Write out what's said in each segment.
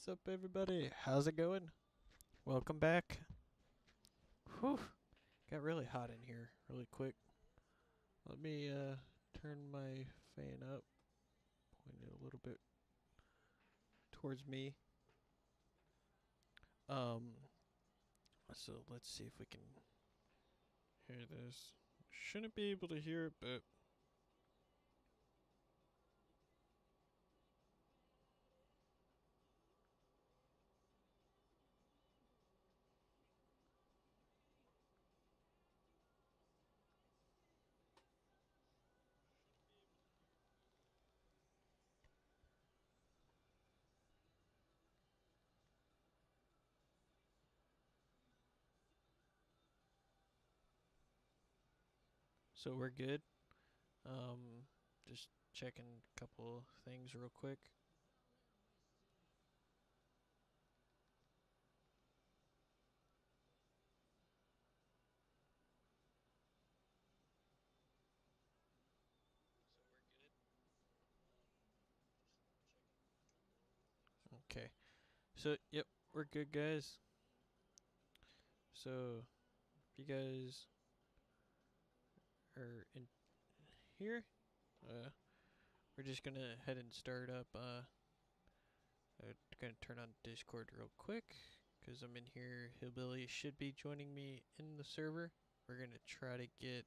What's up, everybody? How's it going? Welcome back. Whew, got really hot in here really quick. Let me turn my fan up, point it a little bit towards me. So let's see if we can hear this. Shouldn't be able to hear it, but so we're good. Just checking a couple things real quick. Okay. So, yep, we're good, guys. So, if you guys are in here, we're just gonna head and start up. I'm gonna turn on Discord real quick because I'm in here. Hillbilly should be joining me in the server. We're gonna try to get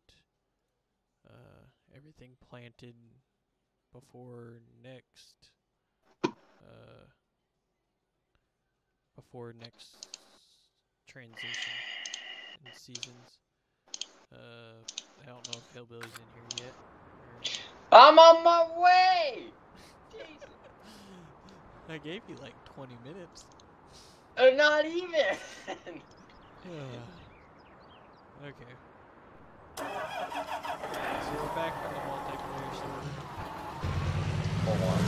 everything planted before next transition in seasons. I don't know if Hillbilly's in here yet. I'm on my way! Jesus. I gave you like 20 minutes. Not even! Okay. So we're back on the multiplayer server. Hold on.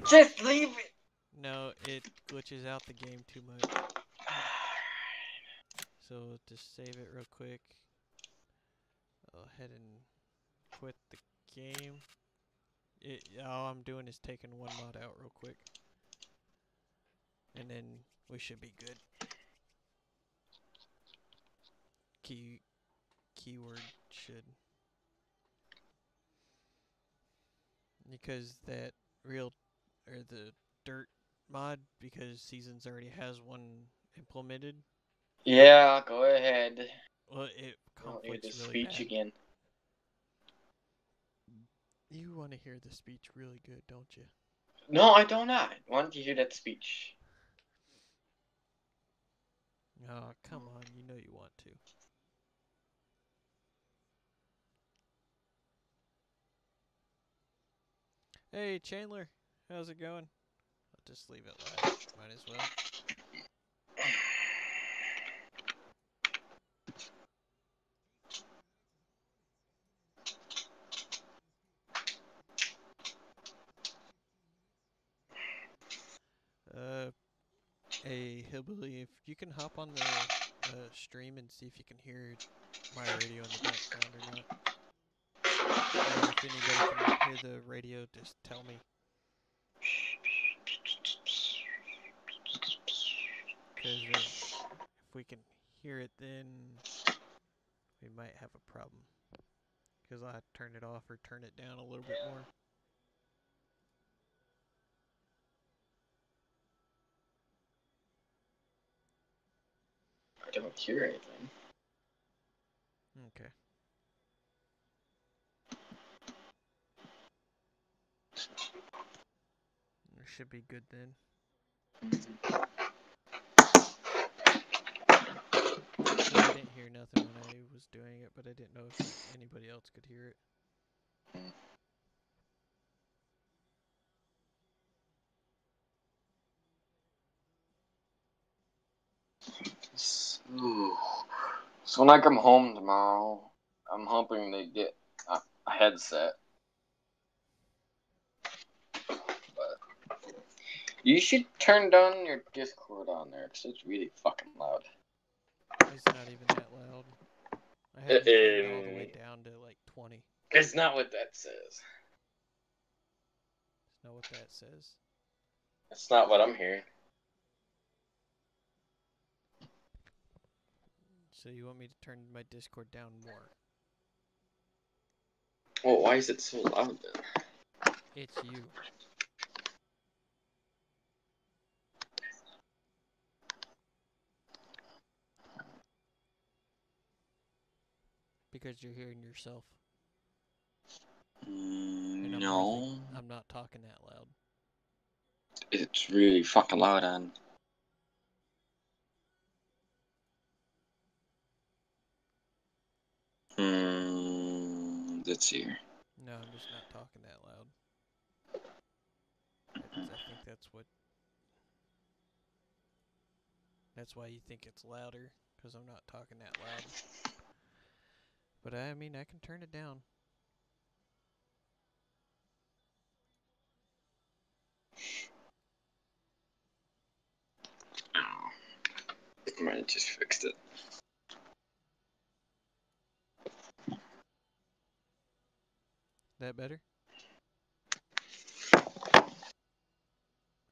Just leave it! No, it glitches out the game too much. So just save it real quick. I'll head and quit the game. All I'm doing is taking one mod out real quick. And then we should be good. Keyword should. Because that the dirt mod, because Seasons already has one implemented. Yeah, go ahead. Well, it conflicts the really speech bad. again. You want to hear the speech really good, don't you? No, I do not want to hear that speech. Oh, come on. You know you want to. Hey, Chandler. How's it going? I'll just leave it live. Might as well. Hey, Hillbilly, if you can hop on the stream and see if you can hear my radio in the background or not. Or if anybody can hear the radio, just tell me. Because if we can hear it, then we might have a problem. Because I'll have to turn it off or turn it down a little bit more. I don't hear anything. Okay. It should be good then. So I didn't hear nothing when I was doing it, but I didn't know if anybody else could hear it. So when I come home tomorrow, I'm hoping they get a headset. But you should turn down your Discord on there, because it's really fucking loud. It's not even that loud. I have it turned all the way down to like 20. It's not what that says. That's not what that says. That's not what I'm hearing. So you want me to turn my Discord down more? Well, why is it so loud then? It's you. Because you're hearing yourself. And No. I'm not talking that loud. It's really fucking loud, and let's see here. No, I'm just not talking that loud. I think that's what... That's why you think it's louder, because I'm not talking that loud. But I mean, I can turn it down. I might have just fixed it. That better?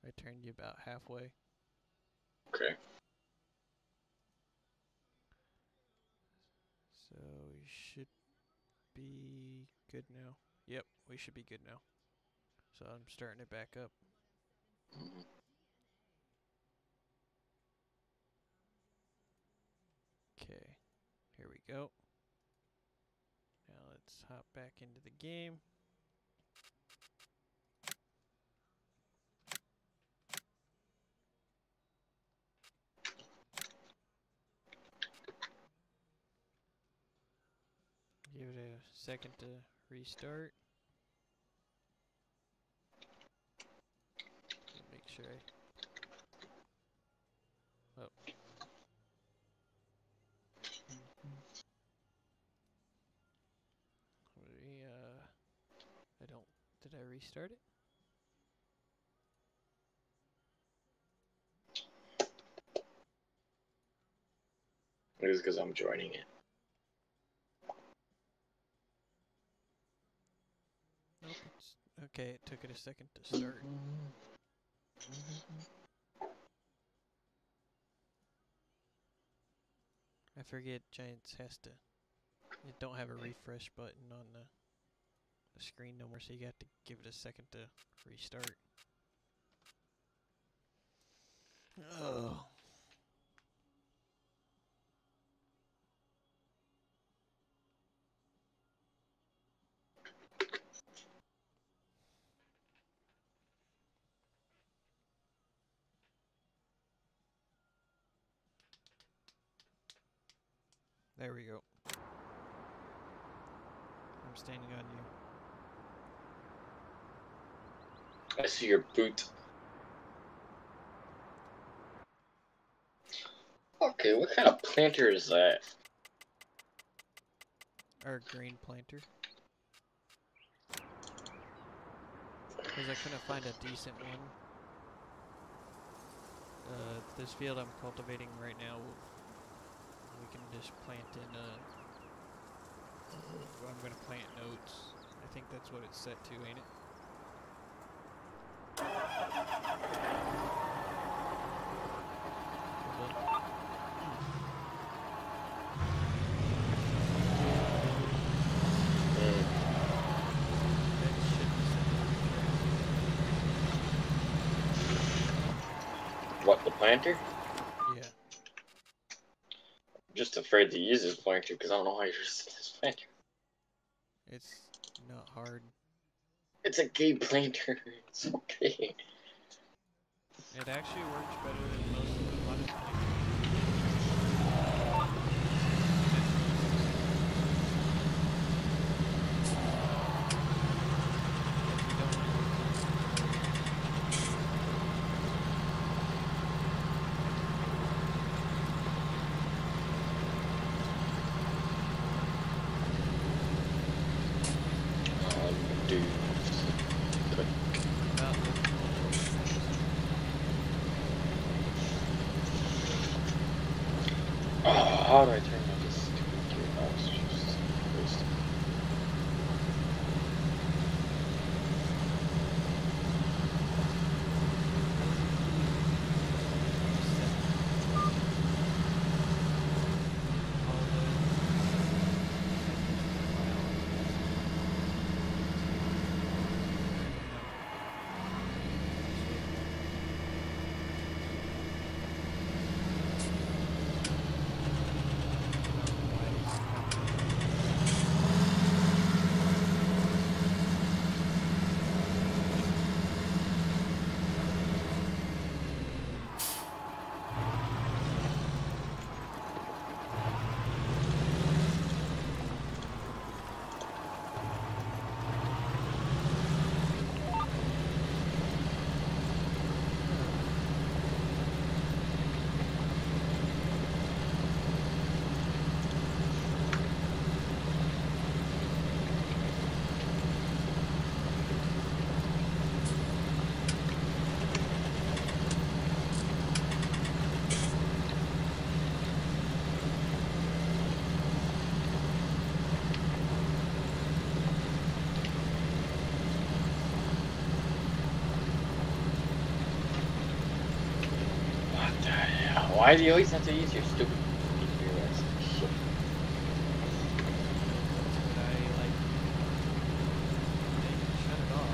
I turned you about halfway. Okay. So we should be good now. Yep, we should be good now. So I'm starting it back up. Okay, here we go. Now let's hop back into the game. Give it a second to restart. Make sure I... Oh. I don't... Did I restart it? It's because I'm joining it. Nope, it's... Okay, it took it a second to start. I forget Giants has to... It don't have a refresh button on the screen no more, so you got to give it a second to restart. Oh. There we go. I'm standing on you. I see your boot. Okay, what kind of planter is that? Our green planter. Because I couldn't find a decent one. This field I'm cultivating right now, we can just plant in, I'm going to plant oats. I think that's what it's set to, ain't it? What, the planter? Yeah. I'm just afraid to use this planter because I don't know how you're using this planter. It's not hard. It's a gay planter. It's okay. It actually works better than most of the modern planters. How do I turn on this stupid gearbox? Just wasted. Why do you always have to use your stupid gearbox? Shit. Shut it off.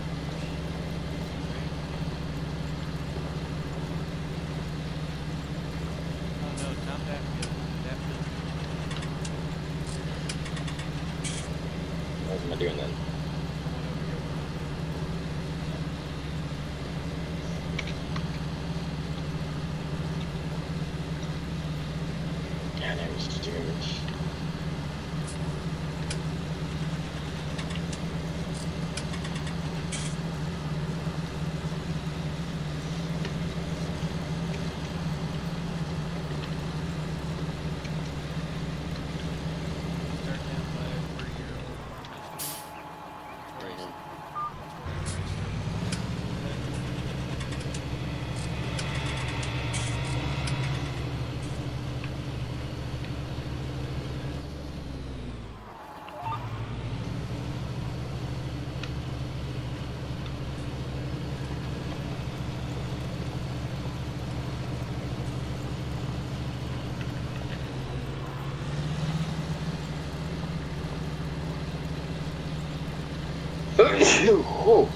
Oh no, not that field. That field. What am I doing then? Oh.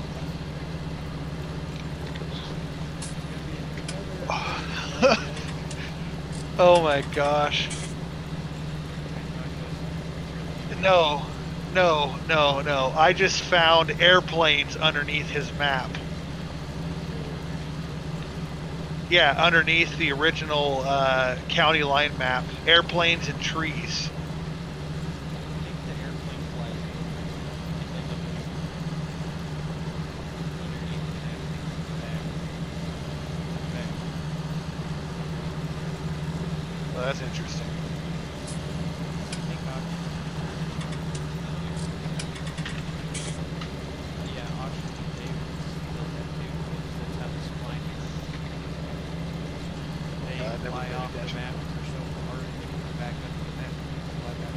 Oh my gosh. No. I just found airplanes underneath his map. Yeah, underneath the original county line map. Airplanes and trees. Well, that's interesting. Fly off the map or so far and then come back up to the map and fly back up.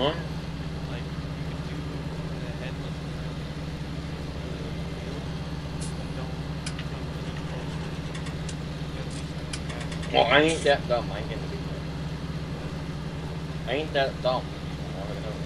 What? Like, you can do the headless around the field, but don't come any closer. At least Well, I ain't that dumb. I ain't gonna do that. I ain't that dumb. I'm not gonna do that.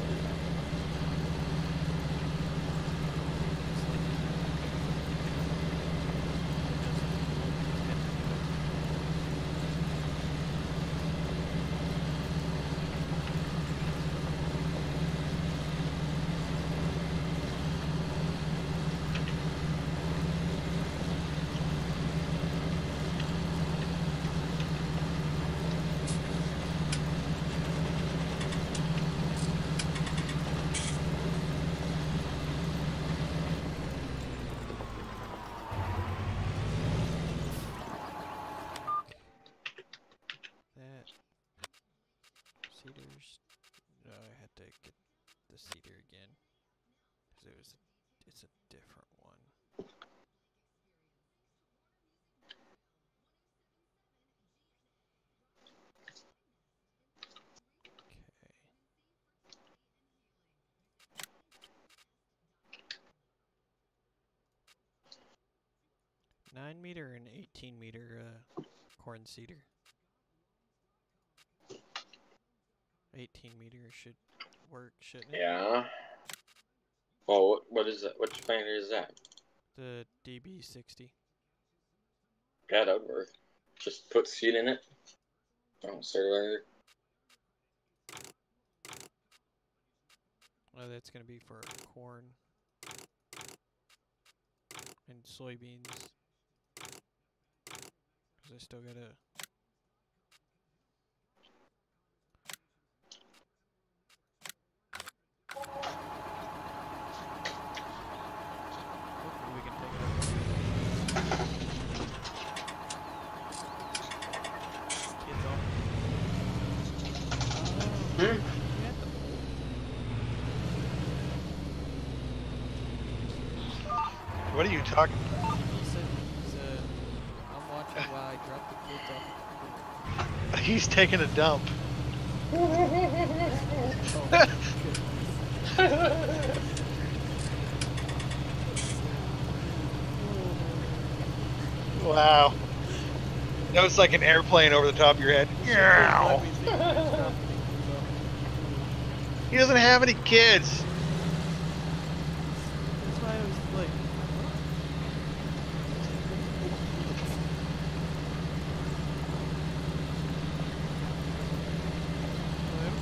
That cedars. No, I had to get the cedar again because it's a different one. Okay. 9 meter and 18 meter corn cedar. 18 meter should work, shouldn't it? Yeah. Well, what is that? Which plant is that? The DB60. Yeah, that would work. Just put seed in it. Oh, sorry. Oh, that's gonna be for corn and soybeans. Cause I still gotta. Hopefully we can take it up. Kids off. Hmm? What are you talking? He said I'm watching while I drop the kids off. He's taking a dump. Wow. That was like an airplane over the top of your head. He doesn't have any kids. That's why I was like.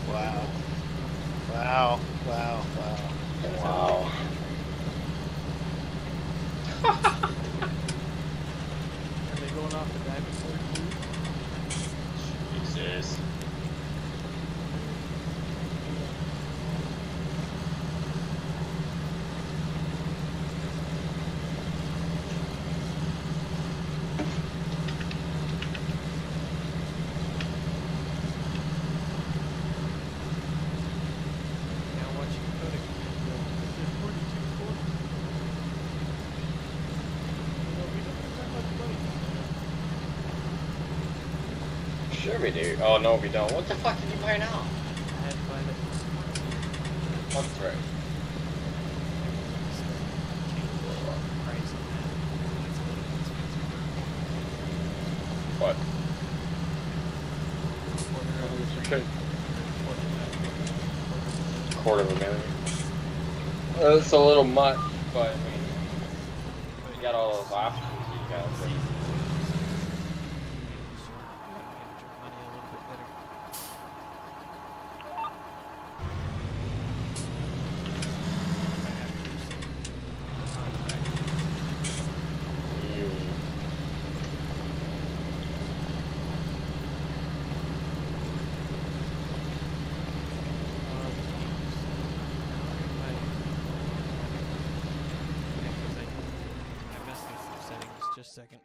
Wow. Wow. Wow. Wow. Wow. Are they going off the diving board too? Jesus. Now watching Kodak. There's 42 4. We don't have that much money. Sure we do. Oh, no, we don't. What the fuck did you buy now? I had to buy that this morning. What's right? Price on that. It's a little expensive. What? Quarter of a million. It's a little much, but I mean, you got all those options you got. So. Just a second.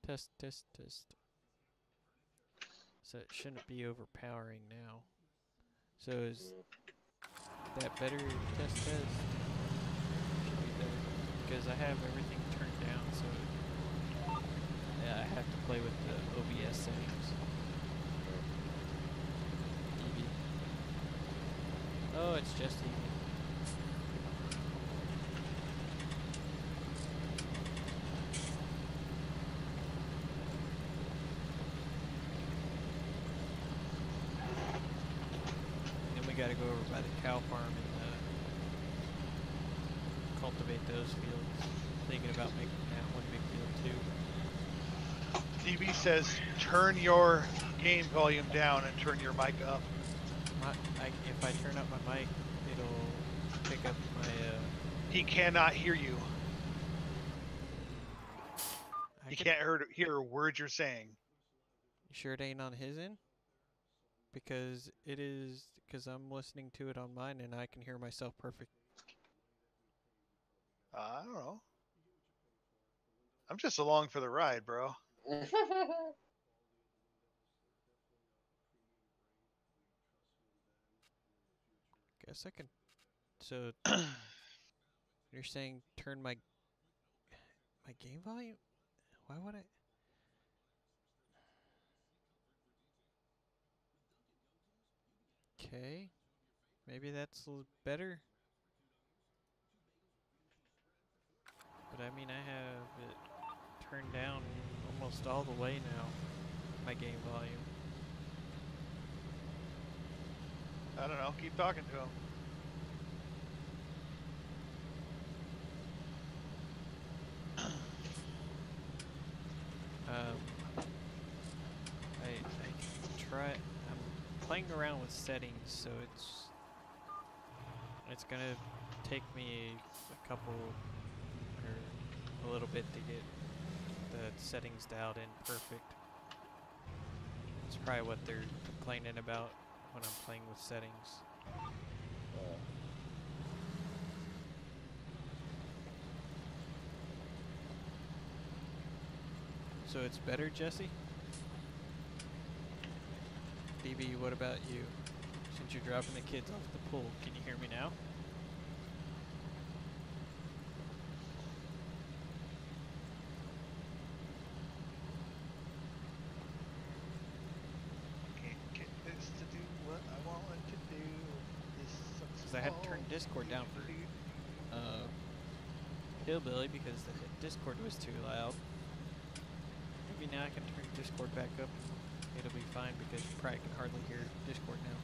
Test, test, test. So it shouldn't be overpowering now. So is that better? Test, test. Should be better. Because I have everything turned down, so yeah, I have to play with the OBS settings. Oh, it's just evening. And then we gotta go over by the cow farm and cultivate those fields. Thinking about making that one big field too. DB says turn your game volume down and turn your mic up. If I turn up my mic, it'll pick up my. He cannot hear you. He Can, can't hear a word you're saying. You sure it ain't on his end? Because it is. Because I'm listening to it on mine and I can hear myself perfect. I don't know. I'm just along for the ride, bro. Guess I can. So you're saying turn my game volume? Why would I? Okay, maybe that's better. But I mean, I have it turned down almost all the way now. My game volume. I don't know. Keep talking to him. I try. I'm playing around with settings, so it's gonna take me a couple or a little bit to get the settings dialed in perfect. It's probably what they're complaining about when I'm playing with settings. So it's better, Jesse? DB, what about you? Since you're dropping the kids off the pool, can you hear me now? Can't get this to do what I want it to do. Because I had to turn Discord down for Hillbilly because the Discord was too loud. Maybe now I can turn Discord back up and it'll be fine because you probably can hardly hear Discord now.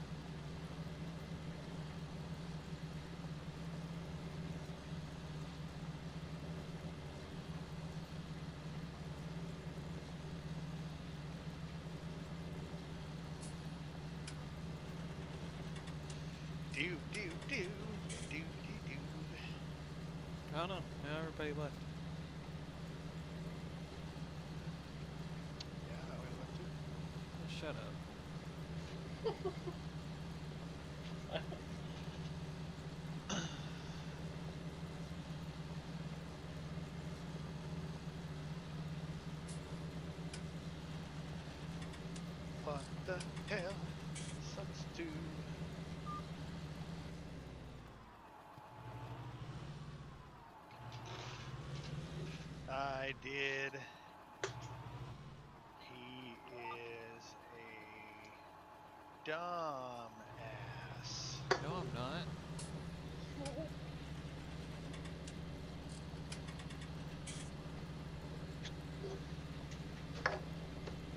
I don't know. Now everybody left. Yeah, we left too. Oh, shut up. What the hell sucks to? I did. He is a dumb ass. No, I'm not.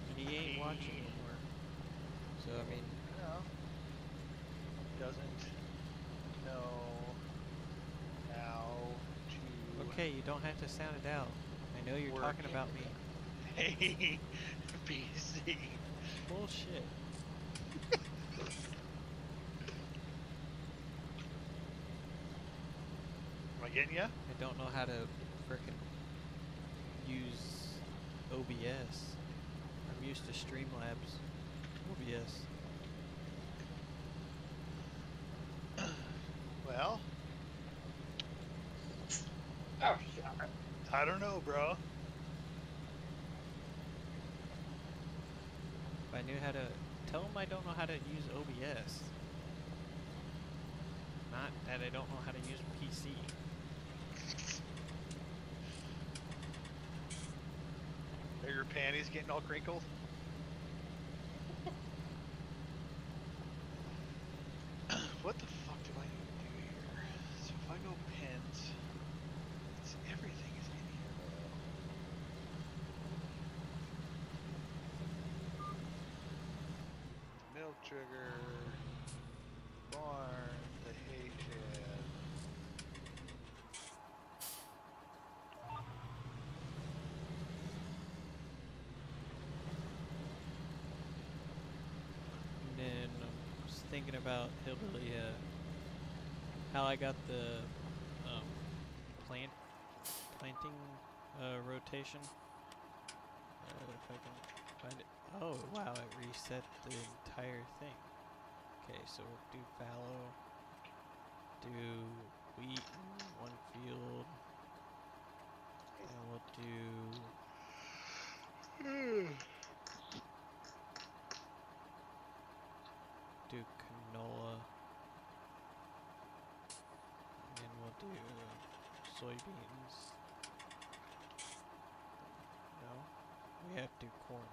And he ain't watching anymore. So, I mean... No. Doesn't know how to... Okay, you don't have to sound it out. I know you're talking about me. Hey, PC. Bullshit. Am I getting ya? I don't know how to frickin' use OBS. I'm used to Streamlabs. OBS. Well, Oh, shit. I don't know, bro. If I knew how to... Tell them I don't know how to use OBS. Not that I don't know how to use PC. Are your panties getting all crinkled? What the fuck did I go pins, everything is in here. The milk trigger, barn, the hay shed. And then I was thinking about Hillbilly, how I got the um, planting rotation. If I can find it. Oh wow, it reset the entire thing. Okay, so we'll do fallow, do wheat in one field, and we'll do canola, and then we'll do soybeans. No, we have to do corn,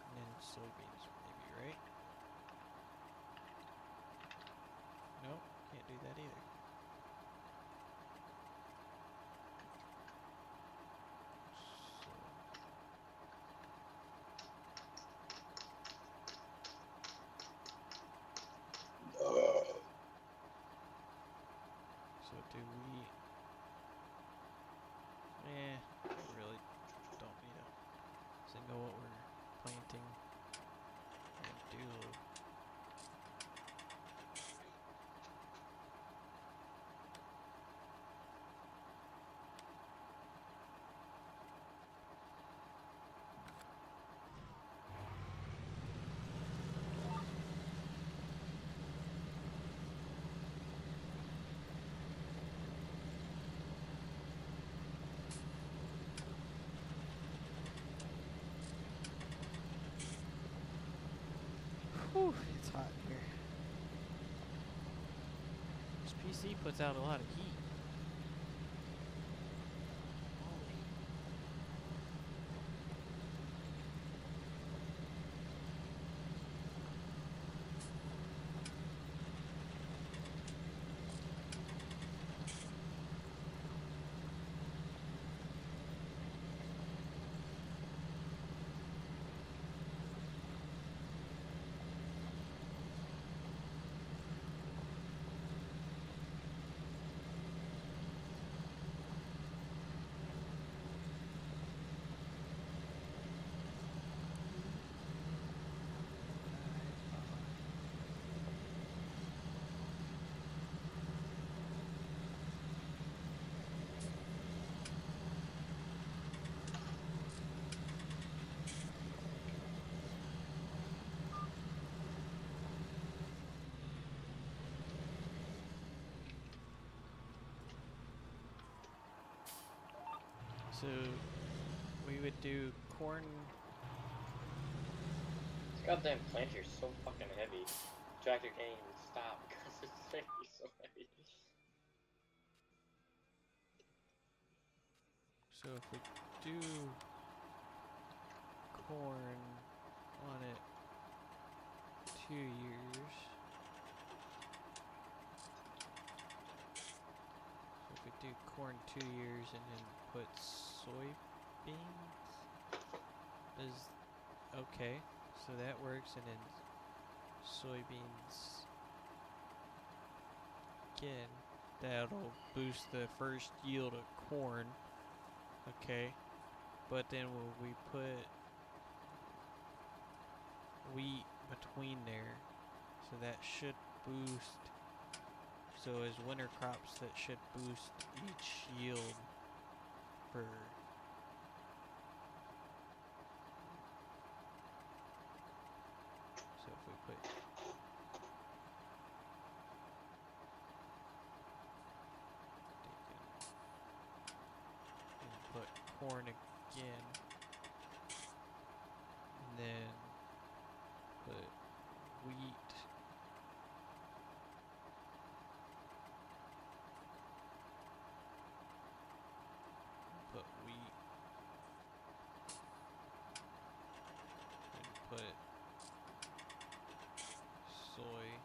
and then soybeans maybe, right? Nope, can't do that either. So do we? We really don't need to. So know what we're planting and do. Whew, it's hot in here. This PC puts out a lot of heat. Holy. So we would do corn. This goddamn planter's so fucking heavy. Tractor can't even stop because it's so heavy. So if we do corn on it 2 years. So if we do corn 2 years and then put soybeans, is okay. So that works, and then soybeans again. That'll boost the first yield of corn. Okay, but then will we put wheat between there? So that should boost. So as winter crops, that should boost each yield for. So if we put and put corn again, and then put wheat, put wheat, and put soybean.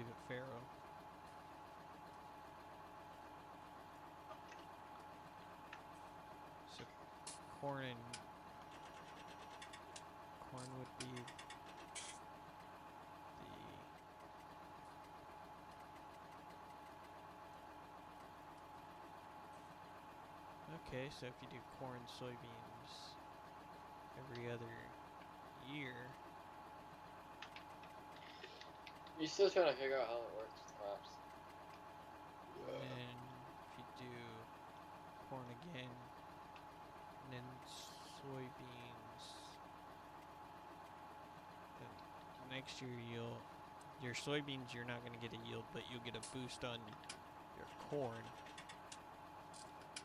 leave it farrow. So corn would be the okay, so if you do corn, soybeans every other year. You're still trying to figure out how it works with crops. And then if you do corn again, and then soybeans, then next year your soybeans you're not going to get a yield, but you'll get a boost on your corn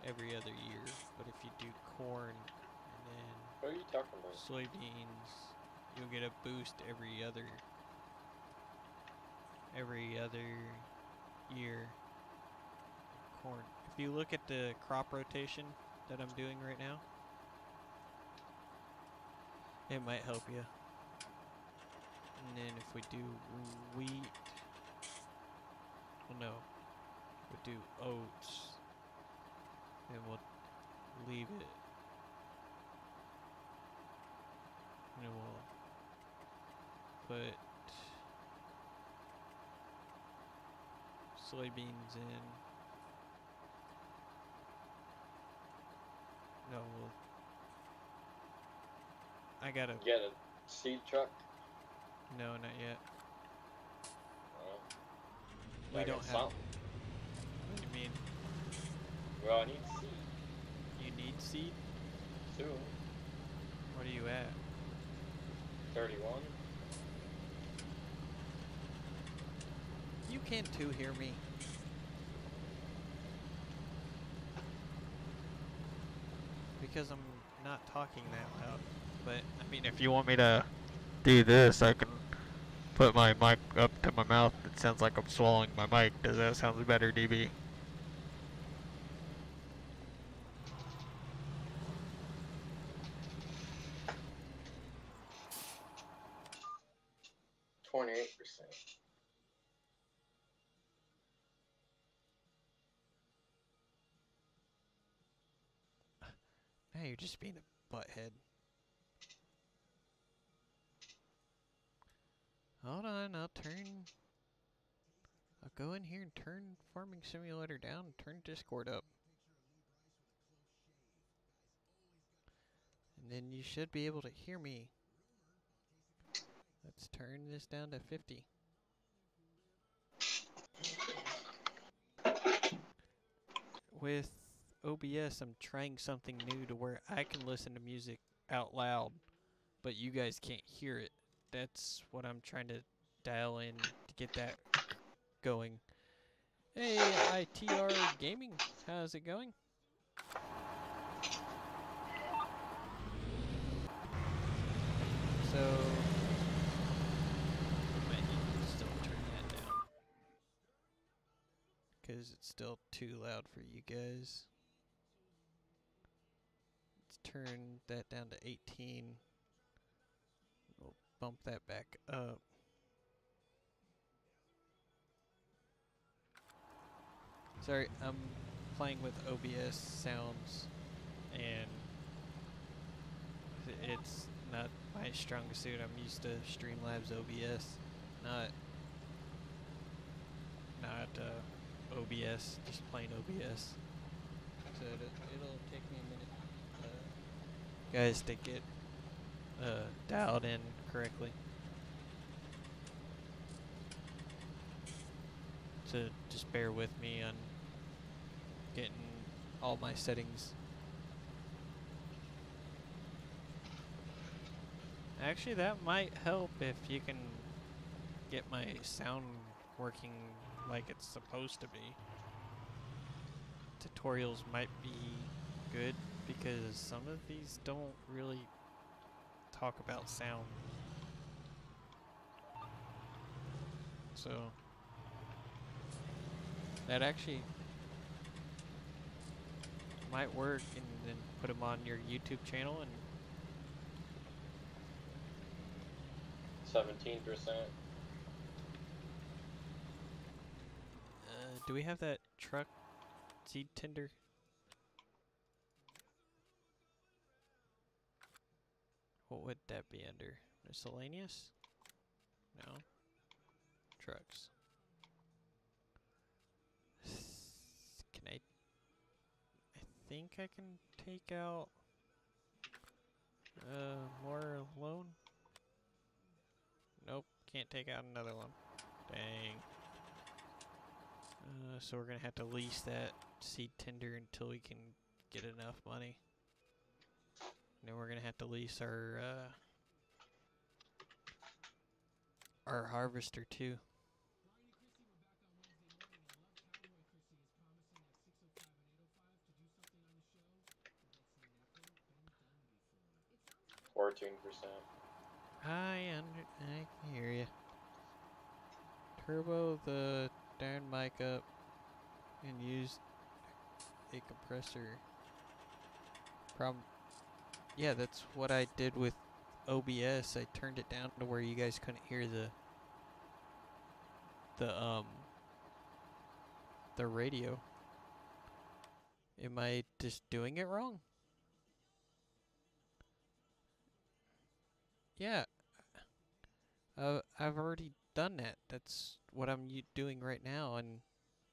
every other year. But if you do corn and then What are you talking about? soybeans, you'll get a boost every other year. Corn. If you look at the crop rotation that I'm doing right now, it might help you. And then if we do wheat, well no, we do oats, then we'll leave it. And then we'll put soybeans in. No, I gotta. You got a seed truck? No, not yet. Oh. We I don't got have. some. What do you mean? Well, I need seed You need seed? soon. What are you at? 31. You can too hear me. Because I'm not talking that loud. But, I mean, if you want me to do this, I can put my mic up to my mouth. It sounds like I'm swallowing my mic. Does that sound better, DB? %28. Now you're just being a butthead. Hold on, I'll go in here and turn Farming Simulator down and turn Discord up. And then you should be able to hear me. Let's turn this down to 50. With OBS, I'm trying something new to where I can listen to music out loud, but you guys can't hear it. That's what I'm trying to dial in to get that going. Hey, ITR Gaming, how's it going? So, I might need to still turn that down because it's still too loud for you guys. Let's turn that down to 18. We'll bump that back up. Sorry, I'm playing with OBS sounds, and it's not my strongest suit. I'm used to Streamlabs OBS, not OBS, just plain OBS. So it'll take me a minute, guys, to get dialed in correctly. So just bear with me on getting all my settings. Actually, that might help if you can get my sound working like it's supposed to be. Tutorials might be good because some of these don't really talk about sound. So that actually might work, and then put them on your YouTube channel and 17%. do we have that truck seed tender? What would that be under? Miscellaneous? No. Trucks. Can I think I can take out more loan? Nope, can't take out another one. Dang. So we're gonna have to lease that seed tender until we can get enough money. And then we're gonna have to lease our harvester too. I can hear you. Turbo the darn mic up and use a compressor. Yeah, that's what I did with OBS. I turned it down to where you guys couldn't hear the radio. Am I just doing it wrong? Yeah. I've already done that. That's what I'm doing right now, and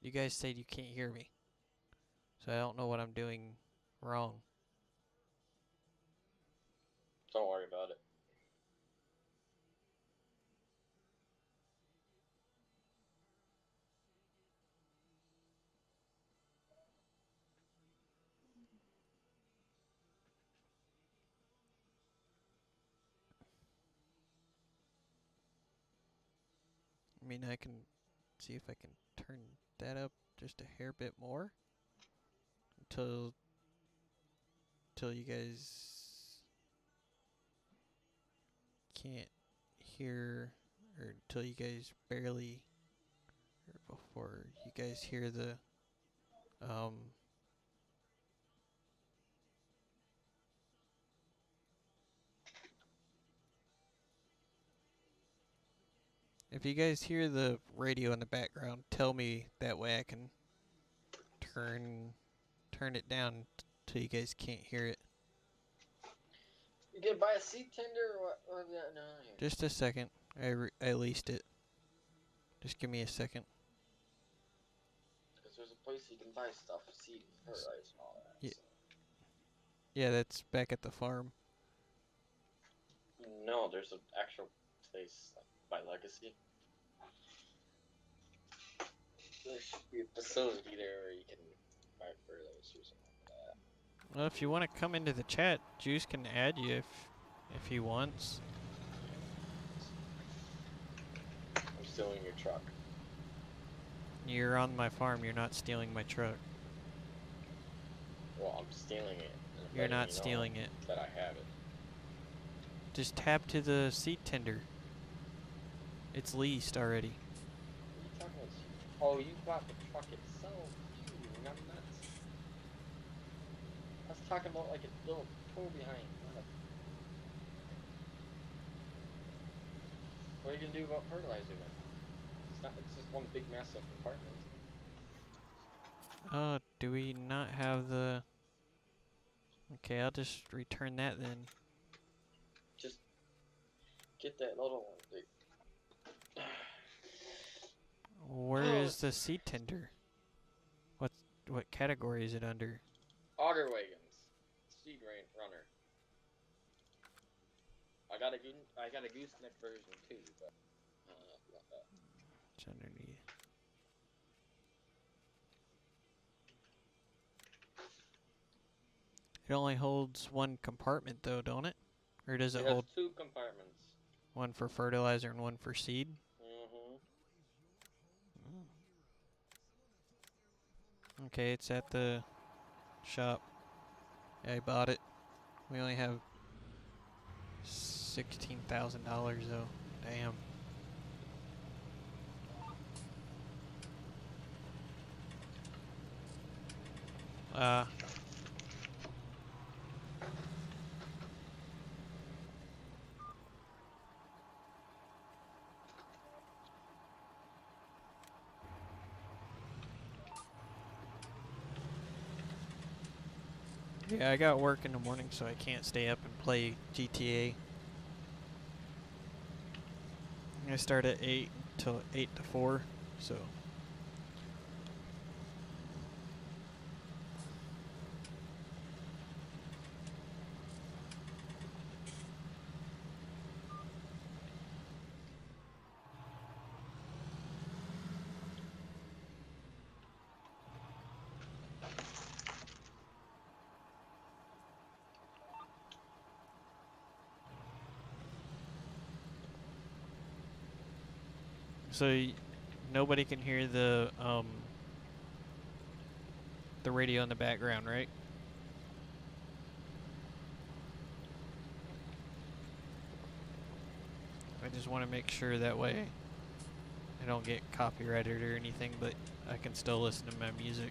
you guys said you can't hear me. So I don't know what I'm doing wrong. Don't worry about it. I mean, I can see if I can turn that up just a hair bit more until you guys can't hear, or until you guys barely, or before you guys hear the if you guys hear the radio in the background, tell me, that way I can turn it down till you guys can't hear it. You gonna buy a seed tender or what? No. Just a second. I leased it. Just give me a second. Because there's a place you can buy stuff, seed, fertilizer, and all that. Yeah. So. Yeah, that's back at the farm. No, there's an actual place like by Legacy. There should be a facility there where you can buy fertilizer or something like that. Well, if you want to come into the chat, Juice can add you if he wants. I'm stealing your truck. You're on my farm. You're not stealing my truck. Well, I'm stealing it. You're not stealing it. That I have it. Just tap to the seed tender. It's leased already. What are you talking about? Oh, you bought the truck itself. You I'm nuts. I was talking about like a little pull behind. What are you gonna do about fertilizer then? It's just one big massive compartment. Do we not have the... Okay, I'll just return that then. Just get that little one, dude. Where is the seed tender? What category is it under? Auger wagons. Seed runner. I got a gooseneck version too, but about that. It's underneath. It only holds one compartment though, don't it? Or does it hold 2 compartments? one for fertilizer and one for seed? Mm-hmm. Okay, it's at the shop. Yeah, I bought it. We only have $16,000 though. Damn. Yeah, I got work in the morning, so I can't stay up and play GTA. I start at 8 till 8 to 4, so. So nobody can hear the radio in the background, right? I just want to make sure that way I don't get copyrighted or anything, but I can still listen to my music.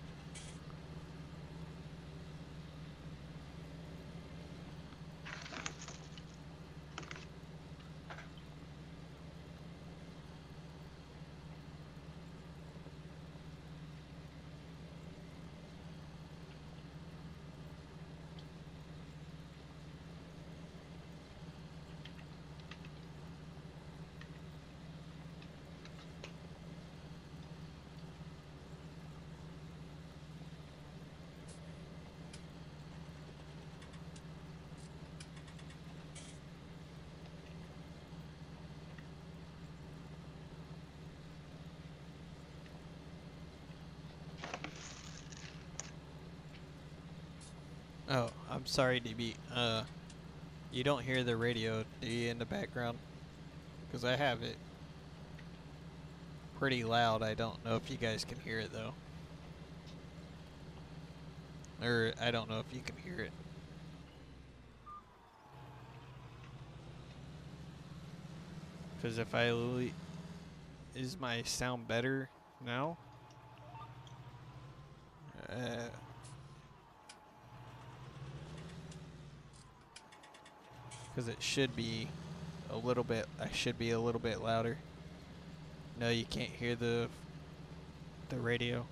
Oh, I'm sorry, DB. You don't hear the radio, do you, in the background? Because I have it pretty loud. I don't know if you guys can hear it, though. Or, I don't know if you can hear it. Because if I is my sound better now? Because it should be a little bit, I should be a little bit louder. No, you can't hear the radio.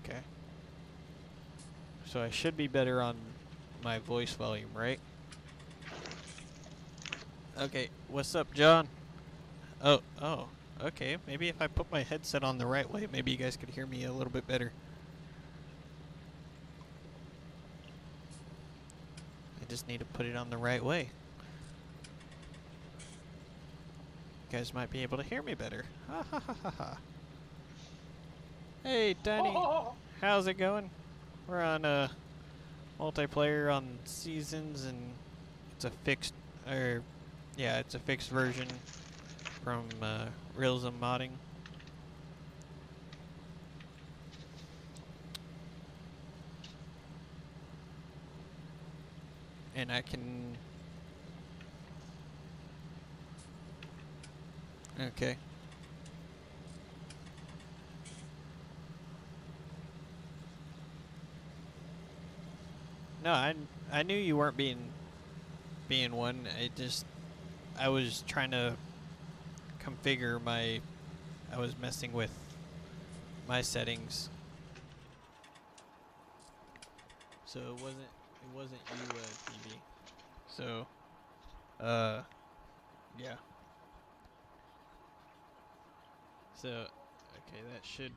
Okay. So I should be better on my voice volume, right? Okay, what's up, John? Oh, okay. Maybe if I put my headset on the right way, maybe you guys could hear me a little bit better. I just need to put it on the right way. You guys might be able to hear me better. Ha ha ha ha ha. Hey, Danny. How's it going? We're on multiplayer on seasons, and it's a fixed, it's a fixed version from Realism Modding. And I can... Okay. No, I knew you weren't being one. I was trying to configure I was messing with my settings. So it wasn't you, TV. So, yeah. So, okay, that should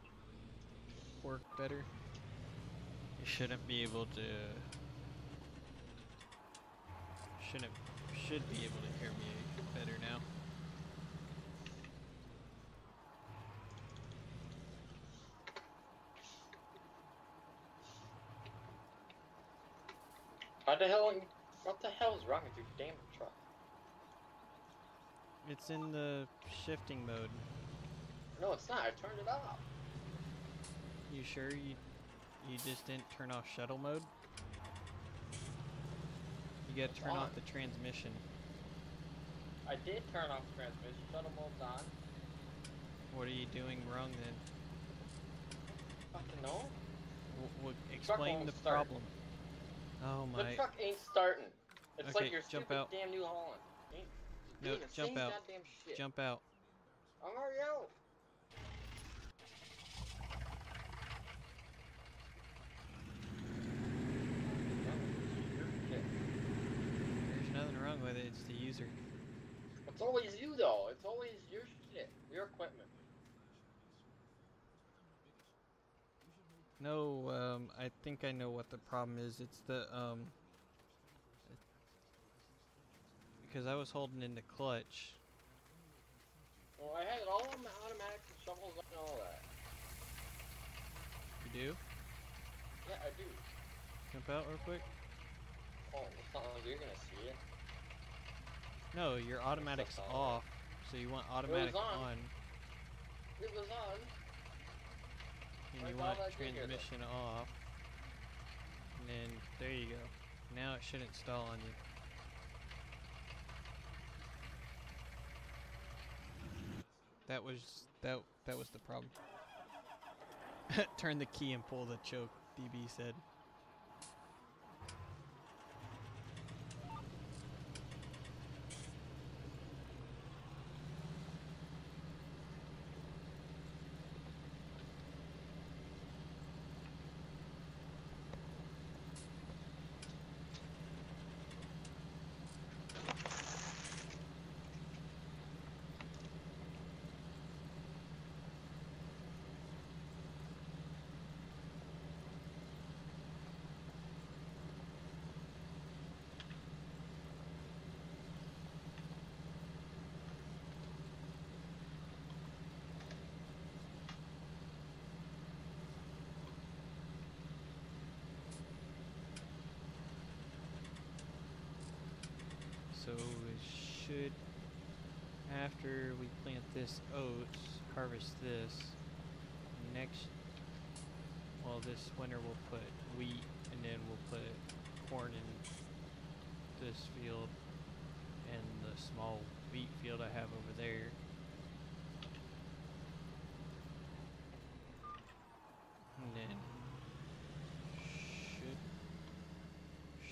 work better. You shouldn't be able to... should be able to hear me better now. What the hell is wrong with your damn truck? It's in the shifting mode. No, it's not. I turned it off. You sure you just didn't turn off shuttle mode? You gotta turn off the transmission. I did turn off the transmission. Shuttle mode's on. What are you doing wrong then? Fucking no. Explain the problem. Oh my. The truck ain't starting. It's Okay, like your jump stupid out. damn New Holland. No, Doing the jump same out. goddamn shit. Jump out. I'm already out. wrong with it. It's the user. It's always you though. It's always your shit, your equipment. No, I think I know what the problem is. It's the because I was holding in the clutch. Well, I had all of my automatics and shovels and all that. You do? Yeah, I do. Jump out real quick. Oh, it's not like you're gonna see it. No, your automatic's That's off, so you want automatic on. on, It was on. and My you God, want I did hear that. transmission off. And then there you go. Now it should install on you. That was the problem. Turn the key and pull the choke, DB said. So we should, after we plant this oats, harvest this. Next, well, this winter we'll put wheat, and then we'll put corn in this field, and the small wheat field I have over there. And then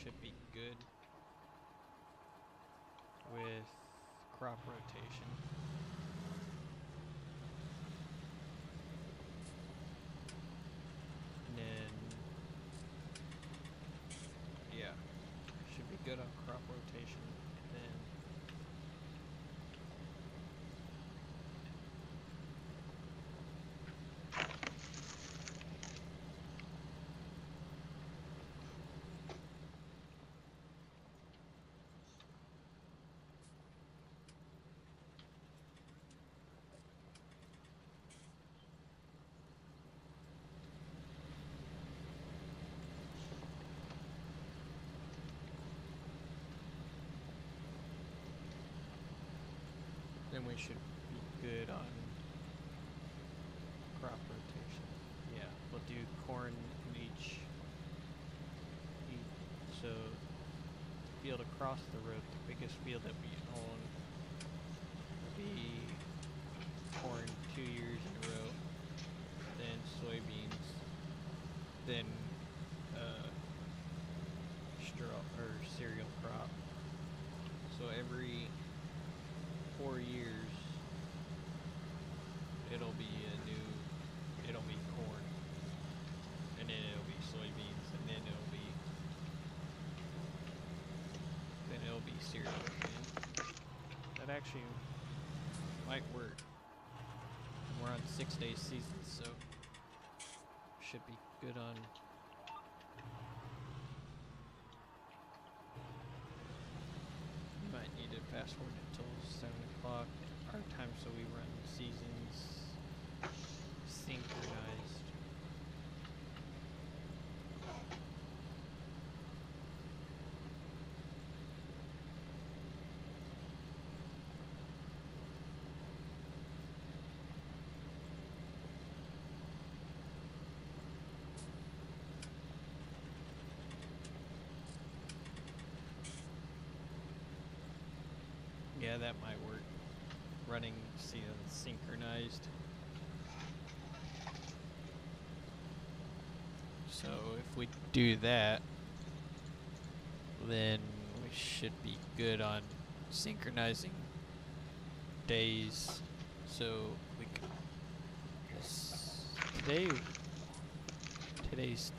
should be good with crop rotation. And then, yeah, should be good on crop rotation. Then we should be good on crop rotation. Yeah, we'll do corn in each so the field across the road, the biggest field that we own, will be corn 2 years in a row, then soybeans, then straw or cereal crop. So every 4 years, it'll be corn, and then it'll be soybeans, and then it'll be cereal again. That actually might work. And we're on 6-day seasons, so should be good on. Might need to fast forward until 7 o'clock our time, so we run seasons synchronized. Yeah, that might work. Running synchronized. So if we do that, then we should be good on synchronizing days. So we can. Today's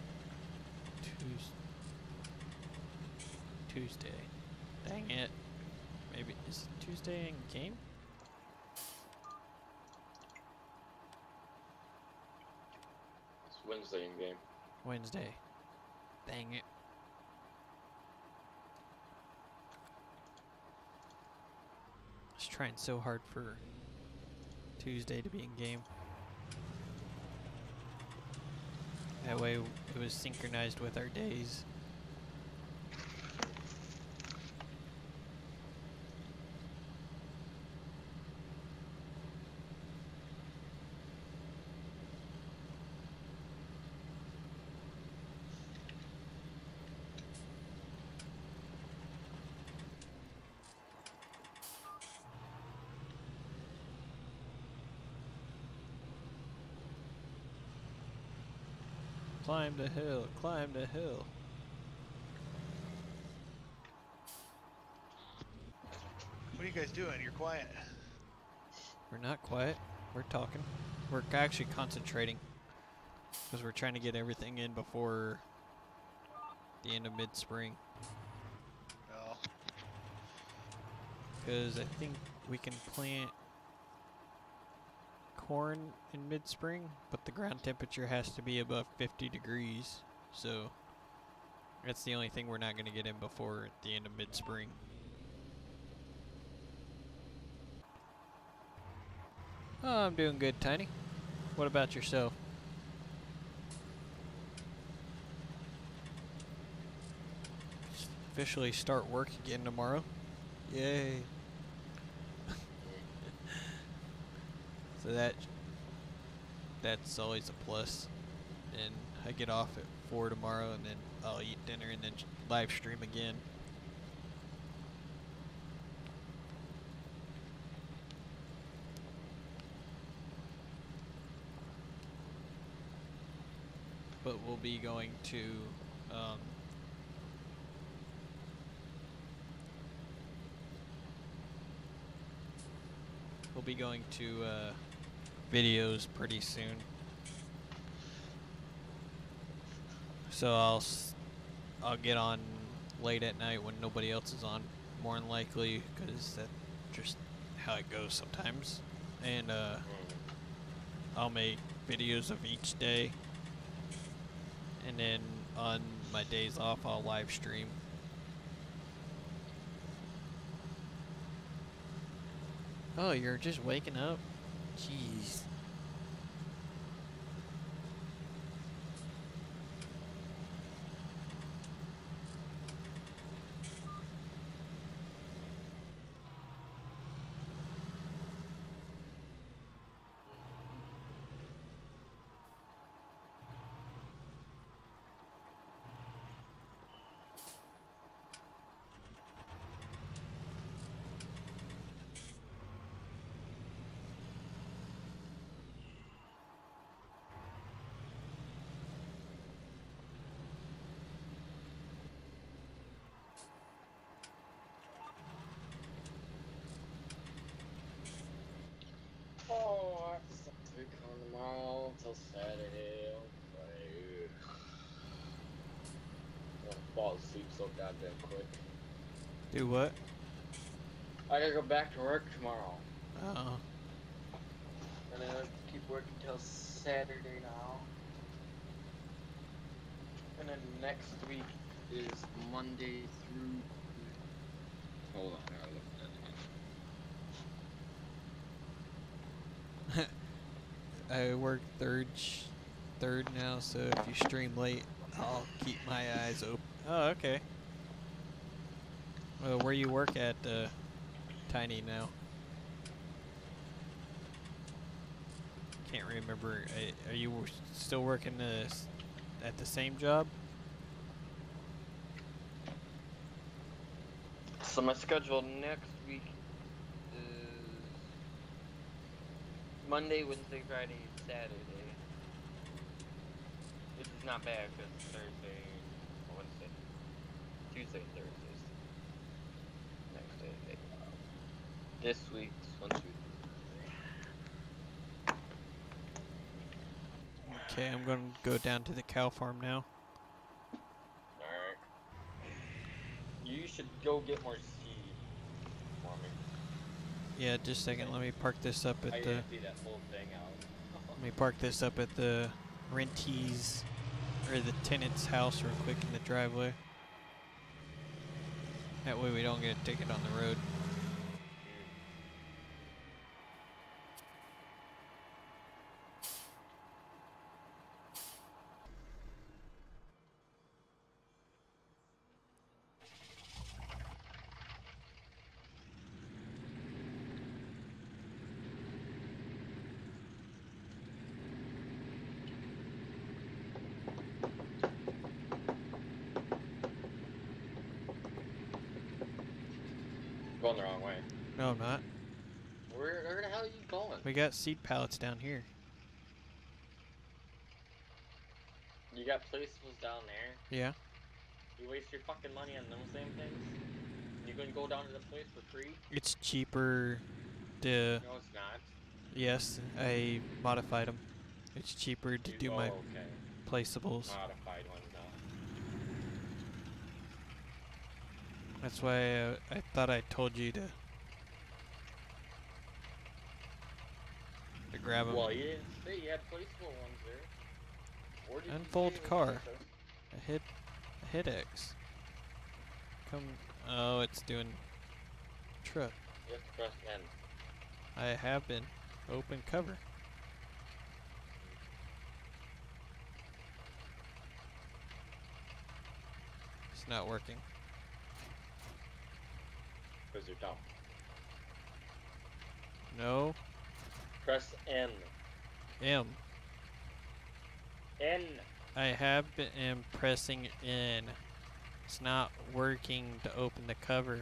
Tuesday. Dang it. Maybe is Tuesday in game? It's Wednesday in game. Wednesday. Dang it. I was trying so hard for Tuesday to be in game. That way it was synchronized with our days. Climb the hill, climb the hill. What are you guys doing? You're quiet. We're not quiet. We're talking. We're actually concentrating. Because we're trying to get everything in before the end of mid-spring. Oh. Because I think we can plant corn in mid-spring, but the ground temperature has to be above 50 degrees. So that's the only thing we're not going to get in before at the end of mid-spring. Oh, I'm doing good, Tiny. What about yourself? Officially start work again tomorrow. Yay. So that's always a plus. And I get off at 4 tomorrow, and then I'll eat dinner and then live stream again. But we'll be going to videos pretty soon. So I'll get on late at night when nobody else is on, more than likely, because that's just how it goes sometimes. And I'll make videos of each day, and then on my days off I'll live stream. Oh, you're just waking up? Jeez. Oh, I have to start on tomorrow until Saturday. Okay. I'm gonna fall asleep so goddamn quick. Do what? I gotta go back to work tomorrow. Oh. And then I keep working till Saturday now. And then next week is Monday through. Hold on, I gotta look at that again. I work third now, so if you stream late, I'll keep my eyes open. Oh, okay. Well, where you work at, Tiny now? Can't remember. Are you still working at the same job? So my schedule next week is Monday, Wednesday, Friday, Saturday. Which is not bad because Thursday, Wednesday, Tuesday, Thursdays. Next day. This week's 1, 2, 3. Okay, I'm gonna go down to the cow farm now. Alright. You should go get more seed tomorrow. Yeah, just a second. Let me park this up I at the. empty that whole thing out. Let me park this up at the rentee's or the tenant's house real quick in the driveway. That way we don't get a ticket on the road. Going the wrong way. No, I'm not. Where the hell are you going? We got seed pallets down here. You got placeables down there? Yeah. You waste your fucking money on those same things? You gonna go down to the place for free? It's cheaper to. No, it's not. Yes, I modified them. It's cheaper to do my okay. placeables. Modified ones now. That's why I thought I told you to grab them. Well, you didn't say you had placeable ones there. Where did Unfold you say car. it was? A hit X. Come. Oh, it's doing truck. You have to press N. I have been. Open cover. It's not working. Because you're dumb. No. Press N. M. N. I have been am pressing in. It's not working to open the cover.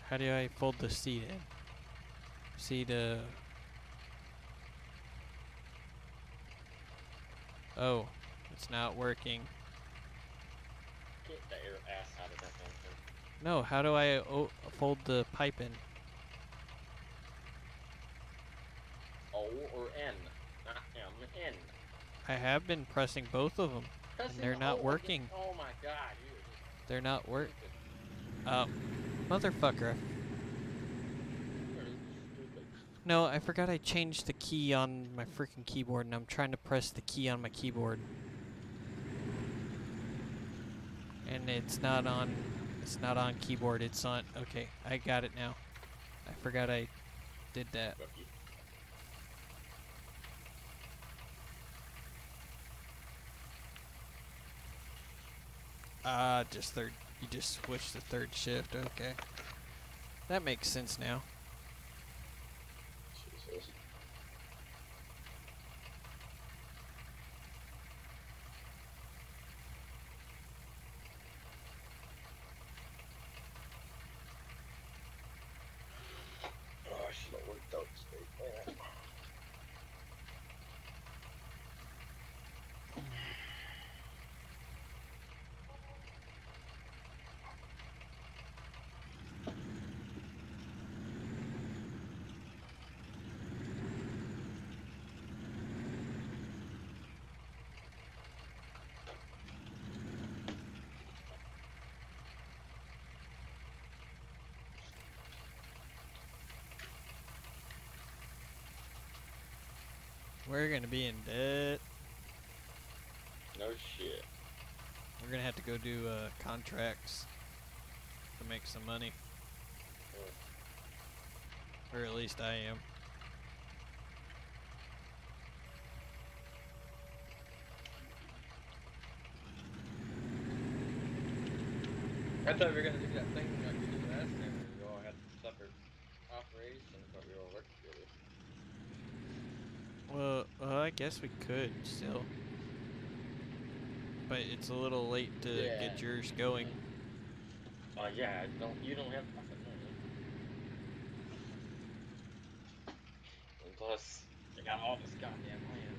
How do I fold the seat in? Seat Oh, it's not working. Get your ass out of that thing. No, how do I fold the pipe in? O or N, not M. N. I have been pressing both of them. Pressing they're not O working. again. Oh my god, you are just They're not working. stupid. Motherfucker. You're stupid. No, I forgot I changed the key on my freaking keyboard, and I'm trying to press the key on my keyboard. And it's not on keyboard, it's on, okay, I got it now. I forgot I did that. Rookie. Just third, you just switched to third shift, okay. That makes sense now. Jesus. Oh, I should have worked out today. We're gonna be in debt. No shit. We're gonna have to go do contracts to make some money. Or at least I am. I thought we were gonna do that thing like we did last time. We all had separate operations, but we all worked together. Well, I guess we could still. But it's a little late to get yours going. Yeah, you don't have fucking money. And plus, I got all this goddamn land.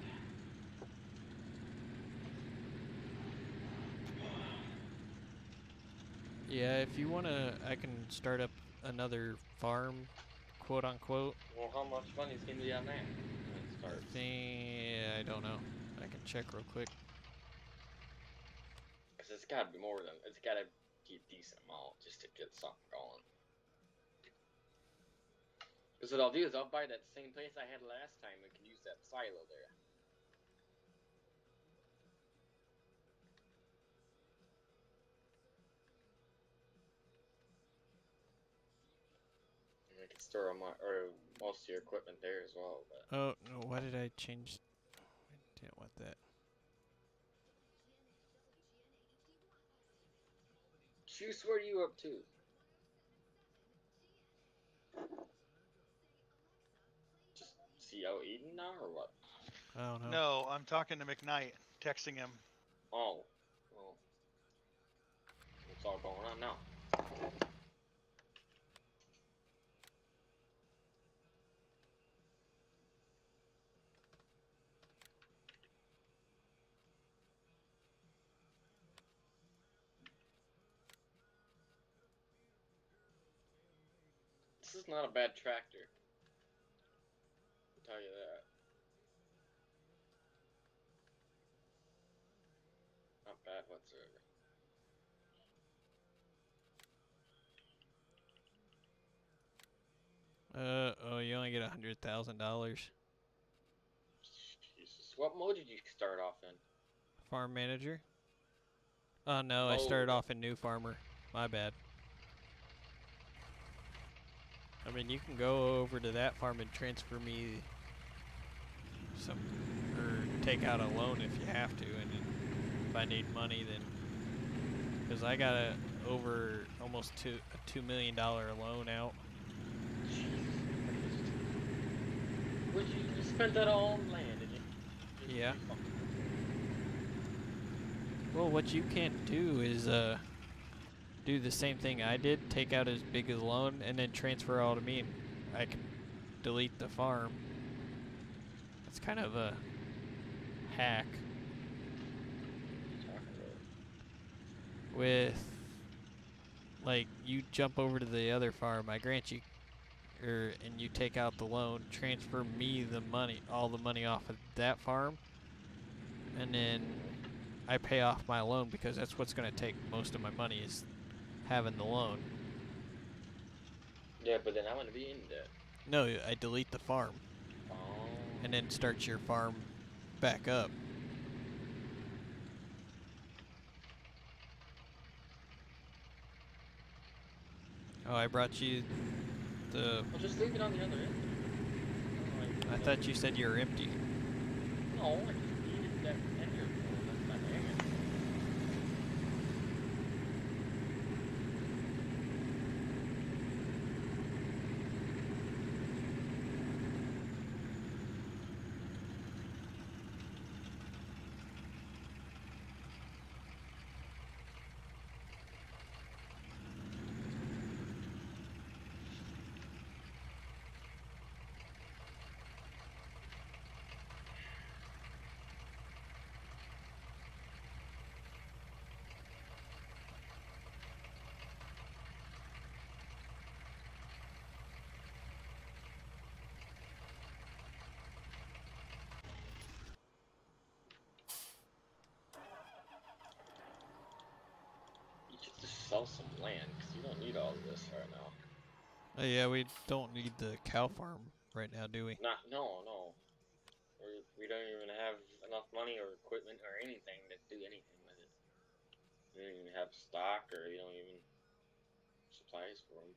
Yeah, if you wanna, I can start up another farm, quote unquote. Well, how much money's gonna be on that when it starts? I don't know. I can check real quick. Cause it's gotta be more than, it's gotta be a decent amount just to get something going. Because what I'll do is I'll buy that same place I had last time and can use that silo there. And I can store all my, or most of your equipment there as well. But Oh, no, why did I change? I didn't want that. Juice, what are you up to? Just see out eating now or what? I don't know. No, I'm talking to McKnight, texting him. Oh. Well. What's all going on now? This is not a bad tractor. I'll tell you that. Not bad whatsoever. Oh, you only get $100,000. Jesus. What mode did you start off in? Farm manager? Oh no, I started Mode. off in new farmer. My bad. I mean, you can go over to that farm and transfer me some, or take out a loan if you have to, and then if I need money, then because I got a over almost a $2 million loan out. Would you spent that all on land, did you? Yeah. Well, what you can't do is do the same thing I did, take out as big a loan, and then transfer all to me, and I can delete the farm. It's kind of a hack with, like, you jump over to the other farm, I grant you, and you take out the loan, transfer me the money, all the money off of that farm, and then I pay off my loan, because that's what's going to take most of my money is having the loan. Yeah, but then I'm gonna be in debt. No, I delete the farm. Oh. And then start your farm back up. Oh, I brought you the... Well, just leave it on the other end. I thought you said you were empty. No, I just needed that ender. That's not hanging. You should just sell some land, because you don't need all of this right now. Oh yeah, we don't need the cow farm right now, do we? No. We don't even have enough money or equipment or anything to do anything with it. You don't even have stock, or you don't even supplies for them.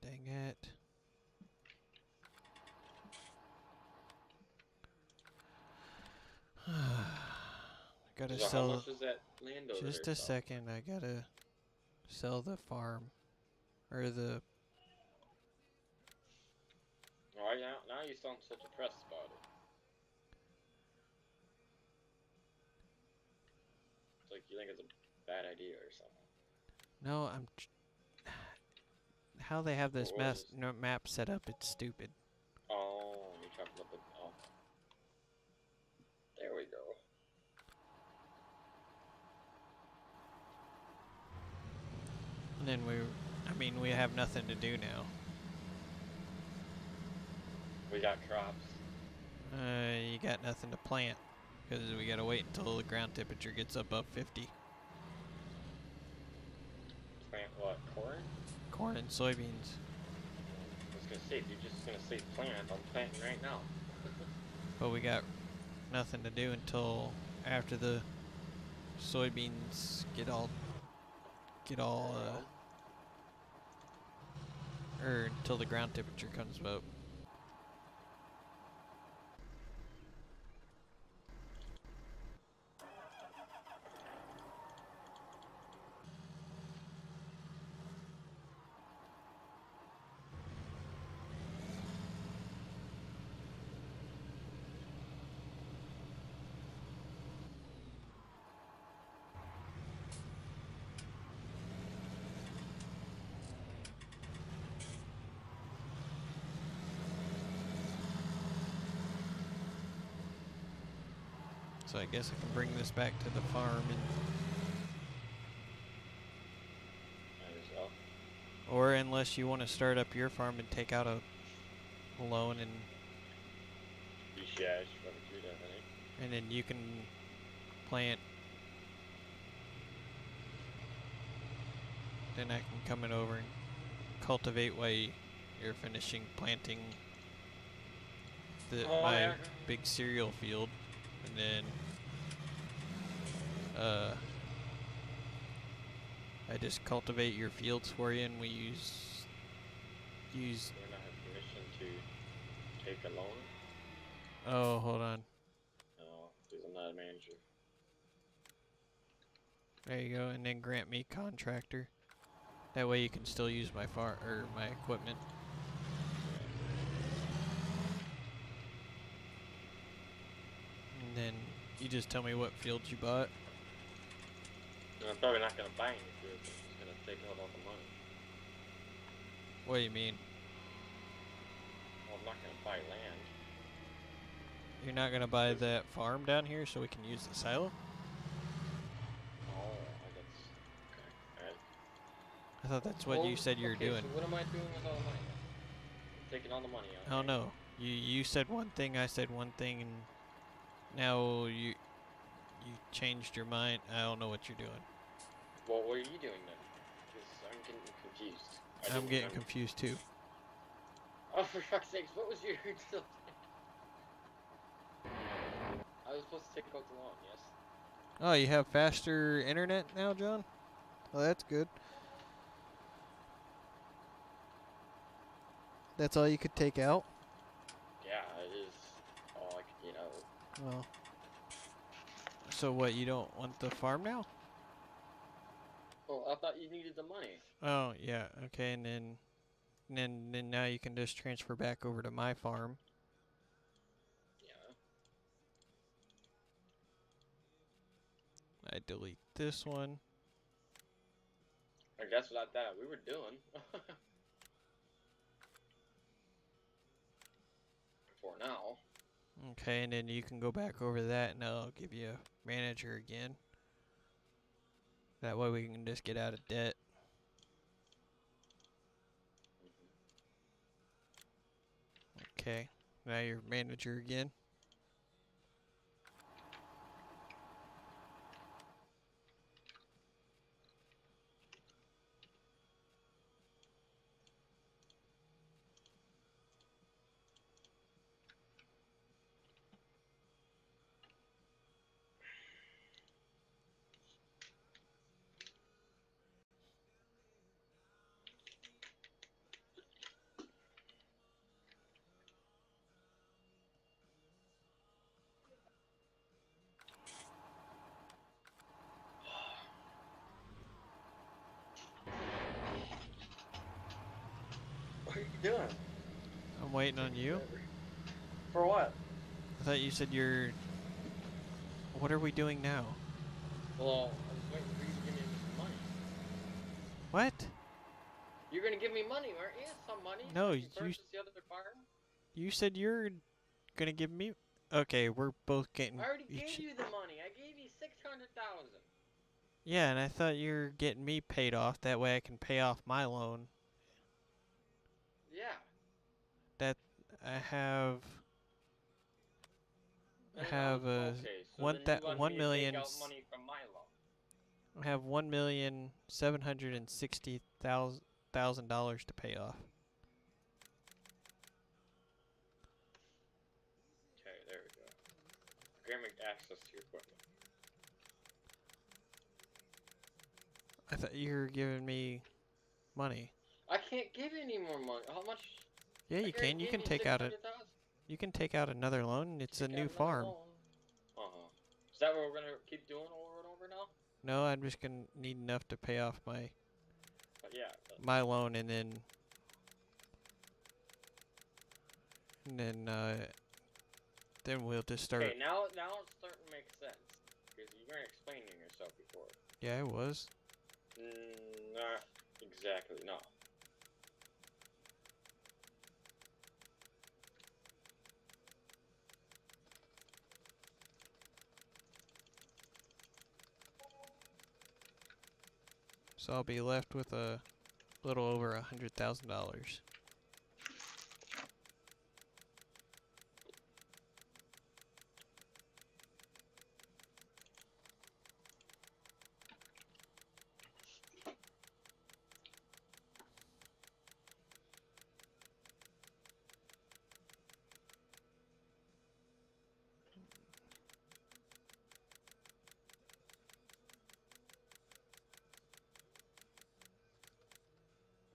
Dang it. Gotta So how sell... much was that land over Just there? a second, I gotta sell the farm. Or the... Alright, now you sound so depressed about it. It's like you think it's a bad idea or something. No, how they have this What was map set up, it's stupid. Oh, you chopped up with... Oh. There we go. And then we have nothing to do now. We got crops. You got nothing to plant, because we gotta wait until the ground temperature gets above 50. Plant what? Corn? corn and soybeans. I was gonna say, if you're just gonna say plant, I'm planting right now. But we got nothing to do until after the soybeans get all or until the ground temperature comes up. So I guess I can bring this back to the farm and Might as well. or unless you want to start up your farm and take out a loan and Yeah, I should probably do that, I think. and then you can plant. Then I can come in over and cultivate while you're finishing planting my yeah. big cereal field, and then I just cultivate your fields for you, and we use Do I not have permission to take a loan? Oh, hold on. No, because I'm not a manager. There you go, and then grant me contractor. That way you can still use my farm or my equipment. And then you just tell me what fields you bought. And I'm probably not gonna buy any fields. I'm just gonna take out all the money. What do you mean? Well, I'm not gonna buy land. You're not gonna buy that farm down here so we can use the silo? Oh, that's okay. Alright. I thought that's what you said you were doing. So what am I doing with all the money? I'm taking all the money out. Oh no. You said one thing, I said one thing, and now you changed your mind. I don't know what you're doing. Well, what are you doing then? Because I'm getting confused. I'm getting confused too. Oh, for fuck's sakes, what was your still? I was supposed to take out the loan, yes. Oh, you have faster internet now, John? Well, that's good. That's all you could take out? Yeah, it is all I could get out. Well. So what, you don't want the farm now? Oh, I thought you needed the money. Oh, yeah, okay, and then now you can just transfer back over to my farm. Yeah. I delete this one. I guess what I thought we were doing. For now. Okay, and then you can go back over that and I'll give you a manager again. That way we can just get out of debt. Okay, now you're manager again. What are you doing? I'm waiting on you. For what? I thought you said you're... What are we doing now? Well, I was waiting for you to give me some money. What? You're gonna give me money, aren't you? Some money? No, to you purchase the other farm? You said you're gonna give me... Okay, we're both getting... I already each... gave you the money. I gave you 600,000. Yeah, and I thought you were getting me paid off. That way I can pay off my loan. Yeah. That I have... I have okay, so one then you want 1 me to million. take out money from my loan. I have 1,760,000. $100,000 to pay off. Okay, there we go. Grant access to your equipment. I thought you were giving me money. I can't give any more money. How much? Yeah, you can. You can take out a. You can take out another loan. It's a new farm. Is that what we're gonna keep doing over and over now? No, I'm just gonna need enough to pay off my Yeah. my loan, and then we'll just start. Okay, now it's starting to make sense because you weren't explaining yourself before. Yeah, I was. Not exactly. No. So I'll be left with a little over $100,000.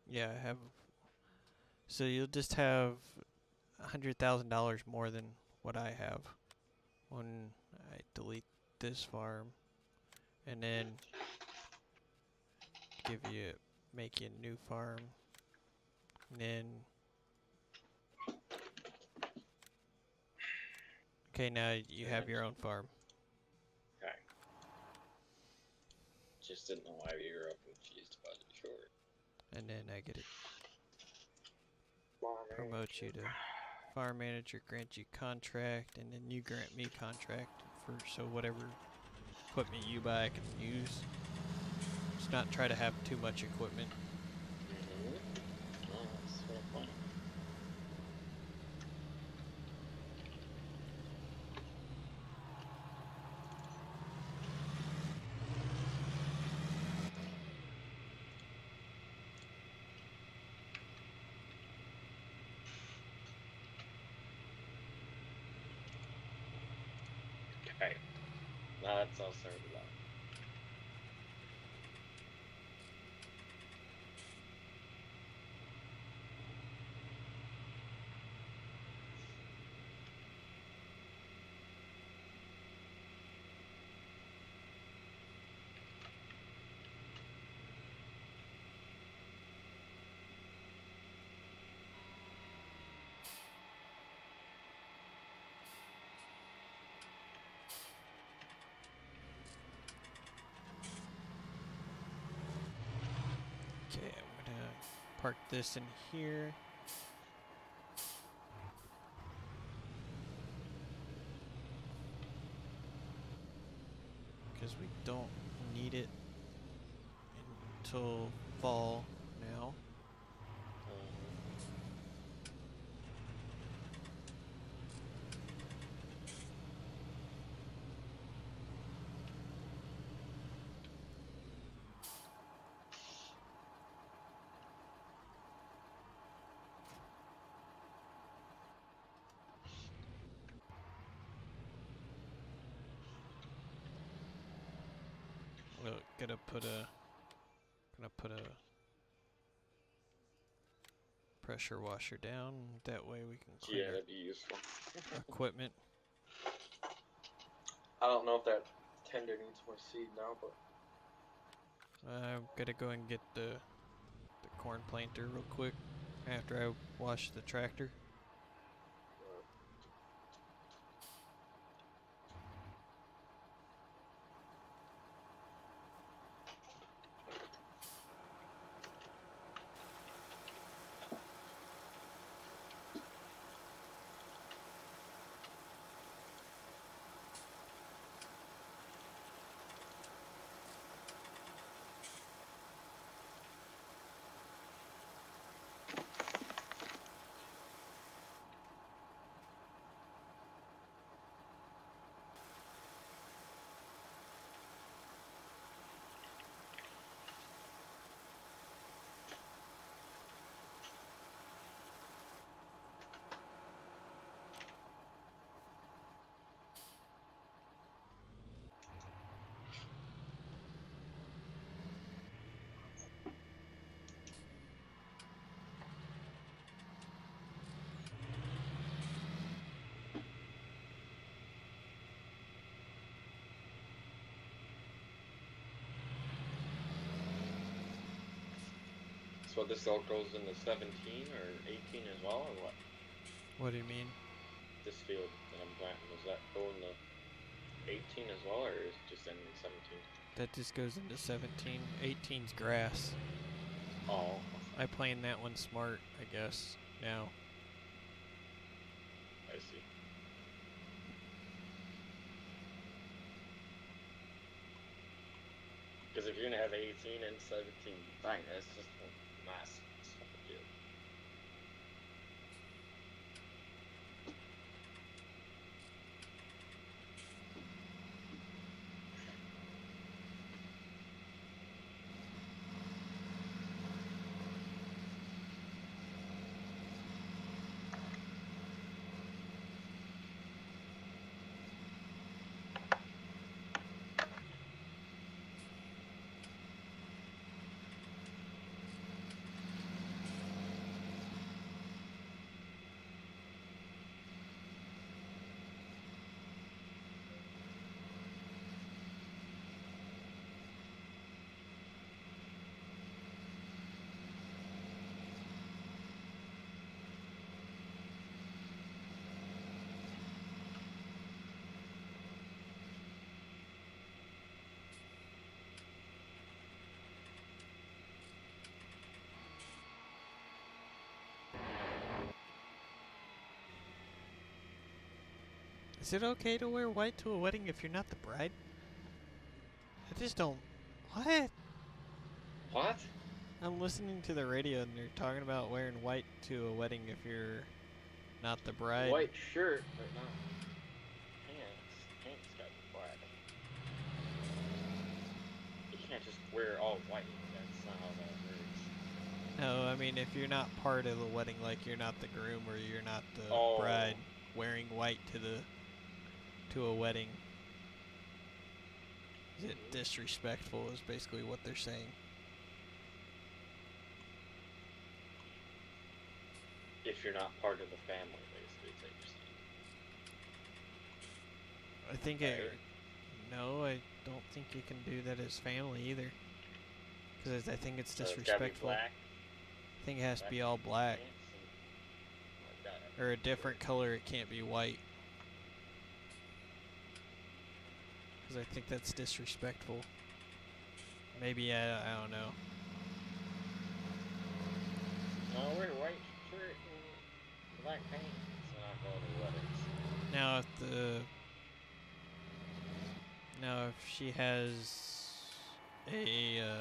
Yeah, I have. So you'll just have $100,000 more than what I have when I delete this farm, and then make you a new farm, and then. Okay, now you have your own farm. Okay. Just didn't know why you were confused about it before. And then I get it. Promote you to farm manager, grant you contract, and then you grant me contract so whatever equipment you buy I can use. Just not try to have too much equipment. Oh, that's so funny. Okay. Now that's all started out. Okay, I'm gonna park this in here. Because we don't need it until fall now. Well, gonna put a pressure washer down. That way we can clean Yeah, that'd be useful. equipment. I don't know if that tender needs more seed now, but I'm gonna go and get the corn planter real quick after I wash the tractor. So this all goes into 17 or 18 as well, or what? What do you mean? This field that I'm planting, does that go into 18 as well, or is it just ending 17? That just goes into 17. 18's grass. Oh, I planned that one smart, I guess, now. I see. Because if you're gonna have 18 and 17, fine, that's just one mass. It's not a deal. Is it okay to wear white to a wedding if you're not the bride? I just don't... What? What? I'm listening to the radio and they're talking about wearing white to a wedding if you're not the bride. White shirt, but not pants. Pants gotta be black. You can't just wear all white. That's not how that works. No, I mean if you're not part of the wedding, like you're not the groom or you're not the Oh. bride, wearing white to a wedding. Is it disrespectful is basically what they're saying. If you're not part of the family, basically, is what you're saying. I think no, I don't think you can do that as family either. Because I think it's So it's gotta be disrespectful. black, I think it has to be all black. pants, and like that. Or a different color, it can't be white. Because I think that's disrespectful. Maybe, I don't know. No, wear white shirt and black pants when I go to weddings. Now if she has a,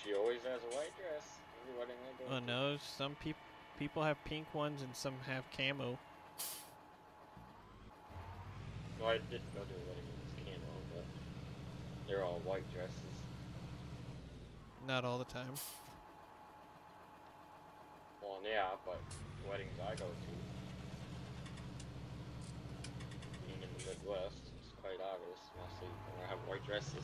She always has a white dress. Every wedding I go well to. no, some people have pink ones and some have camo. Well, I did go to a wedding with camo, but they're all white dresses. Not all the time. Well, yeah, but the weddings I go to, being in the Midwest, it's quite obvious. Mostly when I have white dresses.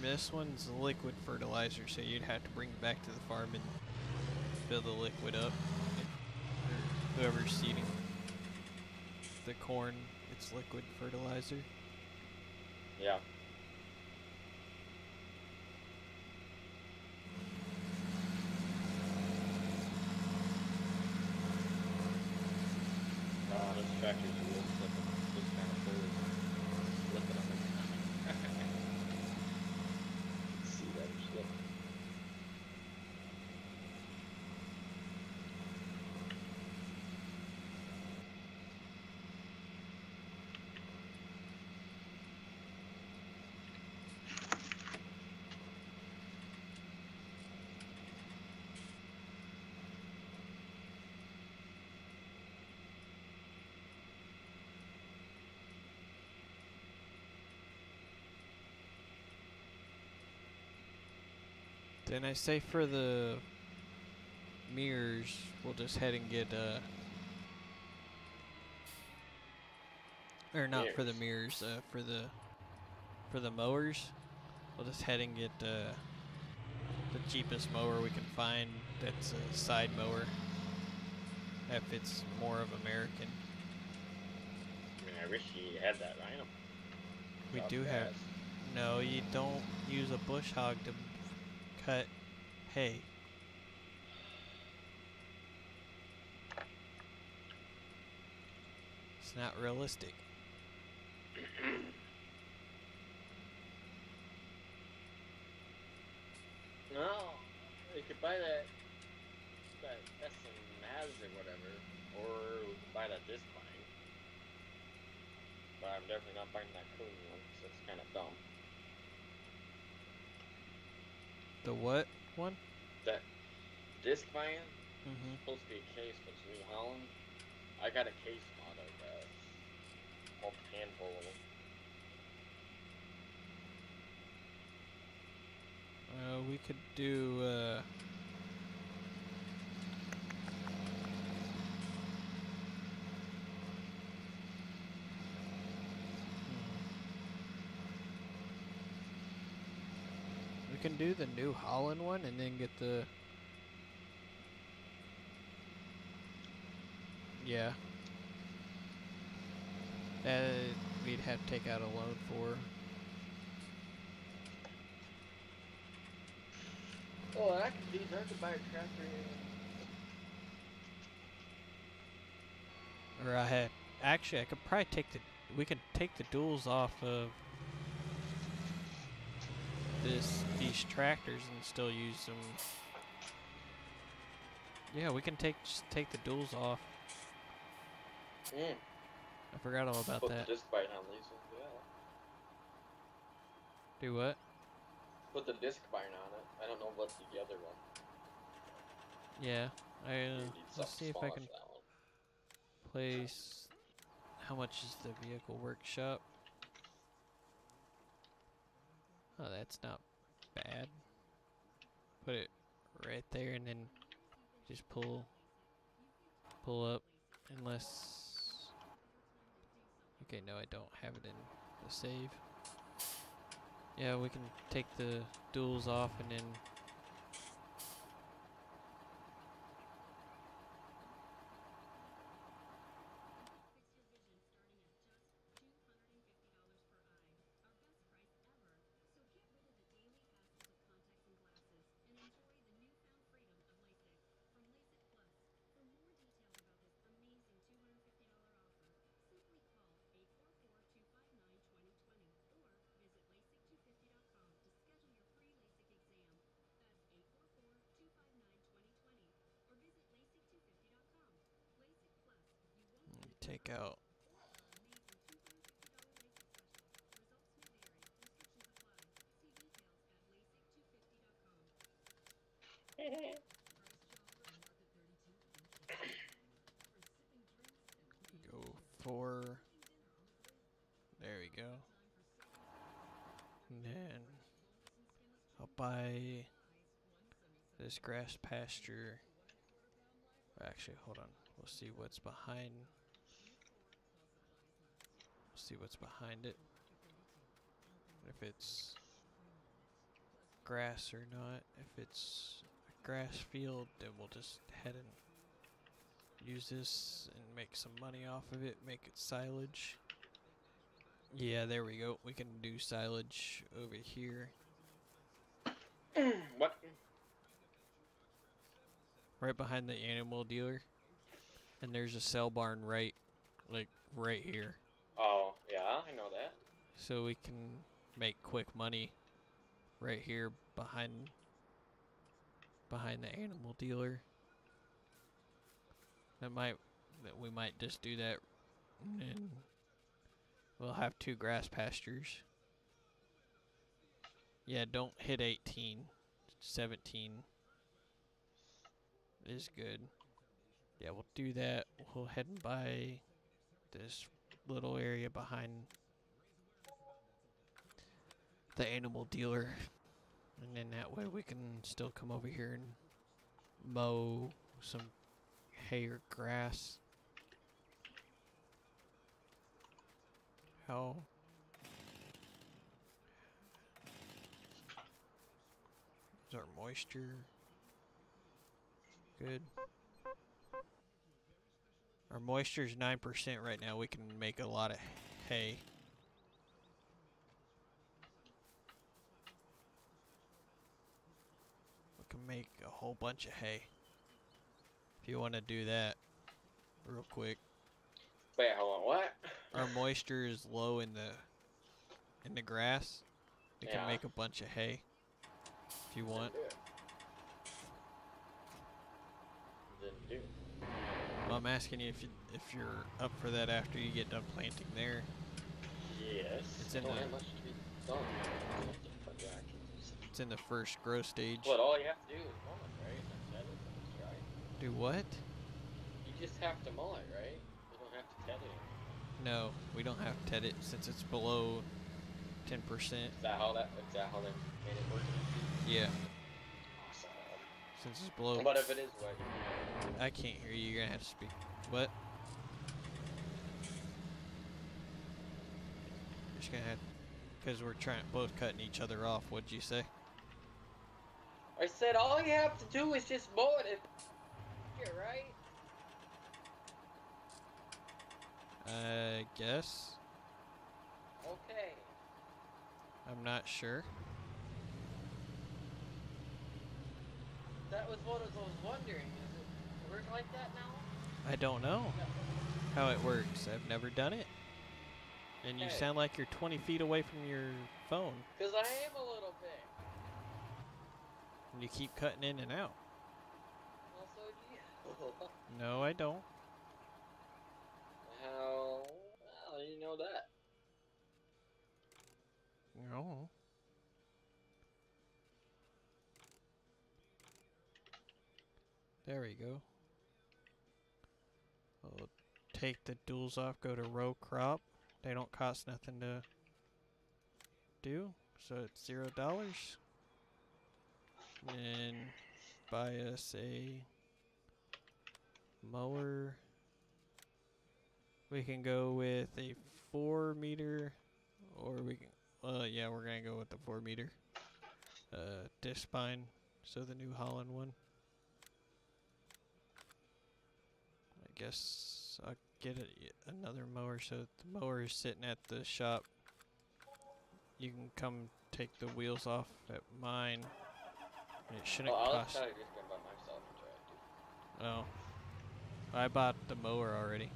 This one's liquid fertilizer, so you'd have to bring it back to the farm and fill the liquid up. Or whoever's seeding the corn, it's liquid fertilizer. Yeah. This tractor's wheels slipping. Just kind of forward. Slipping on the see that it's slipping. Then I say for the mirrors, we'll just head and get or not for the mirrors, for the mowers, we'll just head and get the cheapest mower we can find. That's a side mower. That fits more of American. I mean, I wish he had that rhino. We do have. No, you don't use a bush hog to cut hay. It's not realistic. No, you could buy that SMAS or whatever, or we could buy that disc mine. But I'm definitely not buying that Coon one, so it's kind of dumb. The what one? That disc mine Mm-hmm. supposed to be a case, but it's New Holland. I got a case mod of that. Whole handful of them. We could do. We can do the New Holland one and then get the. Yeah. That we'd have to take out a loan for. Oh, I could buy a tractor. Or I had. Actually, I could probably take the. We could take the duals off of these tractors and still use them. Yeah, we can just take the duals off. Mm. I forgot all about Put that. the disc bite on these ones, yeah. Do what? Put the disc bind on it. I don't know about the other one. Yeah, You need let's see something if I smaller can for that one. place. How much is the vehicle workshop? Oh, that's not bad. Put it right there and then just pull up unless. Okay, no, I don't have it in the save. Yeah, we can take the duals off and then. Take out. Go for. There we go. And then I'll buy this grass pasture. Actually, hold on. We'll see what's behind. See what's behind it. If it's grass or not. If it's a grass field, then we'll just head and use this and make some money off of it. Make it silage. Yeah, there we go. We can do silage over here. What? Right behind the animal dealer. And there's a cell barn right here. Oh, yeah, I know that. So we can make quick money right here behind the animal dealer. We might just do that and then we'll have 2 grass pastures. Yeah, don't hit 18. 17 is good. Yeah, we'll do that. We'll head and buy this little area behind the animal dealer. And then that way we can still come over here and mow some hay or grass. How? Is our moisture good? Our moisture is 9% right now. We can make a lot of hay. can make a whole bunch of hay. If you want to do that real quick. Wait, hold on, what? Our moisture is low in the grass. We can Yeah. make a bunch of hay if you want. Then do it. Then do. Well, I'm asking you if you're up for that after you get done planting there. Yes. It's in Don't the have much to be done. it's in the first growth stage. What, all you have to do is mow it, right? That's it, right? Do what? You just have to mow it, right? You don't have to ted it. No, we don't have to ted it since it's below 10%. Is that how they made it work? Yeah, Awesome. since it's below. But if it is wet, I can't hear you. You're gonna have to speak. What? You're just gonna have, because we're both cutting each other off. What'd you say? I said all you have to do is just mow it. You're right. I guess. Okay. I'm not sure. That was what I was wondering. Does it work like that now? I don't know how it works. I've never done it. And you Okay. sound like you're 20 feet away from your phone. Because I am a little bit. And you keep cutting in and out. Well, so do you. No, I don't. How do you know that? No. There we go. I'll take the duals off, go to row crop. They don't cost nothing to do, so it's $0. And then buy us a mower. We can go with a 4 meter, or we can, yeah, we're gonna go with the 4 meter disc spine, so the New Holland one. I guess I'll get another mower, so the mower is sitting at the shop. You can come take the wheels off at mine. It shouldn't Well, I'll cost. try to just go by myself and try to do. Oh, I bought the mower already.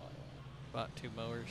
Oh, yeah. Bought 2 mowers.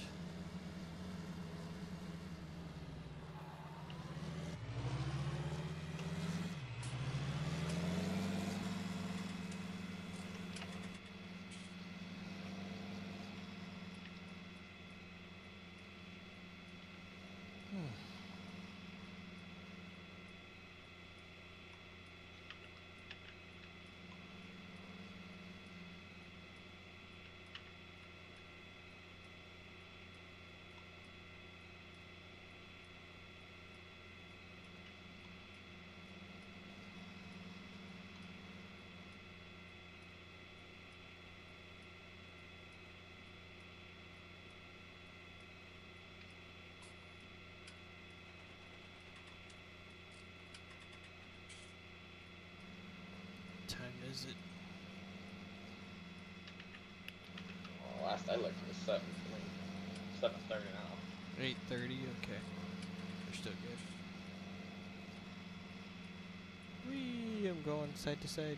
Time is it? Well, last I looked, it was 7:30 now. 8:30. Okay, we're still good. Whee! I'm going side to side.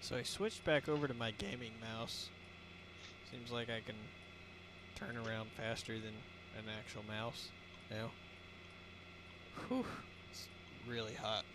So I switched back over to my gaming mouse. Seems like I can turn around faster than an actual mouse. No. Whew. It's really hot.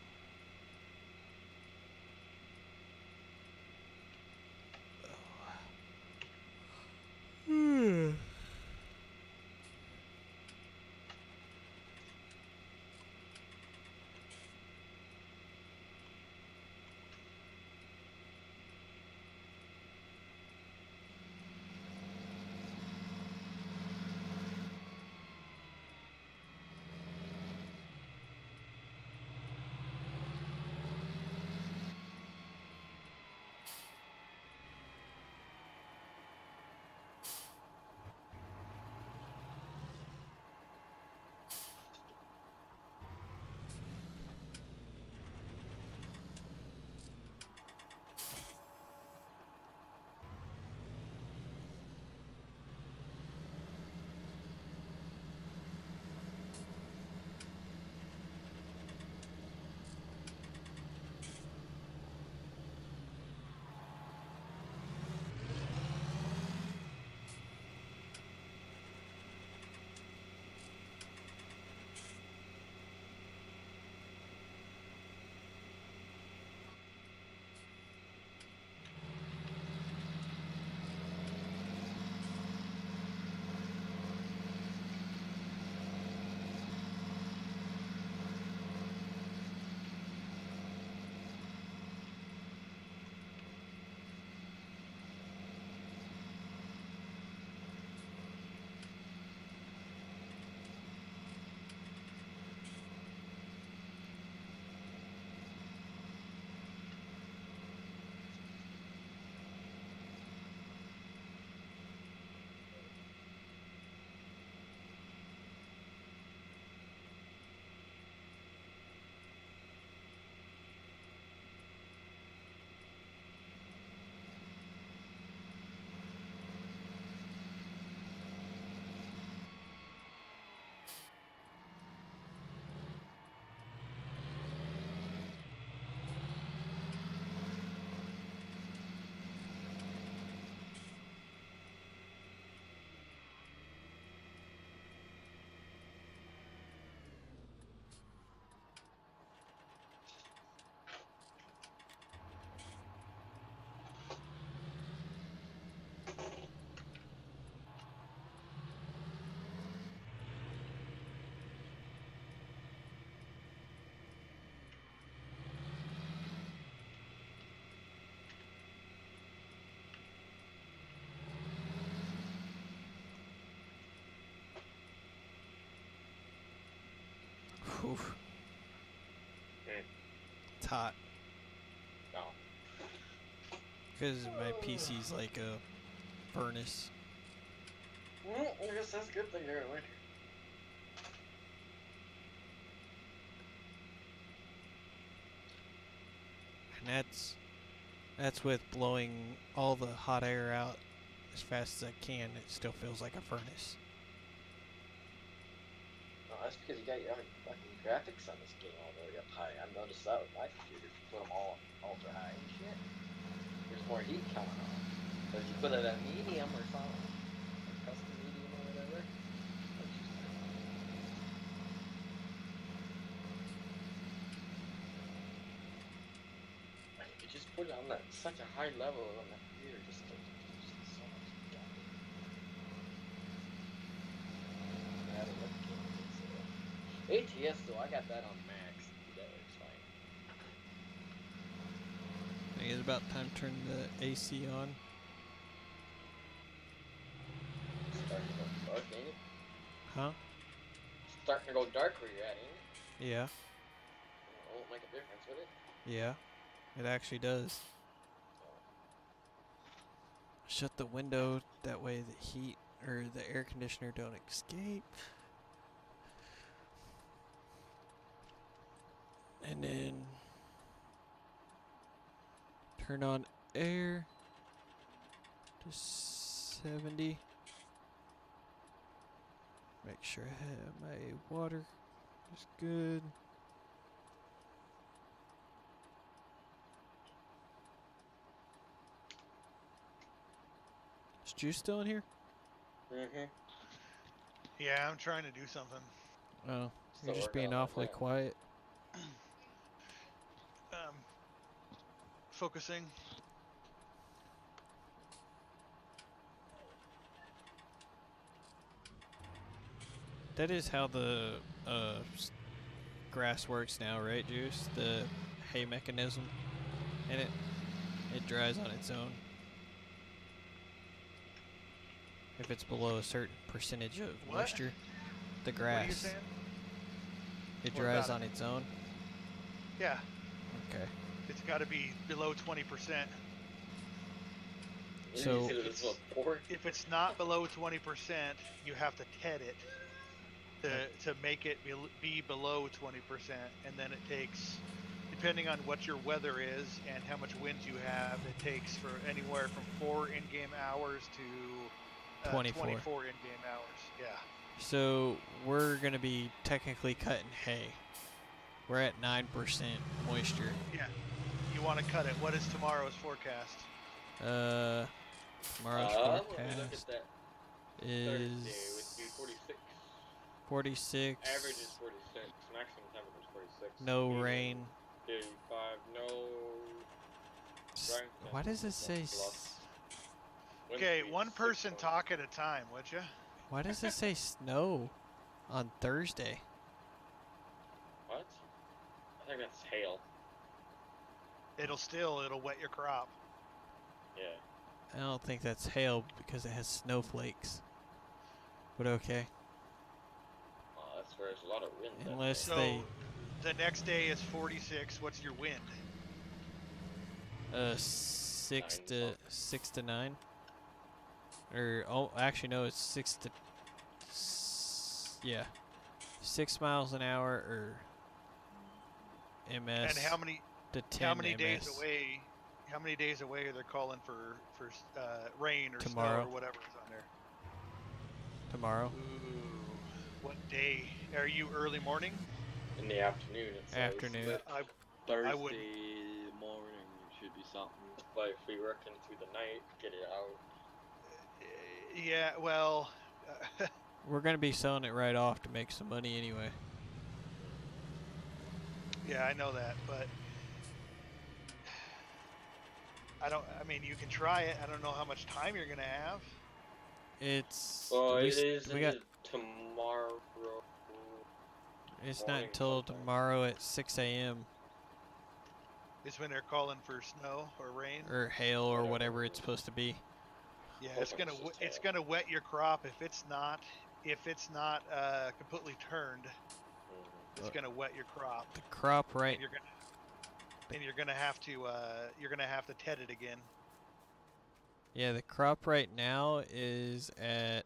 Whew. It's hot. No. Because my PC's like a furnace. Well, I guess that's a good thing you're in winter. And that's with blowing all the hot air out as fast as I can. It still feels like a furnace. No, that's because you got your fucking graphics on this game all the way up high. I've noticed that with my computer. If you put them all ultra high and shit, there's more heat coming on. But if you put it at medium or something, like custom medium or whatever, that's just fine. Like, if you just put it on that such a high level on that computer, just so much goddamn. I haven't looked at it. ATS though, I got that on max. That works fine. I think it's about time to turn the AC on. Starting to go dark, ain't it? Huh? Starting to go dark where you're at, ain't it? Yeah. It won't make a difference, would it? Yeah. It actually does. Shut the window, that way the heat or the air conditioner don't escape. And then turn on air to 70. Make sure I have my water is good. Is Juice still in here? Mm-hmm. Yeah, I'm trying to do something. Oh, Still you're just working being on that awfully plan. quiet. Focusing. That is how the grass works now, right, Juice? The hay mechanism, and it dries on its own. If it's below a certain percentage of What? moisture, the What are you grass, saying? it What dries about on it? its own. Yeah, Okay. it's got to be below 20%. You So said it was what, 4? If it's not below 20%, you have to TED it to make it be below 20%, and then it takes, depending on what your weather is and how much wind you have, it takes for anywhere from 4 in-game hours to 24. 24 in-game hours. Yeah. So we're gonna be technically cutting hay. We're at 9% moisture. Yeah. You want to cut it. What is tomorrow's forecast? Tomorrow's Let me look forecast at that. Thursday would be is 46. 46. Average is 46. Maximum temperature is 46. No Medium, rain. 35. No drying Why does it percentage, say? 1 plus. Wind Okay, speed, one 6 person knots. talk at a time, would you? Why does it say snow on Thursday? What? I think that's hail. It'll wet your crop. Yeah. I don't think that's hail because it has snowflakes. But okay. That's where there's a lot of wind. that Unless day. So they the next day is 46. What's your wind? 6 9 to bucks. 6 to 9. Or oh, actually no, it's 6 to yeah. 6 miles an hour or MS. And how many to 10 days MS. away? How many days away are they calling for rain or Tomorrow. snow or whatever is on there? Tomorrow. Ooh, what day? Are you early morning? In the afternoon, it says. Afternoon. But I Thursday wouldn't. morning should be something. but if we work into the night, get it out. Yeah, well, We're going to be selling it right off to make some money anyway. yeah, I know that, but I mean, you can try it. I don't know how much time you're gonna have. It's Well, we, it is we got tomorrow. it's not morning until sometime. tomorrow at 6 a.m. Is when they're calling for snow or rain. or hail or Whatever whatever it it's is. supposed to be. Yeah, Hopefully it's just it's hail. gonna wet your crop if it's not completely turned. It's gonna wet your crop. The crop right You're gonna have to TED it again. Yeah, the crop right now is at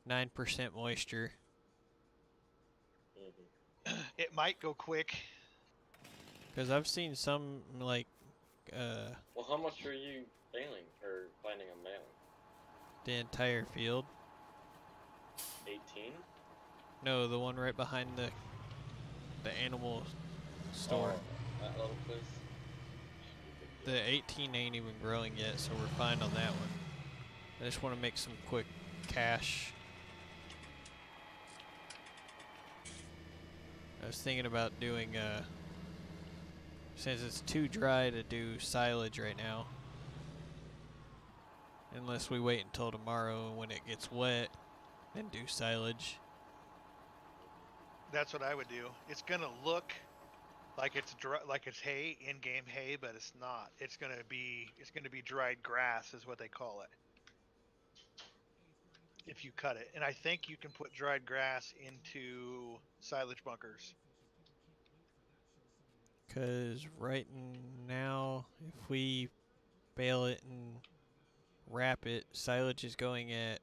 9% moisture. It might go quick. Because I've seen some like Well, how much are you bailing or planning on bailing? the entire field. 18? No, the one right behind the animal store. Oh, that little place. The 18 ain't even growing yet, so we're fine on that one. I just want to make some quick cash. I was thinking about doing, since it's too dry to do silage right now, unless we wait until tomorrow when it gets wet and do silage. That's what I would do. It's gonna look like it's like it's hay, in-game hay, but it's not. It's gonna be dried grass, is what they call it. If you cut it, and I think you can put dried grass into silage bunkers. Because right now, if we bale it and wrap it, silage is going at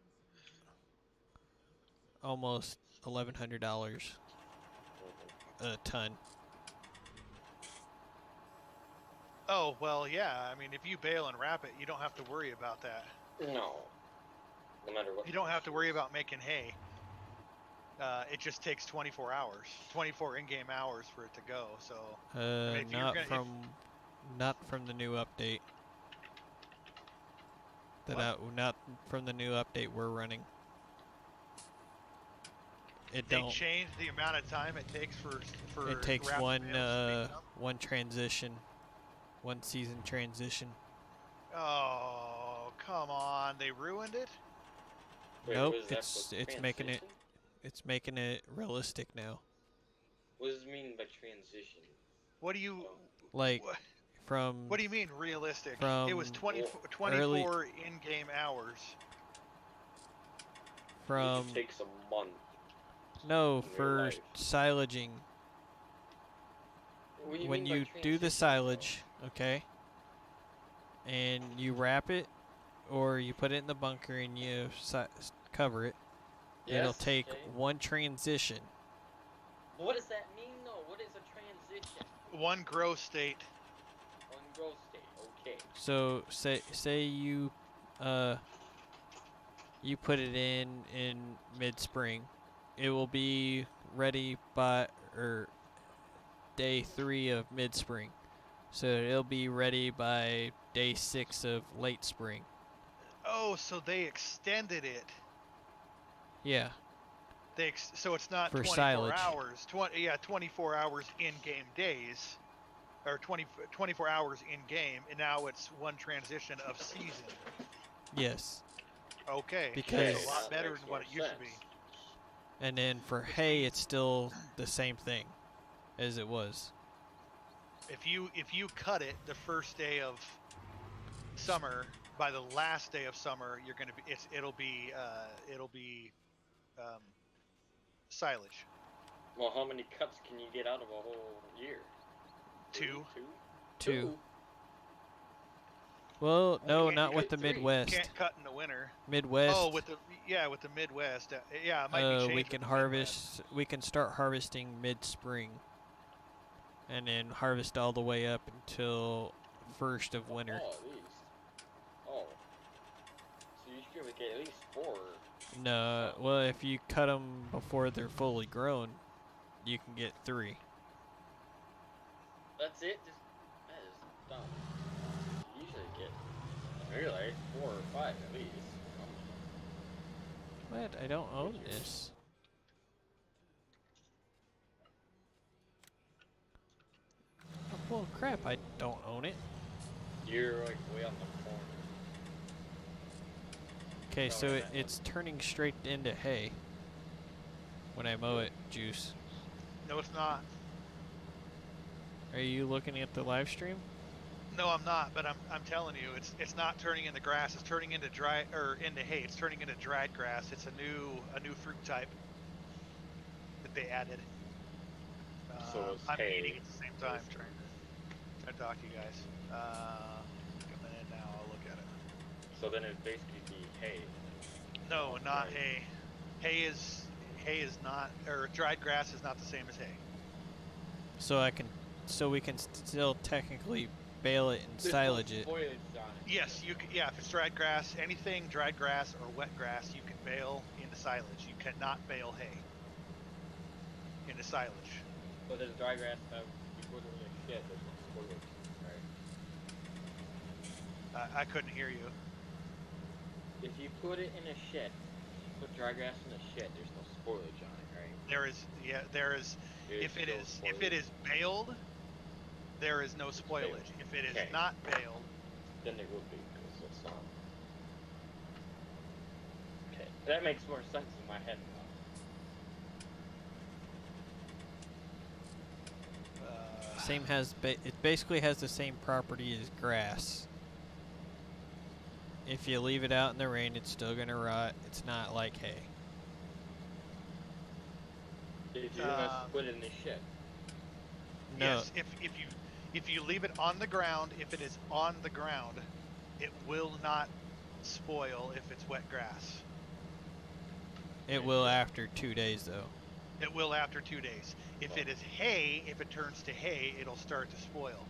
almost $1,100 a ton. Oh well, yeah. I mean, if you bale and wrap it, you don't have to worry about that. No. No matter what. You don't have to worry about making hay. It just takes 24 hours, 24 in-game hours for it to go. So I mean, Not from the new update. That not from the new update we're running. It They don't. changed the amount of time it takes for It takes grass one bales to become- one transition, one season transition. Oh, come on! They ruined it. Wait, Nope, what is that it's for making it realistic now. What does it mean by transition? What do you? Like wha- from What do you mean realistic? from It was 24 early in-game hours. from It takes a month. no in real for life. silaging. What do you When mean by you do the transition, silage, okay, and you wrap it or you put it in the bunker and you cover it, though? it'll Yes, take okay. one transition. What does that mean, though? What is a transition? One growth state. One growth state. Okay. So say you you put it in mid-spring, it will be ready by day 3 of mid-spring. So it'll be ready by day 6 of late spring. Oh, so they extended it. Yeah. So it's not For 24 silage. hours. 24 hours in-game days, or 24 hours in-game, and now it's one transition of season. Yes. Okay, Because- it's a lot that better makes than what more it used to be. sense. And then for hay, it's still the same thing as it was. If you cut it the first day of summer, by the last day of summer, you're gonna be it'll be silage. Well, how many cuts can you get out of a whole year? Two. Two. Well, no, can't not you with the get three? Midwest. Can't cut in the winter. Midwest. Oh, with the Midwest. Yeah, it might be changed. we with can the harvest. We can start harvesting mid-spring, and then harvest all the way up until first of winter. Oh, at least. Oh. So you should be able to get at least 4. No, well, if you cut them before they're fully grown, you can get 3. That's it? That is dumb. You usually get, really, 4 or 5 at least. What? I don't own this. Oh, well, crap! I don't own it. You're like way on the corner. Okay, No, so wait a minute. it's turning straight into hay when I mow it, Juice. No, it's not. Are you looking at the live stream? No, I'm not. But I'm telling you, it's not turning into grass. It's turning into into hay. It's turning into dried grass. It's a new fruit type that they added. So it's I'm hay. eating at the same time. Trying to talk to you guys. Coming in now. I'll look at it. So then it'd basically be hay. No, not Right. hay. Hay is not, or dried grass is not the same as hay. So we can still technically bale it and There's silage no it. foliage on it. Yes, you can. Yeah, if it's dried grass, anything dried grass or wet grass, you can bale into silage. You cannot bale hay into silage. But there's dry grass that you put in a shed, there's no foliage, right? I couldn't hear you. If you put it in a shed, put dry grass in a shed, there's no spoilage on it, right? There is. If it is baled, there is no spoilage. If it is Okay. not baled, then there would be, because it's not. Okay, that makes more sense in my head now. Same it basically has the same property as grass. If you leave it out in the rain, it's still gonna rot. It's not like hay. If you put it in a shed. No, yes. If you leave it on the ground, if it is on the ground, it will not spoil if it's wet grass. it will after 2 days though. It will after 2 days. If it is hay, if it turns to hay, it'll start to spoil.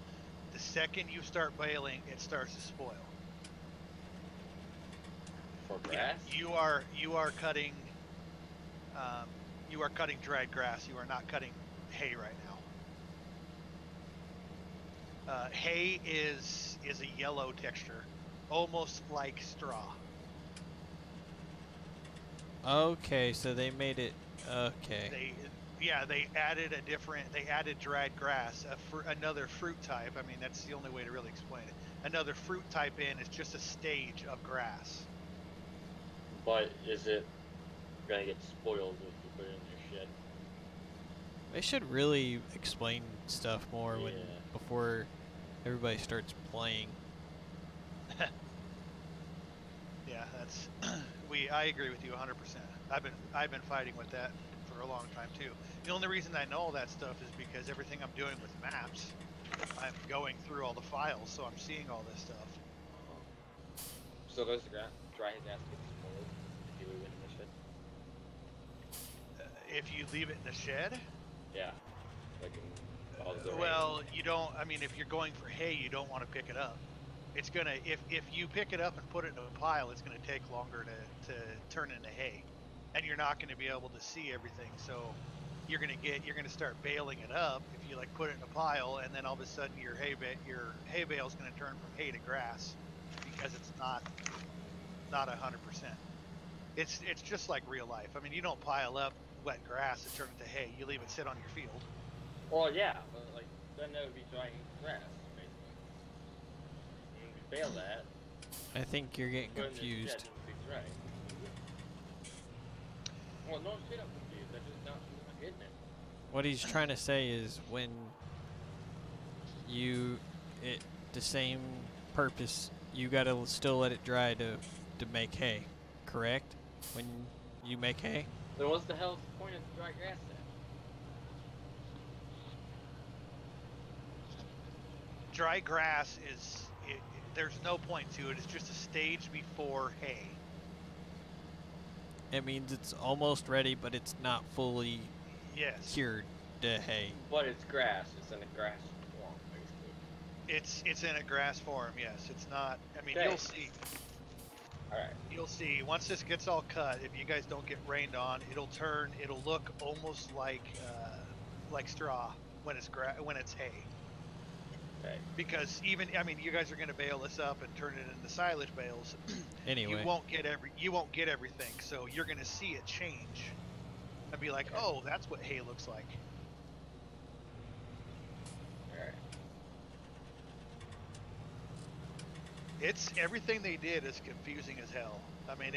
The second you start baling, it starts to spoil. For grass? You are cutting dried grass. You are not cutting hay right now. Hay is a yellow texture. almost like straw. Okay, so they made it. Okay. They added they added dried grass, another fruit type. I mean, that's the only way to really explain it. Another fruit type in is just a stage of grass. But is it gonna get spoiled if you put it in your shed? They should really explain stuff more Yeah. before everybody starts playing. Yeah, that's I agree with you 100%. I've been fighting with that for a long time too. The only reason I know all that stuff is because everything I'm doing with maps, I'm going through all the files, so I'm seeing all this stuff. So does the dry grass get spoiled if you leave it in the shed? If you leave it in the shed, Yeah. Like in all the rain. well, you don't. I mean, if you're going for hay, you don't want to pick it up. It's gonna if you pick it up and put it in a pile, it's gonna take longer to turn into hay, and you're not gonna be able to see everything. So you're gonna start baling it up if you like put it in a pile, and then all of a sudden your hay bale is gonna turn from hay to grass because it's not 100%. It's just like real life. I mean, you don't pile up wet grass and turn it to hay. You leave it sit on your field. Well, yeah, but like then that would be dry grass, basically. And we bale that. I think you're getting Put it in the confused. shed and it'll be dry. Well, no shit, I'm confused. I'm not getting it. What he's trying to say is when the same purpose, you gotta still let it dry to make hay, correct? When you make hay? Then what's the hell's the point of the dry grass then? Dry grass there's no point to it. It's just a stage before hay. It means it's almost ready, but it's not fully Yes. cured to hay. But it's grass. It's in a grass form, basically. It's in a grass form. Yes. It's not. I mean, Okay. you'll see. All right. You'll see once this gets all cut. If you guys don't get rained on, it'll look almost like straw when it's hay. Okay. Because I mean, you guys are going to bale this up and turn it into silage bales. Anyway. You won't get everything, so you're going to see it change and be like, Okay. oh, that's what hay looks like. All right. It's everything they did is confusing as hell. I mean,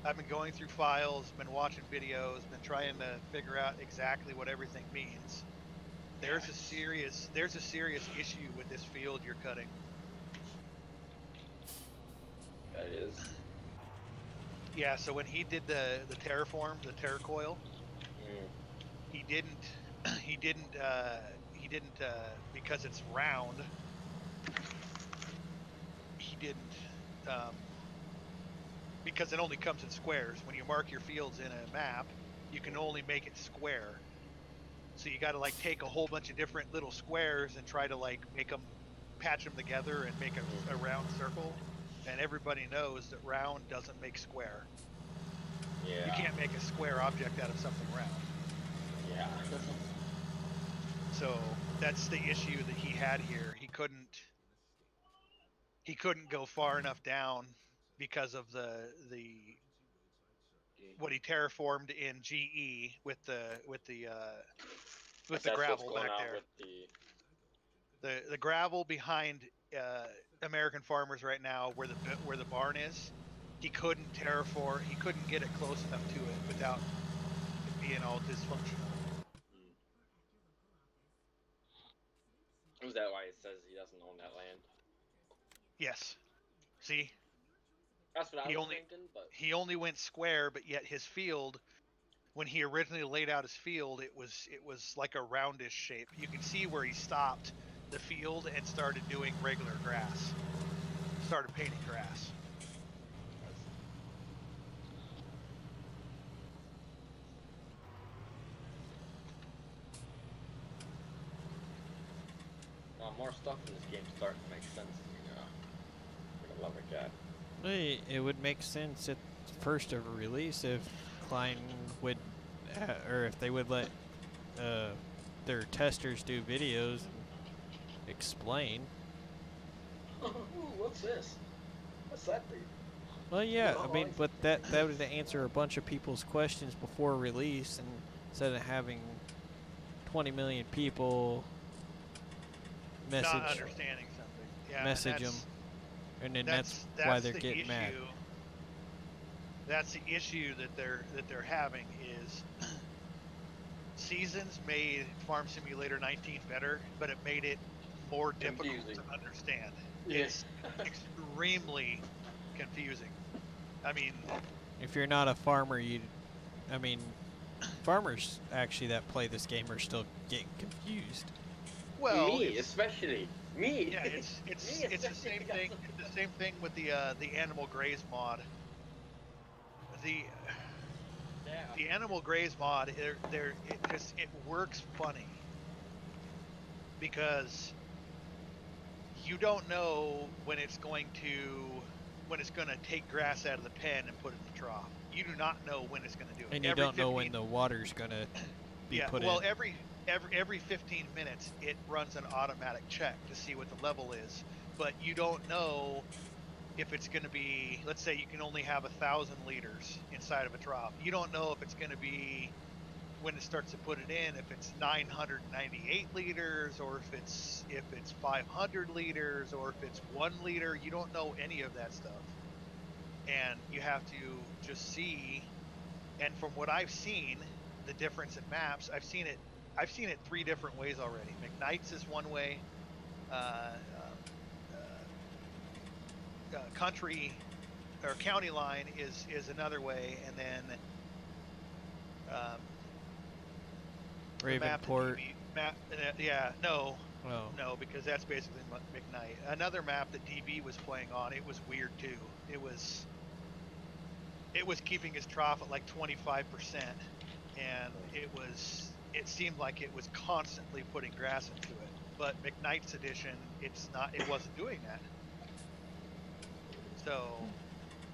I've been going through files, been watching videos, been trying to figure out exactly what everything means. There's a serious issue with this field you're cutting. That is. Yeah, so when he did the terraform, the terracoil, he didn't because it's round. He didn't because it only comes in squares. When you mark your fields in a map, you can only make it square. So you got to like take a whole bunch of different little squares and try to like patch them together and make a round circle. And everybody knows that round doesn't make square. Yeah. You can't make a square object out of something round. Yeah. So that's the issue that he had here. He couldn't go far enough down because of the what he terraformed in GE with the gravel back there. The gravel behind American Farmers right now, where the barn is, he couldn't terraform. He couldn't get it close enough to it without it being all dysfunctional. Is that why it says he doesn't own that land? Yes. See? That's what I was thinking, but he only went square, but yet his field, when he originally laid out his field, it was like a roundish shape. You can see where he stopped the field and started doing regular grass. Started painting grass. more stuff in this game starting to make sense. You know, I'm gonna love it, God. It would make sense at first of a release if Klein would, or if they would let their testers do videos and explain. Ooh, what's this? What's that thing? Well, yeah, I Oh, mean, I but see. that would answer a bunch of people's questions before release, and instead of having 20 million people Not message understanding something. Yeah, and message them, and then that's why that's they're the getting mad. issue. That's the issue that they're having is Seasons made Farm Simulator 19 better, but it made it more difficult Confusing. to understand. Yeah. It's extremely confusing. I mean, If you're not a farmer, I mean, farmers actually that play this game are still getting confused. well, Me, especially. Me. yeah, it's Me it's the especially same got thing. some- It's the same thing with the Animal Graze mod. The Yeah. Animal Graze mod, it works funny because you don't know when it's going to take grass out of the pen and put it in the trough. You do not know when it's going to do it. And you don't know when the water's gonna be yeah, put well, in. every 15 minutes it runs an automatic check to see what the level is, but you don't know if it's going to be, let's say you can only have 1,000 liters inside of a trough. You don't know if it's going to be when it starts to put it in, if it's 998 liters or if it's 500 liters or if it's 1 liter. You don't know any of that stuff, and you have to just see. And from what I've seen, the difference in maps, I've seen it 3 different ways already. McKnight's is one way, uh, country or county line is another way, and then the Ravenport. no, Oh. no, because that's basically McKnight. Another map that DB was playing on, it was weird too. It was keeping his trough at like 25%, and it seemed like it was constantly putting grass into it. But McKnight's edition, it wasn't doing that. So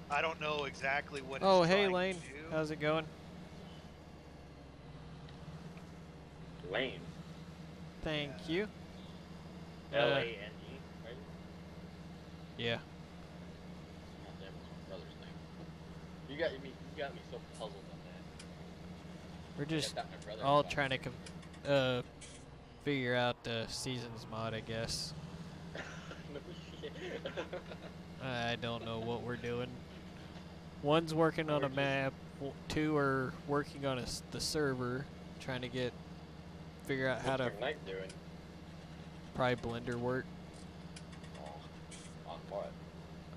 I don't know exactly what Oh, it's hey trying Lane, to do. how's it going? Lane. Thank you. L-A-N-E, right? Yeah. God damn, it's my brother's name. You got me so puzzled on that. We're just I thought my brother all was trying to figure out the seasons mod, I guess. No shit. I don't know what we're doing. One's working on We're a just- map. 2 are working on the server, trying to figure out how What's to McKnight doing? probably Blender work. Oh, on what?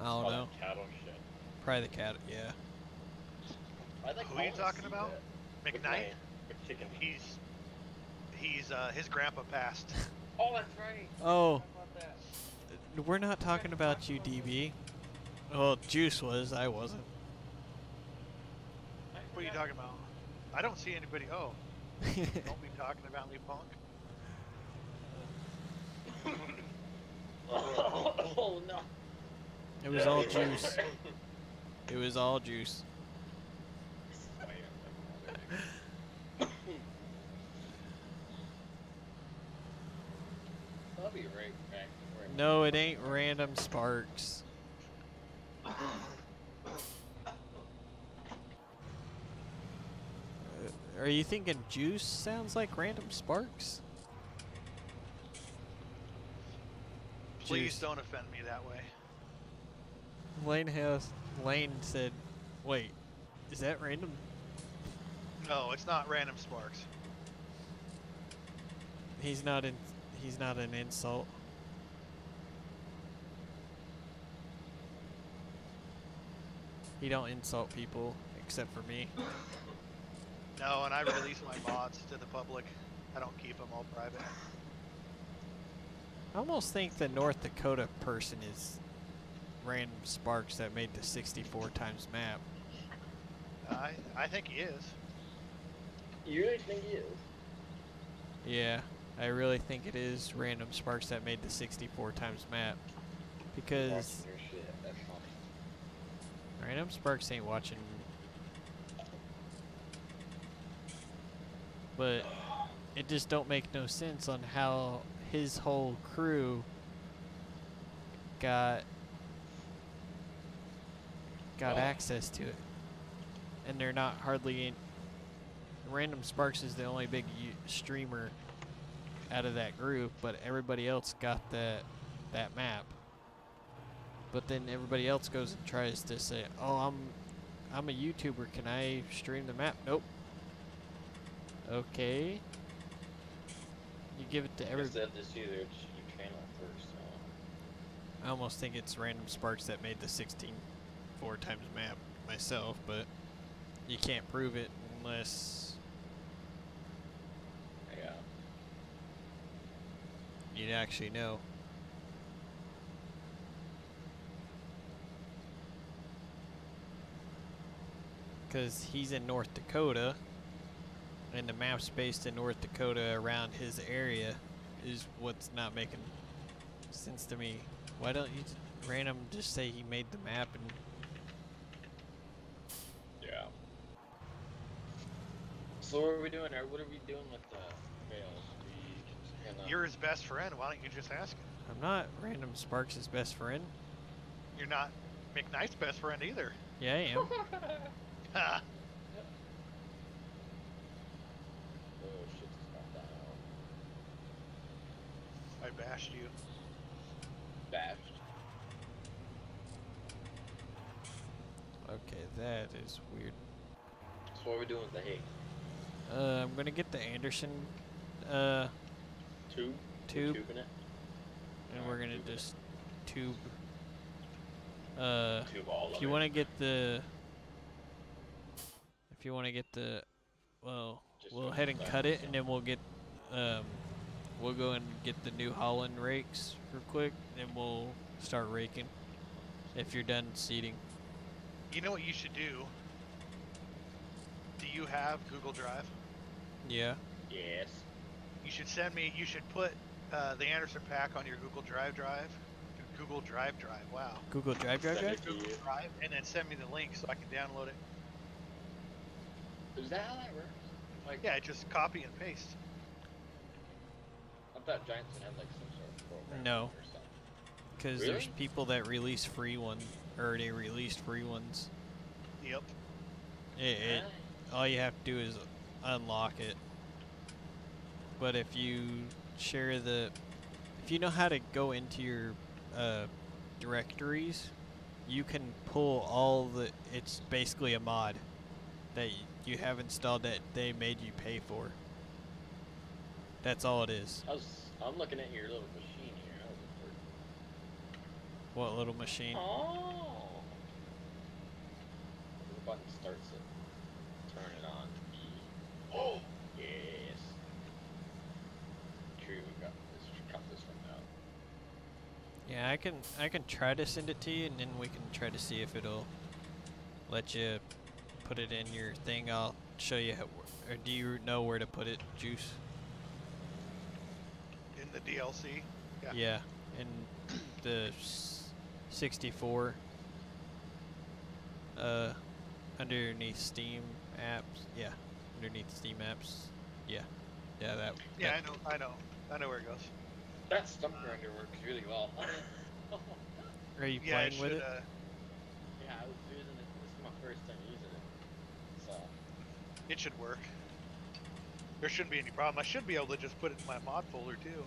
I don't Oh, know. that cattle shit. Probably the cat. Yeah. I'd like Who are you all to talking see about? that. McKnight? McChicken. His grandpa passed. Oh, that's right. Oh, How about that? we're not talking about you, DB. Well, Juice was. I wasn't. What are you talking about? I don't see anybody. Oh, don't be talking about me, punk. Oh no. It was all Juice. It was all Juice. I'll be right back. No, it ain't Random Sparks. Are you thinking Juice sounds like Random Sparks? Please Juice. don't offend me that way. Lane said, "Wait, is that Random?" No, it's not Random Sparks. He's not in. He's not an insult. He don't insult people except for me. No, and I release my mods to the public. I don't keep them all private. I almost think the North Dakota person is Random Sparks that made the 64 times map. I think he is. You really think he is? Yeah, I really think it is Random Sparks that made the 64 times map. Because Watching your shit. That's funny. Random Sparks ain't watching. But it just don't make no sense on how his whole crew got Oh. access to it, and they're not hardly in. Random Sparks is the only big streamer out of that group, but everybody else got that map. But then everybody else goes and tries to say, "Oh, I'm a YouTuber. Can I stream the map?" Nope. Okay. You give it to I every. guess they have to see their YouTube channel first. I almost think it's Random Sparks that made the 16 4x map myself, but you can't prove it unless Yeah. you actually know. Because he's in North Dakota, and the map's based in North Dakota around his area is what's not making sense to me. Why don't you random just say he made the map and Yeah. So what are we doing? What are we doing with the fails? We gonna... You're his best friend. Why don't you just ask him? I'm not Random Sparks' best friend. You're not McKnight's best friend either. Yeah, I am. Ha! Oh shit, it's not that out. I bashed you. Bashed. Okay, that is weird. So what are we doing with the hay? I'm gonna get the Anderson Tube? tube, Tubing it? and we're gonna Tube it. just tube. Tube all If of you it. want to get the, well, Just we'll go head and back cut to it, and then we'll get, we'll go and get the New Holland rakes real quick, and we'll start raking. If you're done seeding. You know what you should do? Do you have Google Drive? Yeah. Yes. You should send me. You should put the Anderson pack on your Google Drive. Google Drive. Wow. Google Drive. Send it to Google you. Drive, and then send me the link so I can download it. Is that how that works? Like, Yeah, just copy and paste. I thought Giants would have like some sort of program No. or something. Because there's Really? people that release free ones, or they released free ones. Yep. All you have to do is unlock it. But if you share if you know how to go into your directories, you can pull all it's basically a mod that you have installed that they made you pay for. That's all it is. I'm looking at your little machine here. How's it work? What little machine? Oh. The button starts it. Turn it on. Oh, yes. True, we got this. Cut this one out. Yeah, I can try to send it to you, and then we can try to see if it'll let you put it in your thing. I'll show you how. Or do you know where to put it, Juice? In the DLC. Yeah. Yeah, in the 64. Underneath Steam apps. Yeah, underneath Steam apps. Yeah, that. Yeah, I know where it goes. That stump grinder works really well. Are you Yeah, playing with it? Yeah, I was using it. This is my first time using it. So, It should work. There shouldn't be any problem. I should be able to just put it in my mod folder too.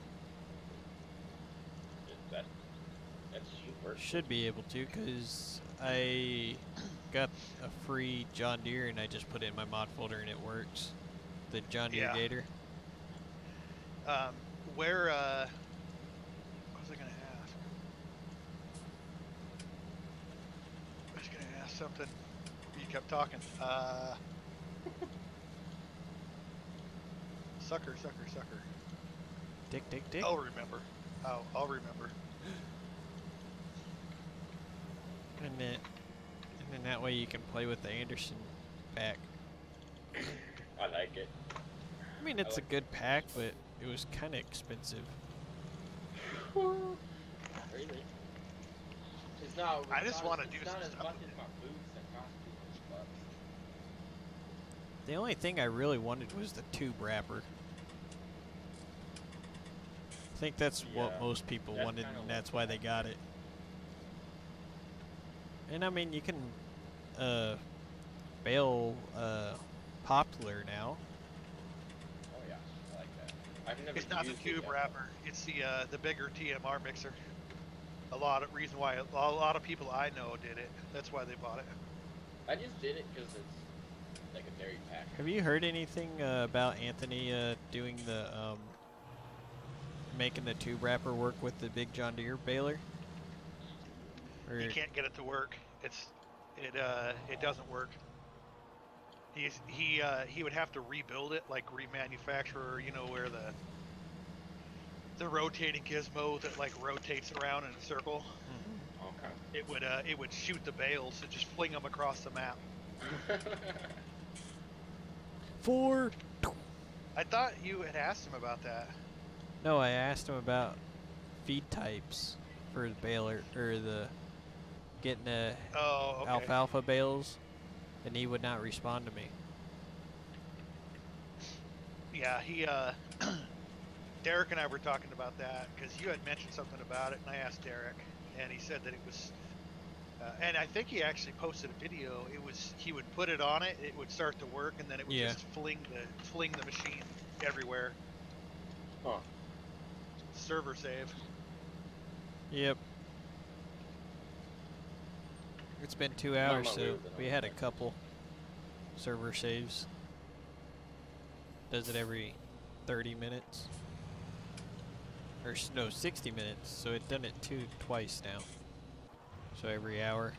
that should work. Should be able to, cause I got a free John Deere and I just put it in my mod folder and it works. The John Deere Yeah. Gator. Where what was I gonna ask? I was gonna ask something. You kept talking. Sucker. Dick. I'll remember. I'll remember. And then that way you can play with the Anderson pack. I like it. I mean, it's a good pack, but it was kind of expensive. Really? It's not. I just wanna do It's not some as stuff much with as it. my boots that cost $200. The only thing I really wanted was the tube wrapper. I think that's what Yeah, most people that's wanted, kinda and what that's why they got it. And I mean, you can bale poplar now. Oh yeah, I like that. I've never It's not the used it tube yet, wrapper. It's the bigger TMR mixer. A lot of reason why a lot of people I know did it. That's why they bought it. I just did it because it's like a dairy pack. Have you heard anything about Anthony doing the making the tube wrapper work with the big John Deere baler? Or He can't get it to work. It doesn't work. He would have to rebuild it, like remanufacture, you know, where the rotating gizmo that like rotates around in a circle. Okay. It would shoot the bales and just fling them across the map. 4. I thought you had asked him about that. No, I asked him about feed types for the baler or the getting the Oh, okay. alfalfa bales, and he would not respond to me. Yeah, Derek and I were talking about that because you had mentioned something about it, and I asked Derek, and he said that it was, and I think he actually posted a video. It was he would put it on it, it would start to work, and then it would just fling the machine everywhere. Huh. Server save. Yep. It's been 2 hours, so we had a couple server saves. Does it every 30 minutes? Or no, 60 minutes. So it done it twice now. So every hour.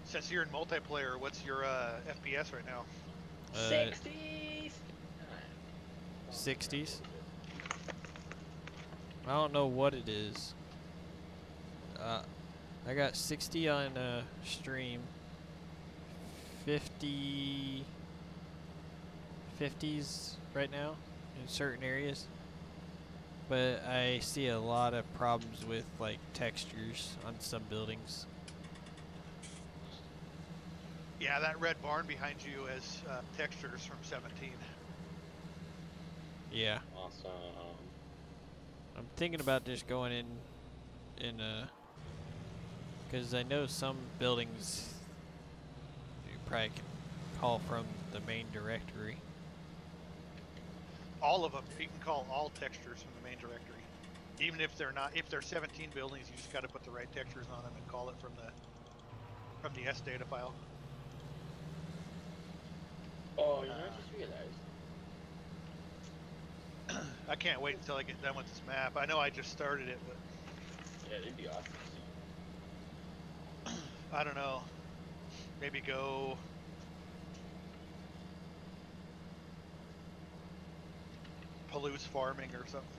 Since you're in multiplayer, what's your FPS right now? 60s. 60s. I don't know what it is. I got 60 on stream. 50s right now in certain areas. But I see a lot of problems with like textures on some buildings. Yeah, that red barn behind you has textures from 17. Yeah. Awesome. I'm thinking about just going in because I know some buildings you probably can call from the main directory. All of them. You can call all textures from the main directory. Even if they're not, if they're 17 buildings, you just got to put the right textures on them and call it from the S data file. Oh, you know, I just realized. I can't wait until I get done with this map. I know I just started it, but Yeah, it'd be awesome. I don't know. Maybe go Palouse farming or something.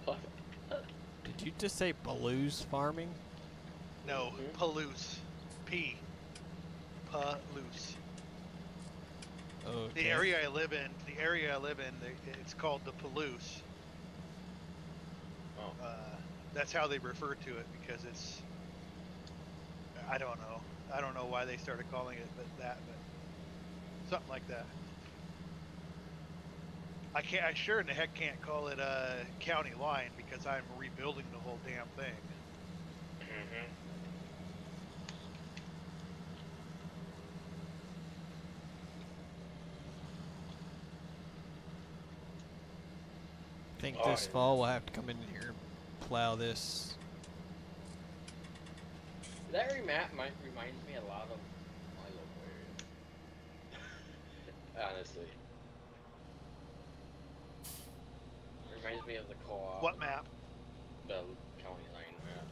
What? Did you just say Baloo's farming? No, Palouse. P. Palouse. Okay. The area I live in, it's called the Palouse. Oh. That's how they refer to it because it's. I don't know. I don't know why they started calling it but something like that. I sure in the heck can't call it a county line because I'm rebuilding the whole damn thing. Mm-hmm. I think this fall we'll have to come in here and plow this. That reminds me a lot of my local area. Honestly. Reminds me of the co-op. What map? The county line map.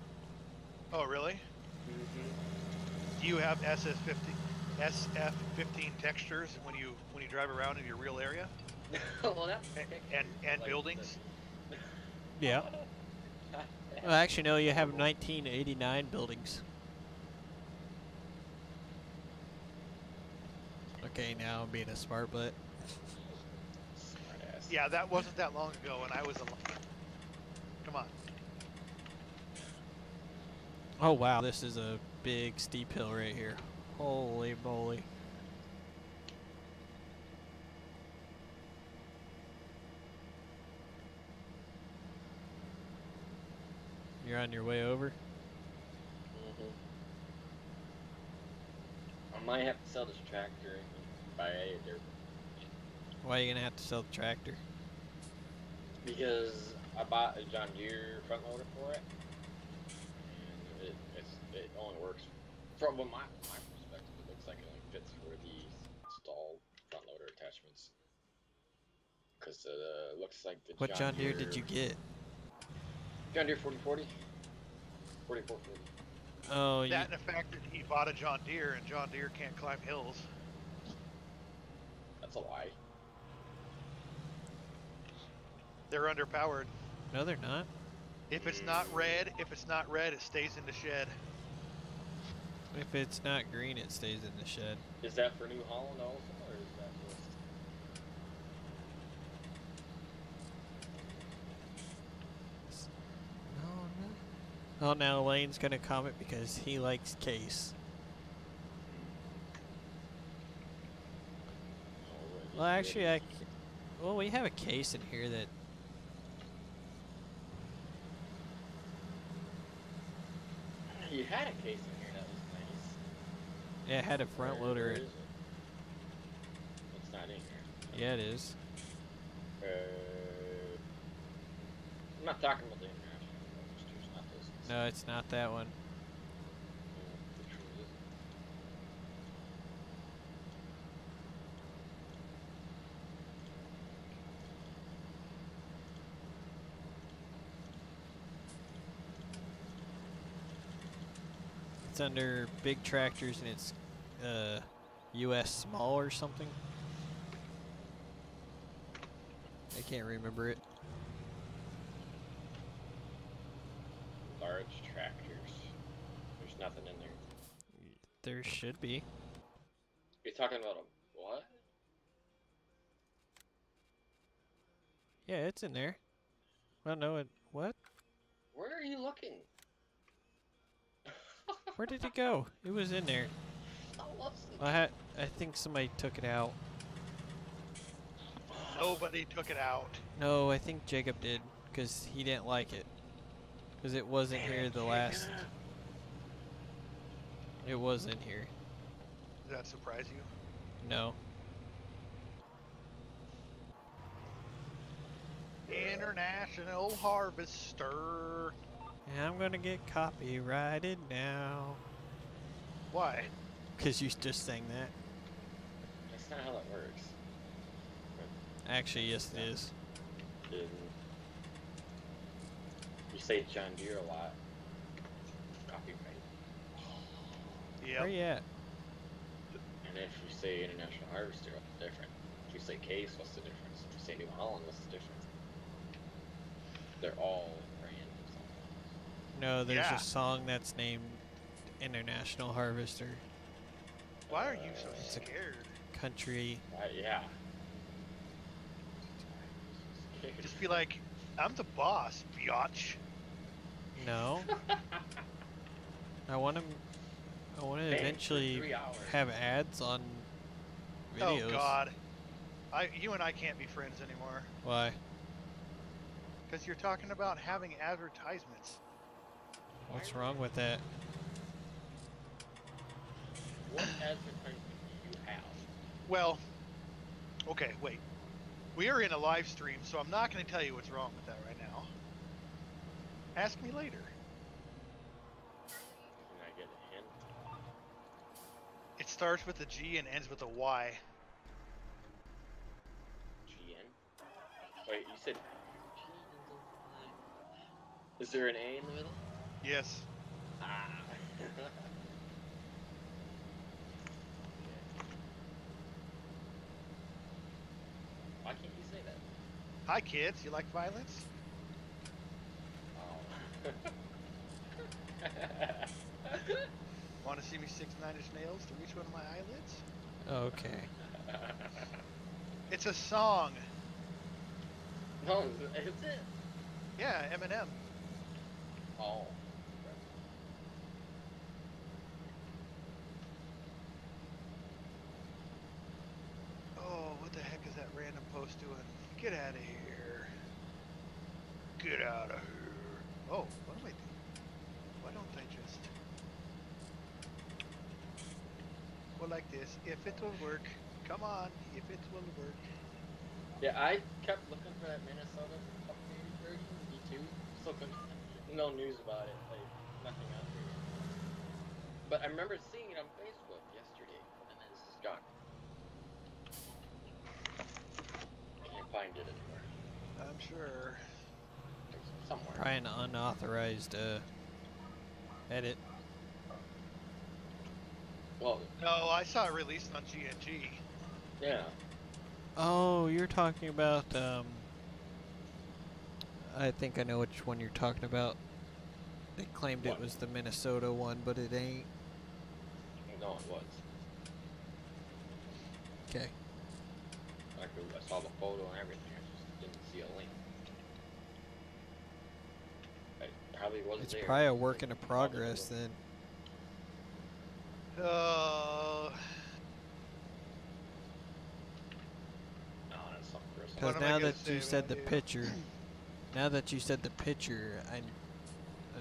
Oh, really? Mm-hmm. Do you have SF15 textures when you drive around in your real area? Well, not And like buildings? Yeah. Well, actually, no. You have 1989 buildings. Okay, now I'm being a smart butt. Smartass. Yeah, that wasn't that long ago when I was alive. Come on. Oh wow, this is a big steep hill right here. Holy moly. You're on your way over? I might have to sell this tractor and buy a dirt Why are you gonna have to sell the tractor? because I bought a John Deere front loader for it, and it only works from my perspective. It looks like it only fits for the installed front loader attachments. Because it looks like the What John Deere did you get? John Deere 4040? 4440. Oh, you, That and the fact that he bought a John Deere and John Deere can't climb hills. That's a lie. They're underpowered. no, they're not. If it's not red, it stays in the shed. If it's not green, it stays in the shed. Is that for New Holland also, or is that just... No, no. Oh, now Lane's gonna comment because he likes Case. Well, actually, well, we have a case in here that. You had a case in here that was nice. Yeah, it had a front Where loader. is it? It's not in here. Yeah, it is. I'm not talking about the international registers, not those. No, it's not that one. Which one is it? It's under big tractors and it's US small or something. I can't remember it. Large tractors. There's nothing in there. There should be. You're talking about a what? Yeah, it's in there. Well, no, it. What? Where are you looking? Where did it go? It was in there. I think somebody took it out. Nobody took it out. No, I think Jacob did, because he didn't like it. Because it wasn't here the last. It was in here. Does that surprise you? No. International Harvester. And I'm gonna get copyrighted now. Why? Because you just sang that. That's not how that works. Actually, yes, it is. You say John Deere a lot. Copyright. Where you Yep. at? And if you say International Harvester, what's the difference? If you say Case, what's the difference? If you say New Holland, what's the difference? They're all brand of something. No, there's Yeah. a song that's named International Harvester. Why are you so scared? Country. Yeah. Just be like, I'm the boss, biatch. No. I want to. I want to Banned for eventually 3 hours. have ads on videos. Oh God. You and I can't be friends anymore. Why? Because you're talking about having advertisements. What's wrong with that? What advertisement do you have? Well, okay, wait. We are in a live stream, so I'm not going to tell you what's wrong with that right now. Ask me later. Can I get a hint? It starts with a G and ends with a Y. GN? Wait, you said... Is there an A in the middle? Yes. Ah. Why can't you say that? Hi, kids. You like violence? Oh. Want to see me 6 9-inch nails to reach one of my eyelids? Okay. It's a song. No, is it? Yeah, Eminem. Oh. Oh, what the heck is that random post doing? Get out of here. Get out of here. Oh, what am I doing? like this. If it will work. Come on, if it will work. Yeah, I kept looking for that Minnesota updated version, V2. Still couldn't. No news about it. Like nothing out there yet. But I remember seeing it on Facebook yesterday, and then it's just gone. Can't find it anywhere. I'm sure. It's somewhere. Probably an unauthorized edit. Well, No, I saw it released on GNG. yeah. Oh, you're talking about I think I know which one you're talking about. They claimed What? it was the Minnesota one, but it ain't. No, it was. Okay. I saw the photo and everything. I just didn't see a link. It probably wasn't It's there. probably a work in progress then. Oh, No, that's something for us. Because What am I now gonna that say you said the about you? picture, now that you said the picture, I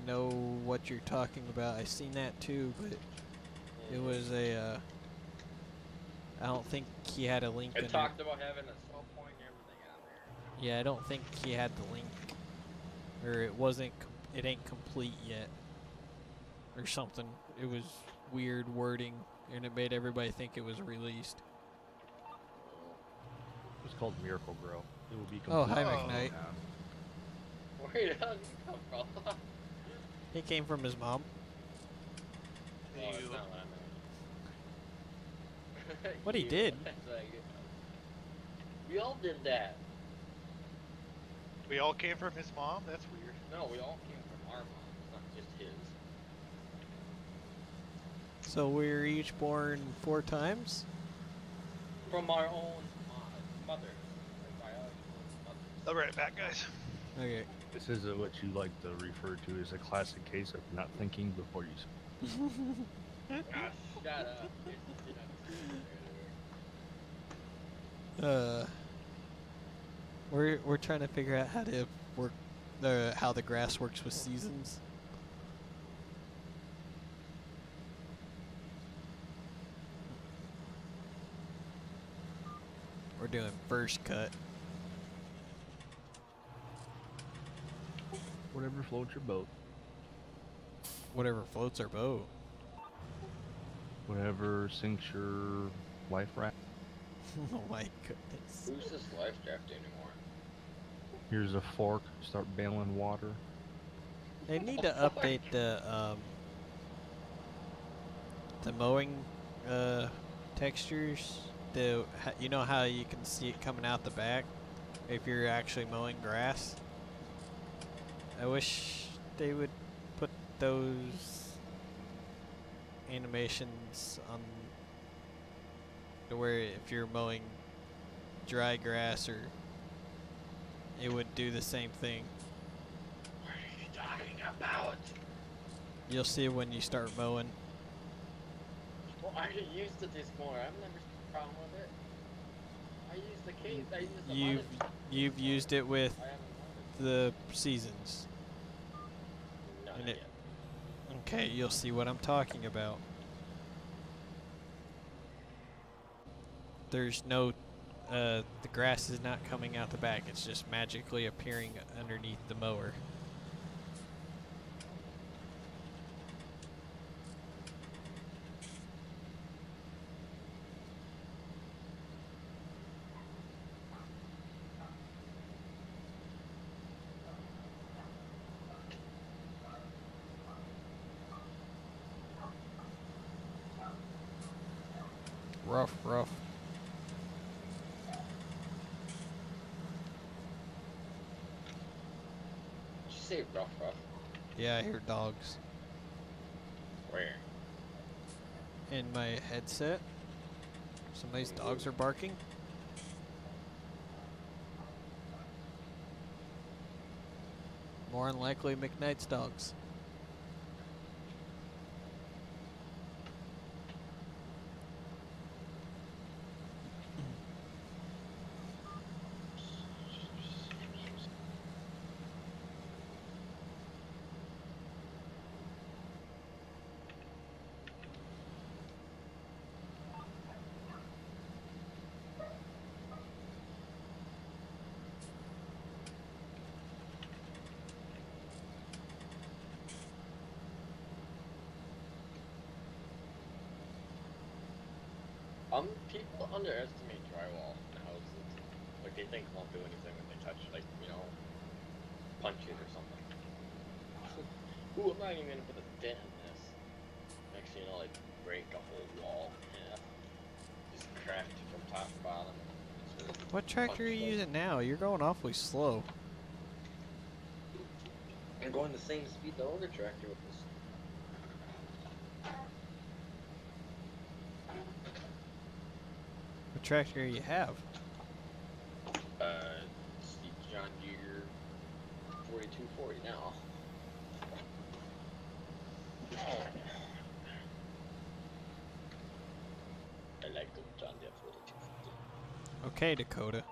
know what you're talking about. I seen that too, but it was a. I don't think he had a link. It talked about having a cell point and everything on there. Yeah, I don't think he had the link, or it wasn't. It ain't complete yet, or something. It was weird wording, and it made everybody think it was released. It's called Miracle Grow. It will be Oh, complete. hi, Oh. McKnight. Where the hell did you come from? He came from his mom. Oh, that's You. not what I meant. What he You. did? It's like, we all did that. We all came from his mom? That's weird. No, we all came from our moms, not just his. So we were each born 4 times. From our own mothers. Our biological mothers. I'll be right back, guys. Okay. This is what you like to refer to as a classic case of not thinking before you speak. Ah, shut up. You didn't understand We're trying to figure out how to work how the grass works with seasons. We're doing first cut. Whatever floats your boat. Whatever floats our boat. Whatever sinks your life raft. Oh my goodness. Who's this life draft anymore? Here's a fork. Start bailing water. They need to update the mowing textures. You know how you can see it coming out the back if you're actually mowing grass. I wish they would put those animations on to where if you're mowing dry grass, or it would do the same thing. What are you talking about? You'll see when you start mowing. Well, I get used to this more. I've never seen a problem with it. I use the case. I use the You've used it with I haven't the seasons. None And yet. Okay, you'll see what I'm talking about. There's no, the grass is not coming out the back. It's just magically appearing underneath the mower. Rough, rough. Did you say rough? Yeah, I hear dogs Where? in my headset. Somebody's dogs are barking. More than likely McKnight's dogs. People underestimate drywall in houses. Like they think it won't do anything when they touch, like, you know, punch it or something. Ooh, I'm not even gonna put a dent in this. Next thing you know, like break a whole wall. Yeah. Just cracked it from top to bottom. What tractor are you using now? You're going awfully slow. I'm going the same speed the older tractor was. What tractor you have? Steve John Deere 4240 now. I like the John Deere 4240. Okay, Dakota.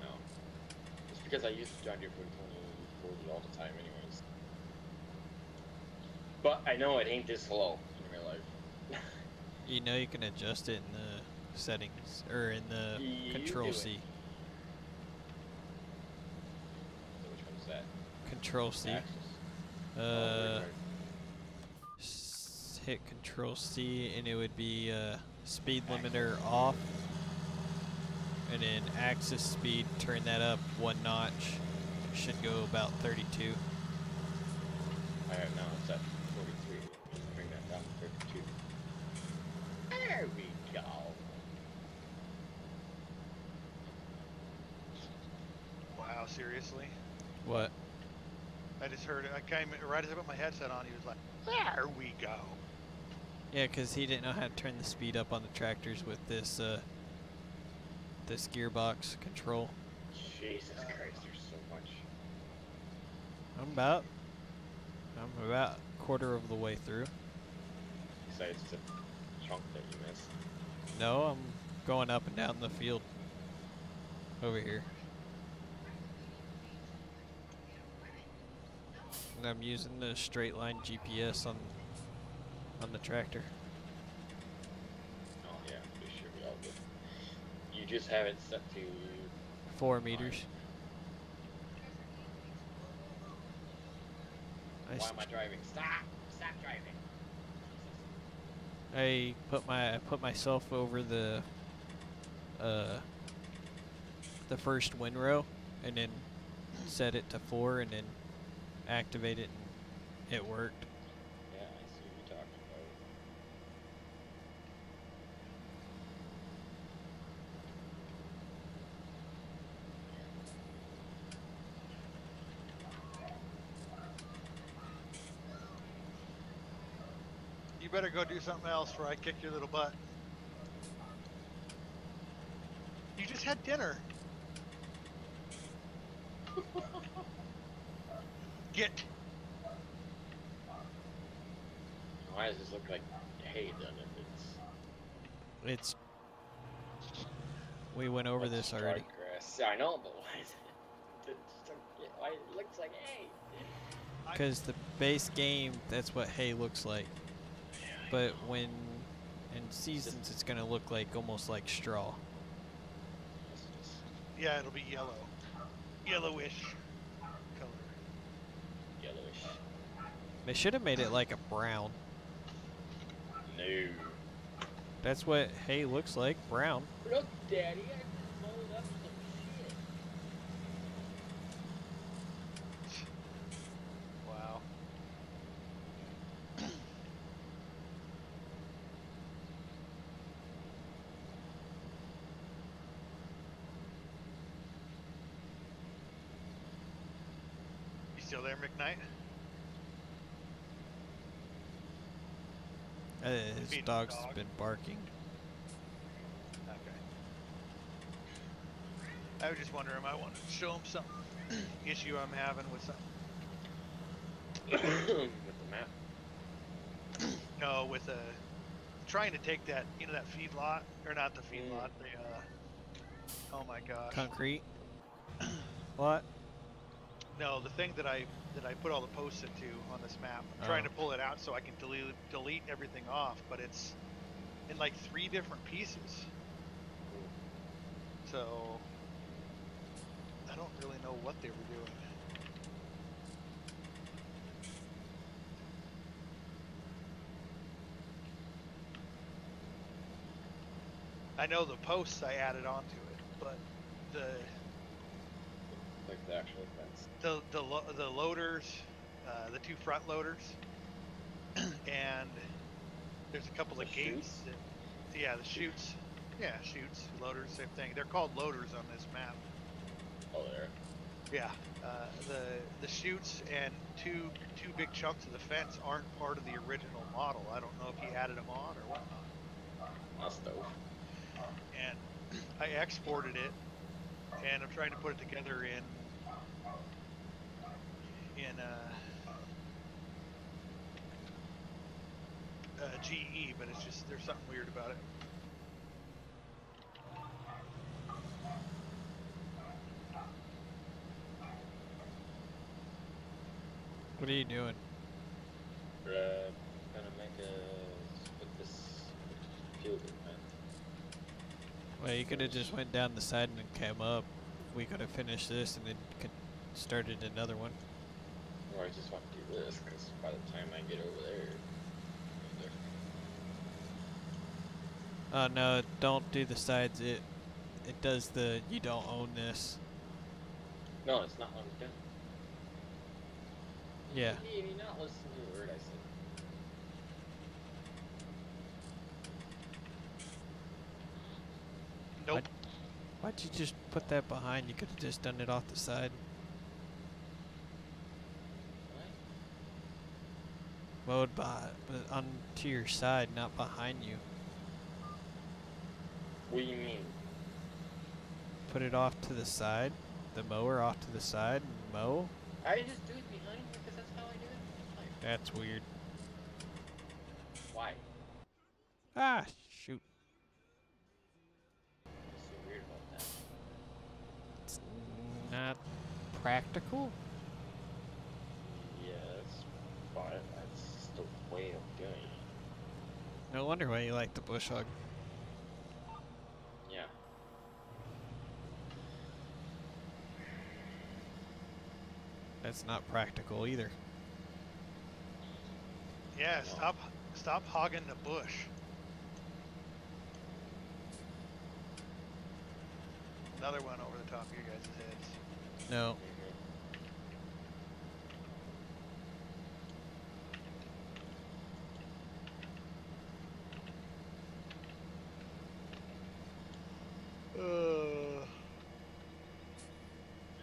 No. It's because I use the John Deere 4040 all the time anyways. But I know it ain't this slow in real life. You know you can adjust it in the settings, or in the You Control do it. C. So which one's that? Control C. Axis? Oh, Hit Control C and it would be speed limiter off, and then axis speed, turn that up 1 notch. Should go about 32. I have now it's at 43. Bring that down to 32. There we go. Wow, seriously? What? I just heard it. I came right as I put my headset on. He was like, "There we go." Yeah, because he didn't know how to turn the speed up on the tractors with this this gearbox control. Jesus Christ, there's so much. I'm about a quarter of the way through. Besides the chunk that you missed. No, I'm going up and down the field over here. And I'm using the straight line GPS on the tractor. Oh yeah, we should be all good. You just have it set to 4 meters. Why am I driving? Stop! Stop driving! I put myself over the first windrow, and then set it to 4, and then activate it, and it worked. Yeah, I see what you're talking about. You better go do something else before I kick your little butt. You just had dinner. Get. Why does this look like hay done it? It's we went over this dried already. Grass. Yeah, I know, but why is it? Why it looks like hay? Because the base game, that's what hay looks like. But when in seasons, it's gonna look like almost like straw. Yeah, it'll be yellow. Yellowish color. Yellowish. They should have made it like a brown. No. That's what hay looks like, brown. Look, Daddy, I just loaded up some shit. Wow. You still there, McKnight? His Feeding dog's the dog. been barking. Okay. I was just wondering, I wanted to show him some issue I'm having with something. With the map. No, with trying to take that, you know, that feed lot, or not the feed lot, the oh my gosh. Concrete. What? No, the thing that I put all the posts into on this map. I'm trying to pull it out so I can delete everything off, but it's in like 3 different pieces. So I don't really know what they were doing. I know the posts I added onto it, but the Like the actual fence. the loaders, the two front loaders, and there's a couple The of gates. chutes? Yeah, the chutes. Yeah, chutes, loaders, same thing. They're called loaders on this map. Oh, there. Yeah, the chutes and two big chunks of the fence aren't part of the original model. I don't know if he added them on or whatnot. That's dope. And I exported it, and I'm trying to put it together in GE, but it's just there's something weird about it. What are you doing? Gonna make put this field in, man. Well, you could have just went down the side and then came up. We could have finished this and then started another one. Or I just want to do this, because by the time I get over there, Oh no, don't do the sides. It does the you don't own this. no, it's not what I'm doing. Yeah. Did you not listen to a word I said? Nope. Why'd you just put that behind? You could have just done it off the side. What? Mowed but onto your side, not behind you. What do you mean? Put it off to the side, the mower off to the side, and mow. I just do it behind me because that's how I do it. Like, That's weird. why? Ah, shoot. What's so weird about that? It's not practical. Yes, but that's just the way of doing it. No wonder why you like the bush hog. Yeah. That's not practical either. Yeah, No. stop hogging the bush. Another one over the top of your guys' heads. No.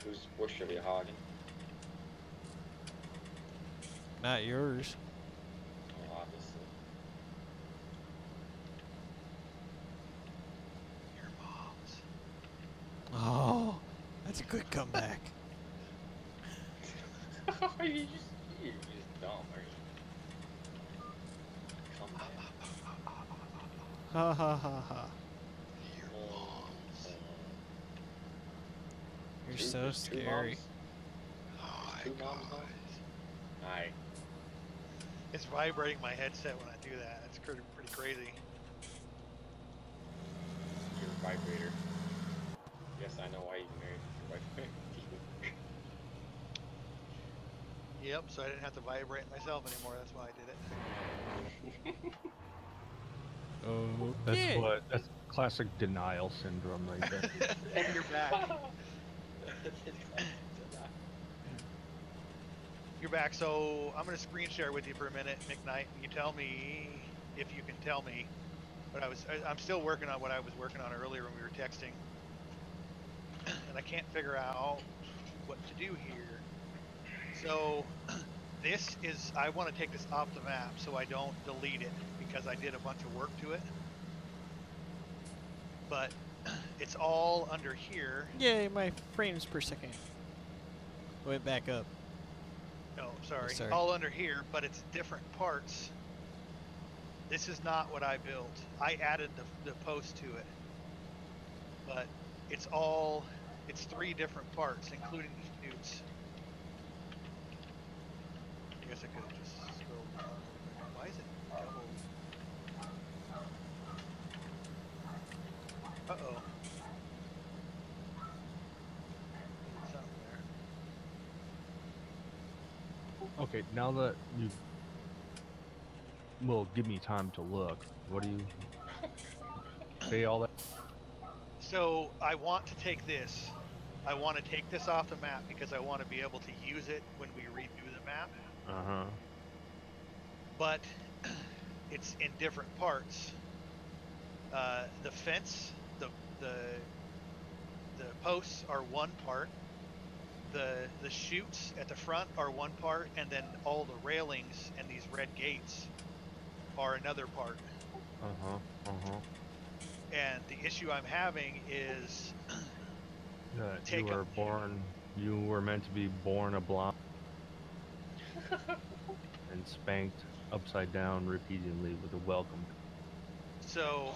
Whose bush are we hogging? Not yours. Well, obviously. Your mom's. Oh, that's a good comeback. you're just dumb, are you? Come on. Ha ha ha ha. Your mom's. You're Two- so there's two scary. moms? Oh Two my moms god. now? Aye. It's vibrating my headset when I do that. It's pretty crazy. Your vibrator. Yes, I know why you married your vibrator. Yep, so I didn't have to vibrate myself anymore. That's why I did it. Okay. That's classic denial syndrome right there. You're back. You're back. So I'm going to screen share with you for a minute, McKnight. You tell me if you can tell me what I'm still working on what I was working on earlier when we were texting. And I can't figure out what to do here. So I want to take this off the map so I don't delete it because I did a bunch of work to it. But it's all under here. Yay, my frames per second went back up. No, sorry. Sorry. All under here, but it's different parts. This is not what I built. I added the post to it. But it's 3 different parts, including the chutes. I guess I could have just scrolled down. Why is it double? Uh-oh. There's something there. Okay, now that you will give me time to look, what do you say all that? So I want to take this. I want to take this off the map because I want to be able to use it when we redo the map. Uh-huh. But it's in different parts. The fence, the posts are one part. The chutes at the front are one part, and then all the railings and these red gates are another part. Uh-huh. Uh-huh. And the issue I'm having is You were meant to be born a blonde and spanked upside down repeatedly with a welcome. so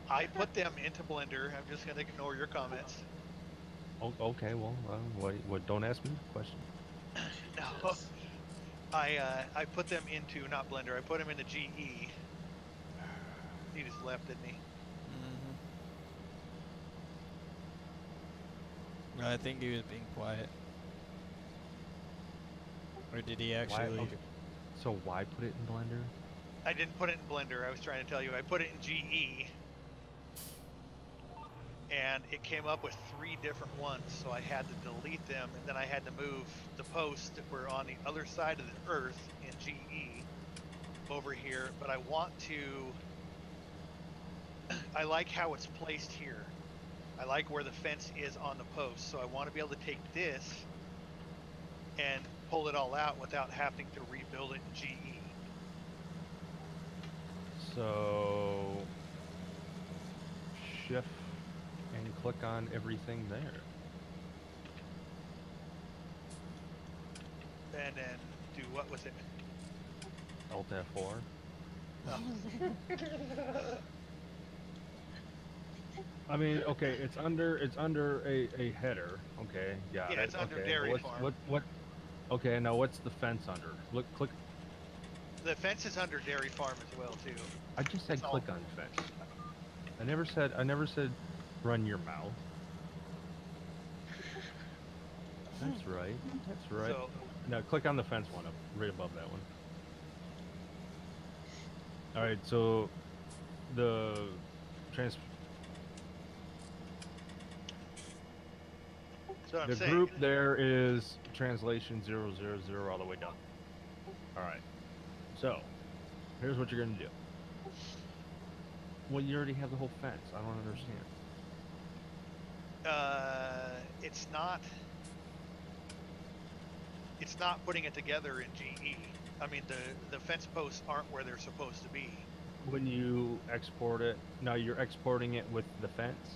I put them into Blender. I'm just gonna ignore your comments. Oh, okay, well, what? Don't ask me the question. No, I put them into not Blender. I put them into GE. He just left, didn't he? No, I think he was being quiet. Or did he actually? Why, okay. So why put it in Blender? I didn't put it in Blender. I was trying to tell you. I put it in GE. And it came up with 3 different ones, so I had to delete them, and then I had to move the posts that were on the other side of the earth in GE over here. But I want to, I like how it's placed here. I like where the fence is on the post, so I want to be able to take this and pull it all out without having to rebuild it in GE. So shift and click on everything there. And then do what with it? Alt F4. Oh. I mean, okay, it's under a header. Okay, yeah. Yeah, it's under okay. dairy What's, farm. What? Okay, now what's the fence under? Click. The fence is under dairy farm as well too. I just said It's click on fence. I never said run your mouth. That's right. That's right. So, Now click on the fence one up right above that one. All right, so the I'm the saying, group there is translation 000 all the way down. All right. So, here's what you're going to do. Well, you already have the whole fence. I don't understand. It's not putting it together in GE. I mean, the fence posts aren't where they're supposed to be. When you export it, now you're exporting it with the fence?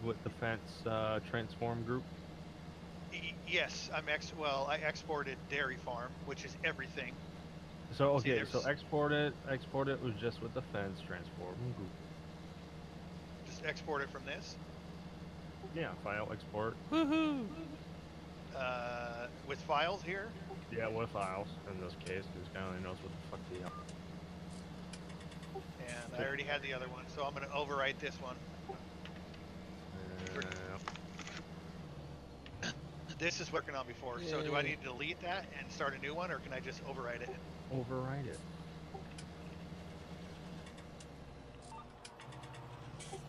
With the fence transform group? Yes, I exported dairy farm, which is everything. So okay, so export it was just with the fence transform group. Just export it from this? Yeah, file export. Woohoo! With files here? Yeah, with files in this case, because guy only knows what the fuck they are. And I already had the other one, so I'm going to overwrite this one. This is working on before, so do I need to delete that and start a new one, or can I just overwrite it? Overwrite it.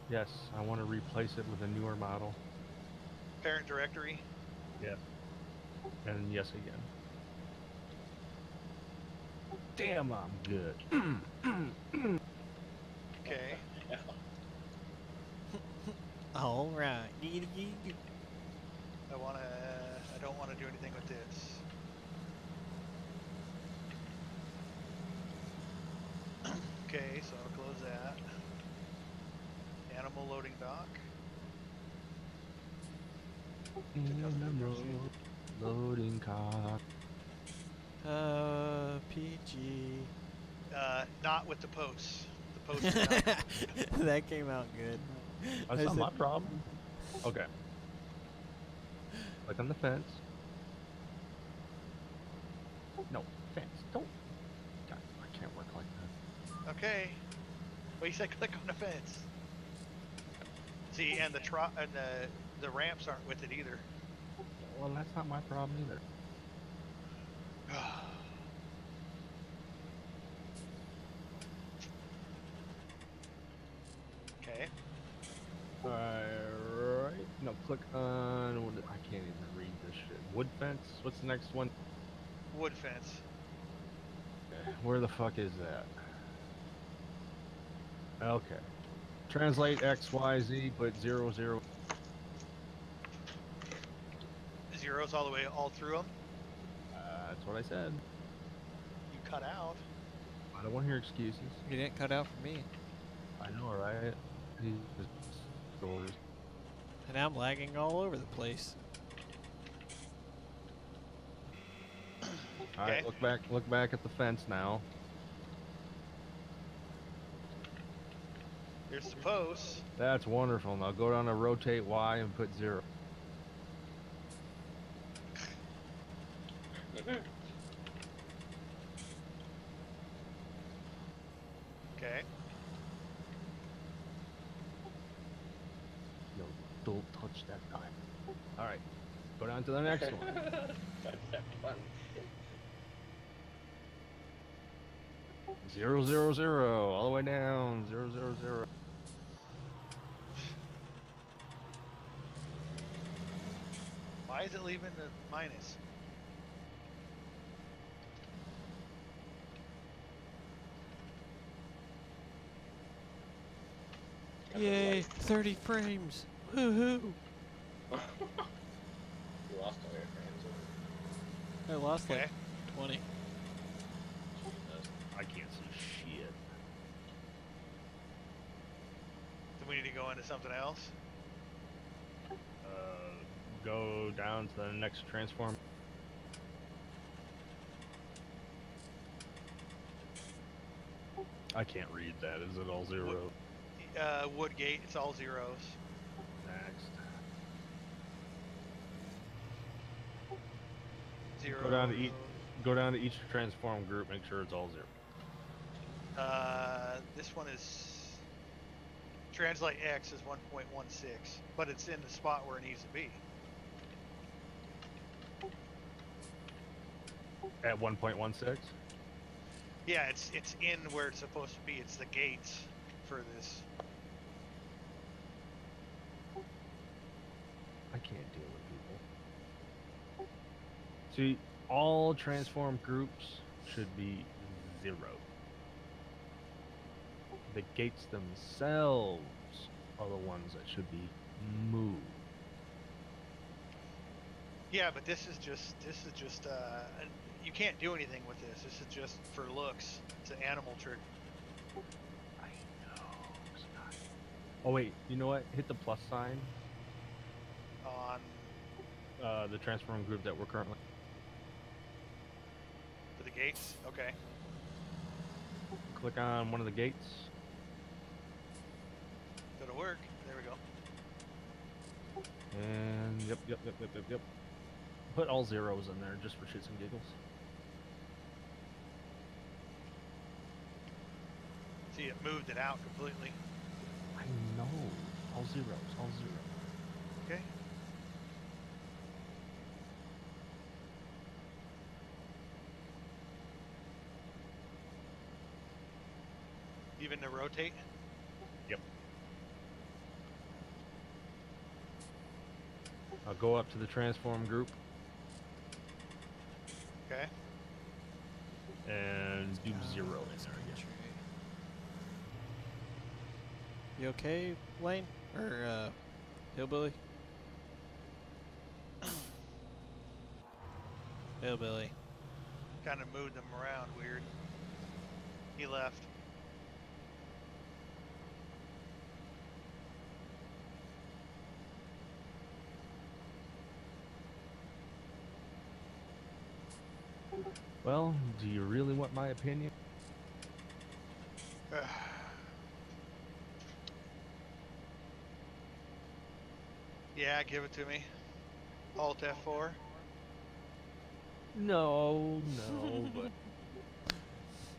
Yes, I want to replace it with a newer model. Parent directory? Yep. And yes again. Damn, I'm good. Okay. All right. I don't want to do anything with this. Okay, so I'll close that. Animal loading dock. Loading cock. PG. Not with the posts. The posts are not. That came out good. That's not my problem. Okay. Click on the fence. No, fence. Don't. God, I can't work like that. Okay. Well, you said click on the fence. See, and the ramps aren't with it either. Well, that's not my problem either. Okay. click on. I can't even read this shit. Wood fence. What's the next one? Wood fence. Where the fuck is that? Okay. Translate X, Y, Z, put 0, 0. Zeros all the way, all through them. That's what I said. You cut out. I don't want to hear excuses. You didn't cut out for me. I know, right? Jesus. And I'm lagging all over the place. All right, look back at the fence now. There's the posts. That's wonderful. Now go down to rotate Y and put 0. Okay. No, don't touch that time. All right, go down to the next one. Touch that button. 0, 0, 0, all the way down. 0, 0, 0. Why is it leaving the minus? Yay, 30 frames. Woohoo! You lost all your frames. I lost Okay. like 20. I can't see shit. Do we need to go into something else? Go down to the next transform. I can't read that. Is it all 0? Woodgate, it's all zeros. Next. Zero. Go down to each transform group. Make sure it's all 0. This one is translate X is 1.16, but it's in the spot where it needs to be. At 1.16. Yeah, it's in where it's supposed to be. It's the gates for this. I can't deal with people. See, all transform groups should be 0. The gates themselves are the ones that should be moved. Yeah, but this is just you can't do anything with this. This is just for looks. It's an animal trick. I know. It's not. Oh wait, you know what? Hit the plus sign. On The transform group that we're currently. for the gates. Okay. Click on one of the gates. That'll work. There we go. And yep. Put all zeros in there just for shits and giggles. See, it moved it out completely. I know. All zeros. All zeros. Okay. Even to rotate? Yep. I'll go up to the transform group Okay. and do 0 in there again. You okay, Lane? Or, Hillbilly? Hillbilly. Kind of moved them around weird. He left. Well, do you really want my opinion? Yeah, give it to me. Alt F4. No, but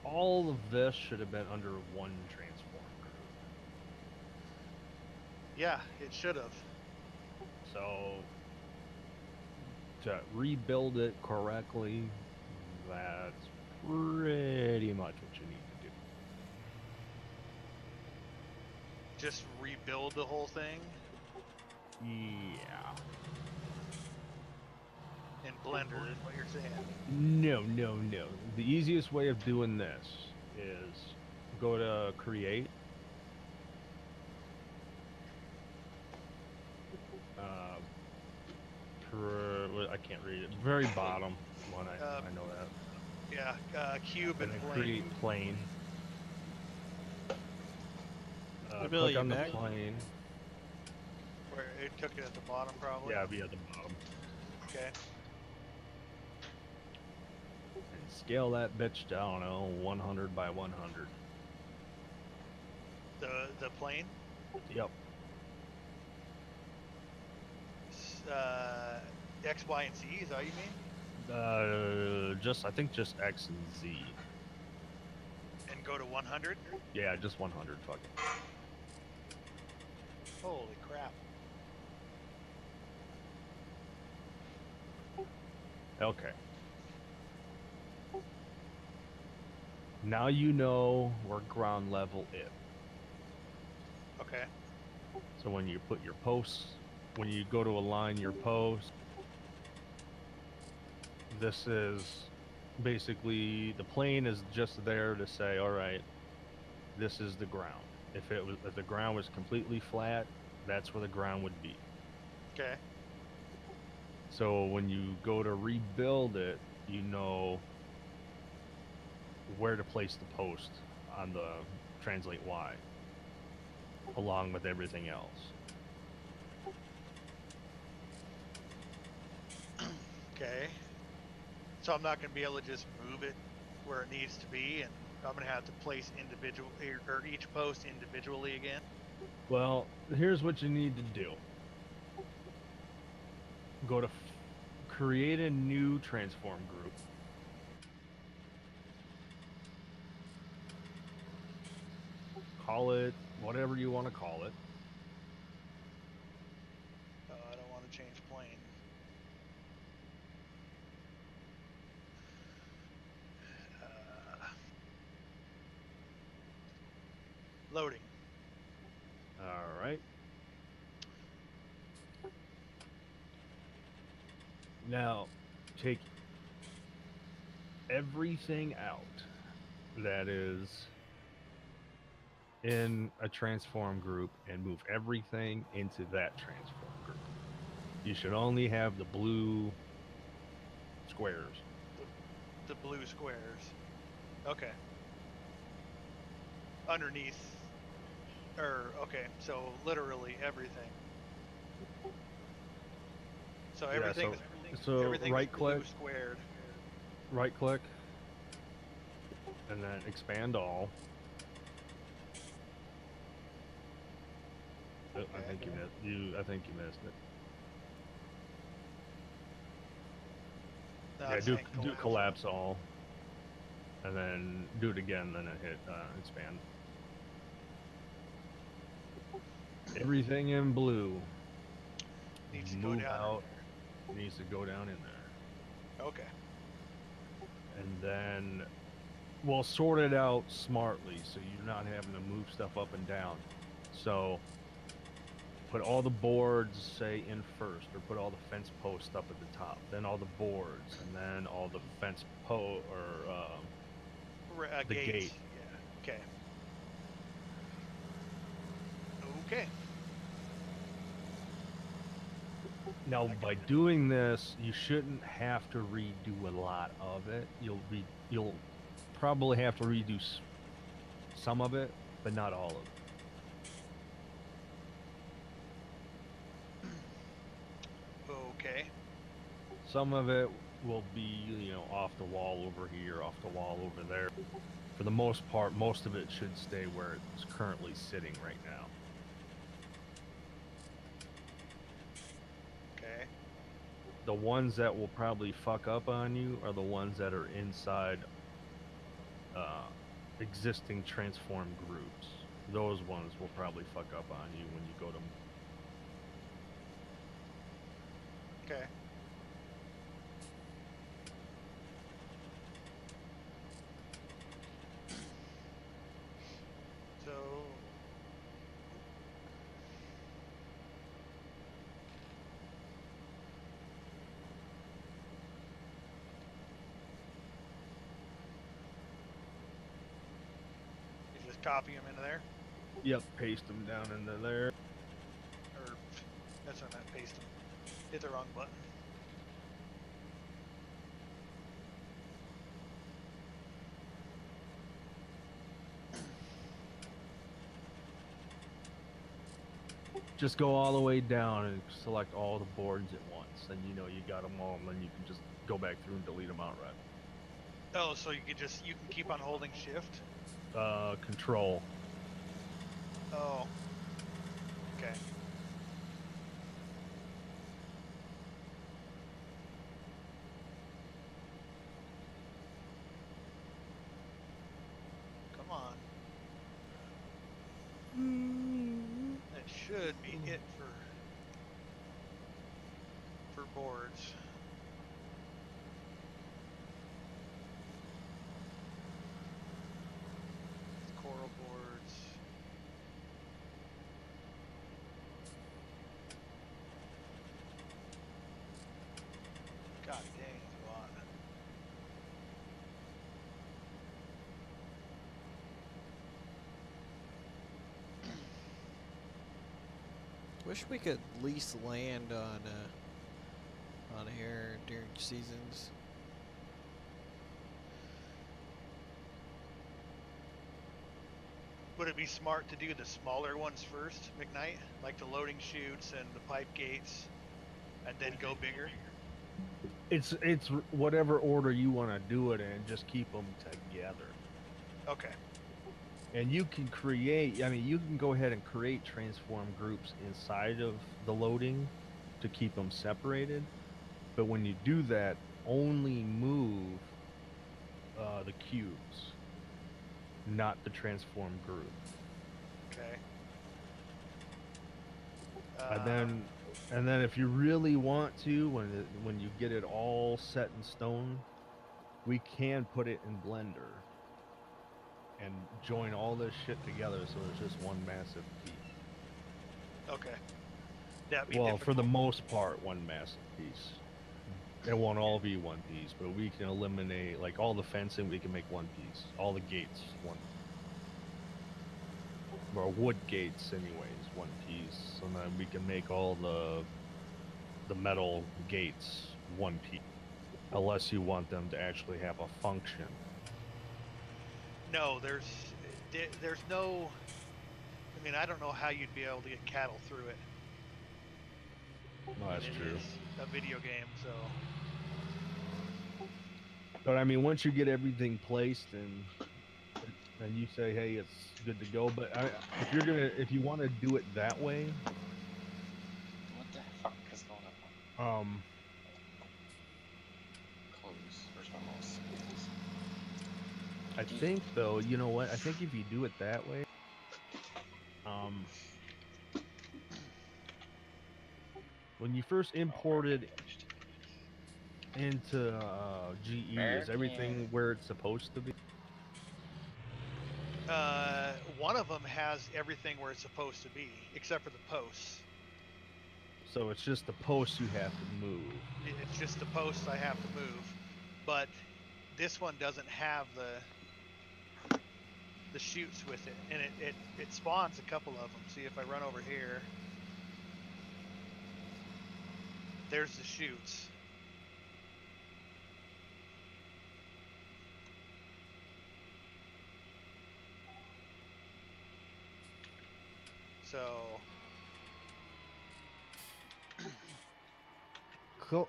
all of this should have been under one transform group. Yeah, it should have. So to rebuild it correctly, that's pretty much what you need to do. Just rebuild the whole thing. Yeah. In Blender is what you're saying. No, no, no. The easiest way of doing this is go to create. I can't read it. Very bottom one. I know that. Yeah, cube And and then plane. create plane. Billy, Click you on the back? plane. Where it took it at the bottom, probably. Yeah, it'll be at the bottom. Okay. And scale that bitch to, I don't know, 100 by 100. The plane. Yep. X, Y, and Z. Is that what you mean? I think just X and Z. And go to 100. Yeah, just 100. Fuck it. Holy crap! Okay. Now you know where ground level is. Okay. So when you put your posts, when you go to align your post, this is basically the plane is just there to say, all right, this is the ground. If the ground was completely flat, that's where the ground would be. Okay. So when you go to rebuild it, you know where to place the post on the translate Y, along with everything else. Okay. So I'm not going to be able to just move it where it needs to be, and I'm going to have to place individual or each post individually again. Well, here's what you need to do. Go to create a new transform group. Call it whatever you want to call it. I don't want to change plane. Loading. All right. Now, take everything out that is in a transform group and move everything into that transform group. You should only have the blue squares. The blue squares. Okay. Underneath. Okay, so literally everything. So Yeah, everything. so everything right click, blue squared. right click, and then expand all. I think I think you missed it. No, Yeah, it's do saying collapse all, and then do it again. Then I hit expand. Everything in blue Needs to go move down out. Needs to go down in there, Okay. and then we'll sort it out smartly, so you're not having to move stuff up and down. So put all the boards, say, in first, or put all the fence posts up at the top, then all the boards, and then all the fence the gate. Yeah. Okay. Okay. Now, by doing this, you shouldn't have to redo a lot of it. You'll probably have to redo some of it, but not all of it. Okay. Some of it will be, off the wall over here, off the wall over there. For the most part, most of it should stay where it's currently sitting right now. Okay. The ones that will probably fuck up on you are the ones that are inside existing transform groups. Those ones will probably fuck up on you when you go to... Okay. So copy them into there, Yep, paste them down into there. or that's what I meant. Paste them. Hit the wrong button. Just go all the way down and select all the boards at once, and you know you got them all, and then you can just go back through and delete them outright. Oh, so you can keep on holding shift. Control. Oh. Okay. Come on. That should be it for boards. Coral boards. God dang, it's a lot. Wish we could lease land on here during seasons. Would it be smart to do the smaller ones first, McKnight? Like the loading chutes and the pipe gates, and then go bigger? It's whatever order you want to do it in. Just keep them together. Okay. And you can create. I mean, you can go ahead and create transform groups inside of the loading to keep them separated. But when you do that, only move the cubes, not the transform group. Okay. And then if you really want to, when you get it all set in stone, we can put it in Blender and join all this shit together so it's just one massive piece. Okay. That'd be Well, difficult. for the most part, one massive piece. It won't all be one piece, but we can eliminate, like, all the fencing, we can make one piece. All the gates, one. Or wood gates, anyways, one piece. And then we can make all the metal gates one piece. Unless you want them to actually have a function. No, there's no. I mean, I don't know how you'd be able to get cattle through it. No, that's It true. is a video game, so. But I mean, once you get everything placed and you say, hey, it's good to go. But if you want to do it that way, What the fuck is going on? Close. Where's my mouse? I think though, you know what? I think if you do it that way, when you first imported into GE, is everything where it's supposed to be? One of them has everything where it's supposed to be, except for the posts. So it's just the posts you have to move. It's just the posts I have to move, but this one doesn't have the chutes with it, and it spawns a couple of them. See, if I run over here, there's the chutes. So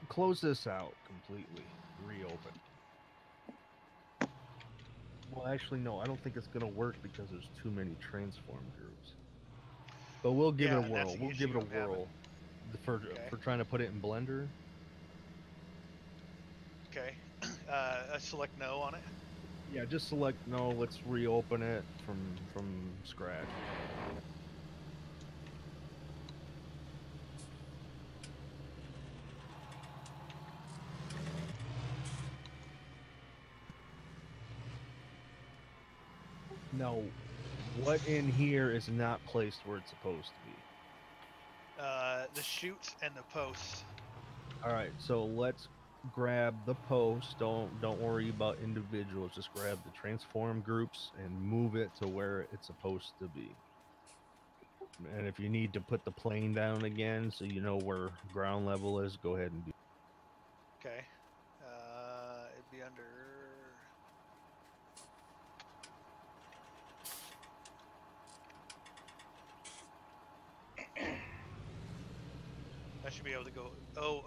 Close this out completely. Reopen. Well, actually, no. I don't think it's gonna work because there's too many transform groups. But we'll give it a whirl. We'll give it a whirl for trying to put it in Blender. Okay. Select no on it. Yeah, just select no. Let's reopen it from scratch. No, what in here is not placed where it's supposed to be? The chutes and the posts. All right, so let's grab the post. Don't worry about individuals. Just grab the transform groups and move it to where it's supposed to be. And if you need to put the plane down again so you know where ground level is, go ahead and do. Okay. It'd be under. I should be able to go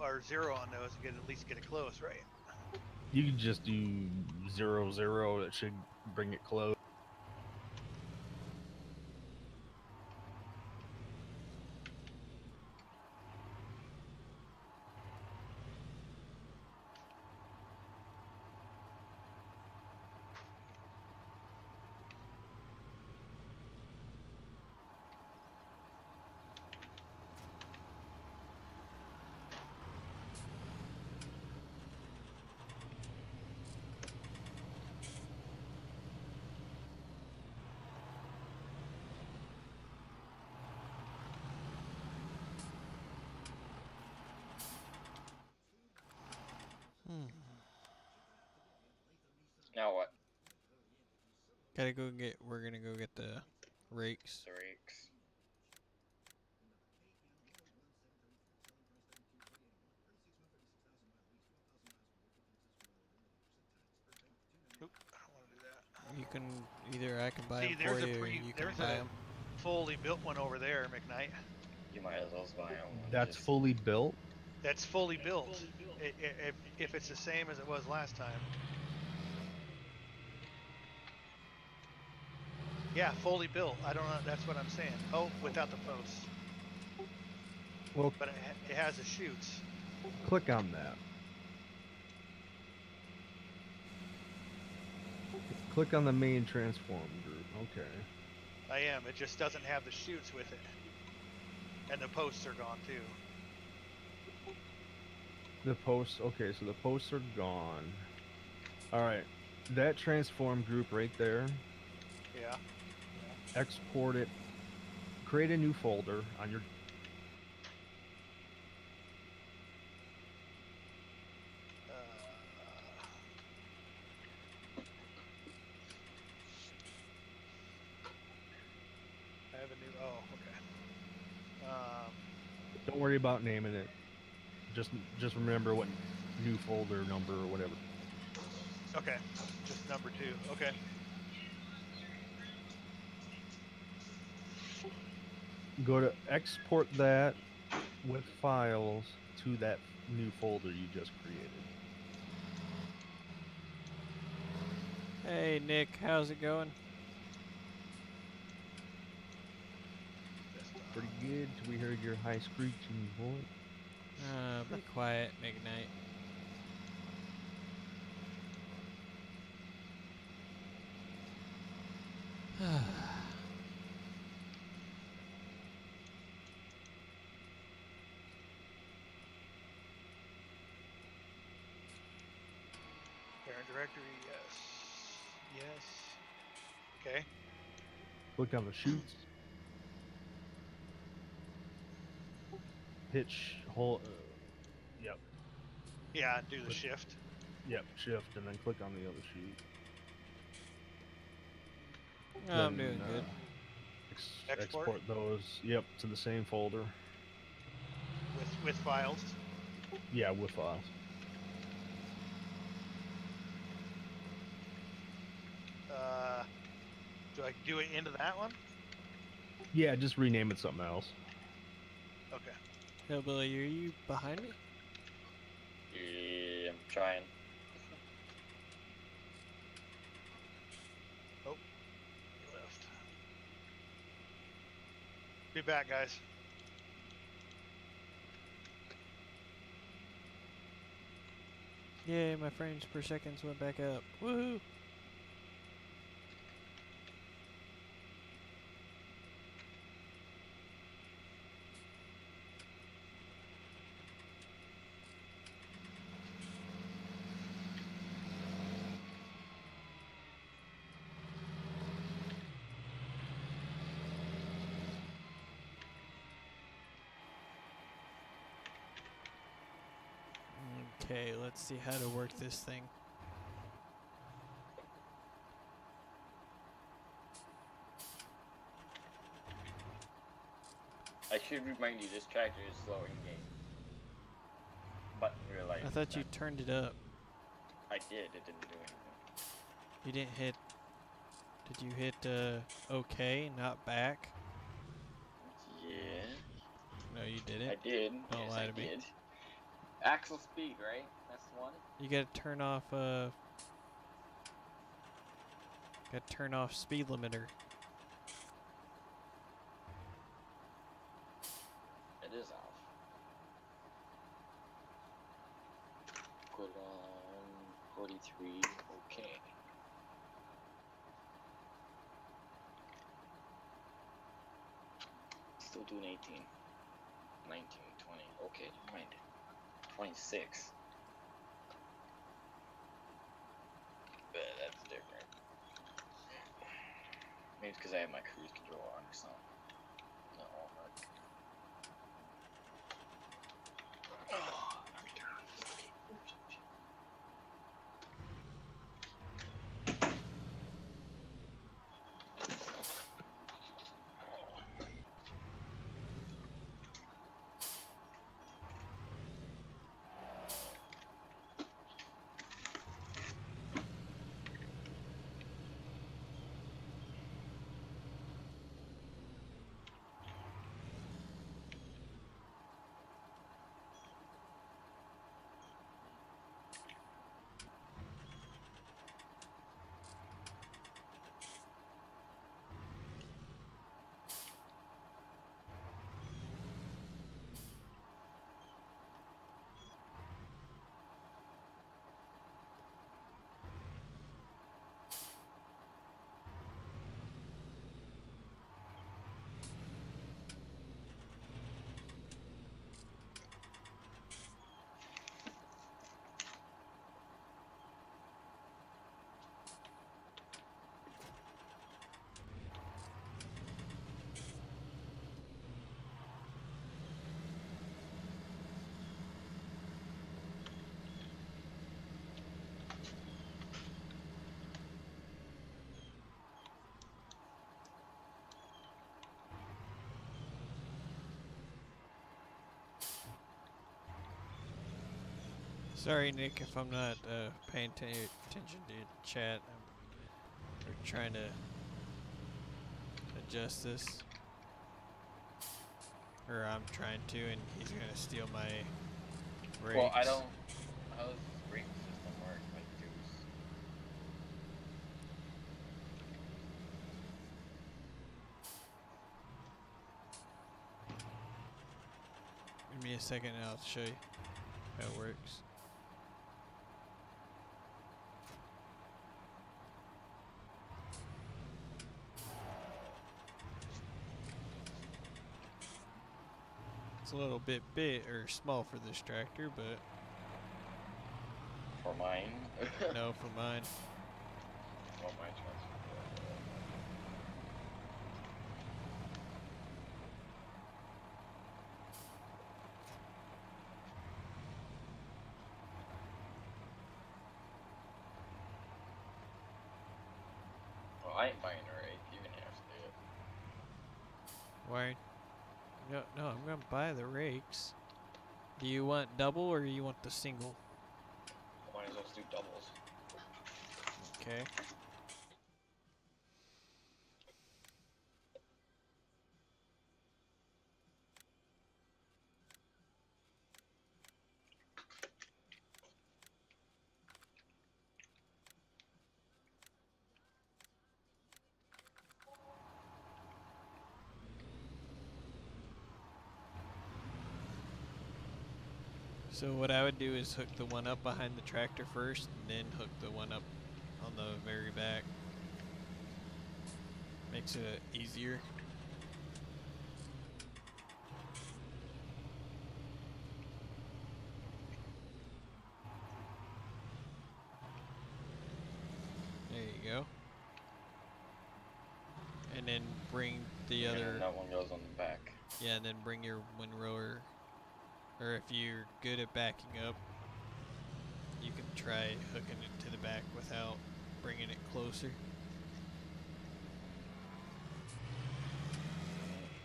or 0 on those and at least get it close, right? You can just do 0, 0. That should bring it close. Now what? Gotta go get. We're gonna go get the rakes. The rakes. Oop, I don't want to do that. You can either I can buy See, them for there's a you, or pre. you can There's buy a them. fully built one over there, McKnight. You might as well buy them. That's fully built. That's fully built. If it's the same as it was last time. Yeah, fully built. I don't know. That's what I'm saying. Oh, without the posts. Well, But it has the chutes. click on that. Click on the main transform group. Okay. I am. It just doesn't have the chutes with it. And the posts are gone too. The posts. Okay, so the posts are gone. All right. That transform group right there. Yeah. Export it. Create a new folder on your. I have a new. Oh, okay. Don't worry about naming it. Just remember what new folder number or whatever. Okay. Just number 2. Okay. Go to export that with files to that new folder you just created. Hey Nick, how's it going? Pretty good. We heard your high screeching voice. Be quiet, McKnight. Parent directory. Yes. Yes. Okay. Click on the chutes. Pitch hole. Yep. Yeah. Do the shift. Yep. Shift and then click on the other chute. I'm doing good. Export those. Yep, to the same folder. With files. Yeah, with files. Do I do it into that one? Yeah, just rename it something else. Okay. Hillbilly, are you behind me? Yeah, I'm trying. Oh, he left. Be back, guys. Yay, my frames per seconds went back up. Woohoo! Okay, let's see how to work this thing. I should remind you, this tractor is slow in game. But in real life, I thought you turned it up. I did. It didn't do anything. You didn't hit. Did you hit OK, not back? Yeah. No, you didn't. I did. Don't Yes, lie I to me. did. Axle speed, right? That's the one. You gotta turn off. Gotta turn off speed limiter. It is off. Put on 43. Okay. Still doing 18. 19, 20. Okay, never mind. 26. But that's different. Maybe it's because I have my cruise control on or something. Not all right. Oh, let me turn on this light. Sorry, Nick, if I'm not paying attention to chat. We're trying to adjust this. Or I'm trying to, and he's gonna steal my brakes. Well, I don't. How does this brake system work? Like, Deuce? Give me a second and I'll show you how it works. It's a little bit big or small for this tractor, but For mine? no, for mine. Oh, my choice. Well, I ain't buying a rake. You're gonna have to do it. Why? No, I'm gonna buy the rakes. Do you want double or you want the single? Might as well just do doubles. Okay. So what I would do is hook the one up behind the tractor first, and then hook the one up on the very back. Makes it easier. There you go. And then bring the And other. then that one goes on the back. Yeah, and then bring your windrower. Or if you're good at backing up, try hooking it to the back without bringing it closer.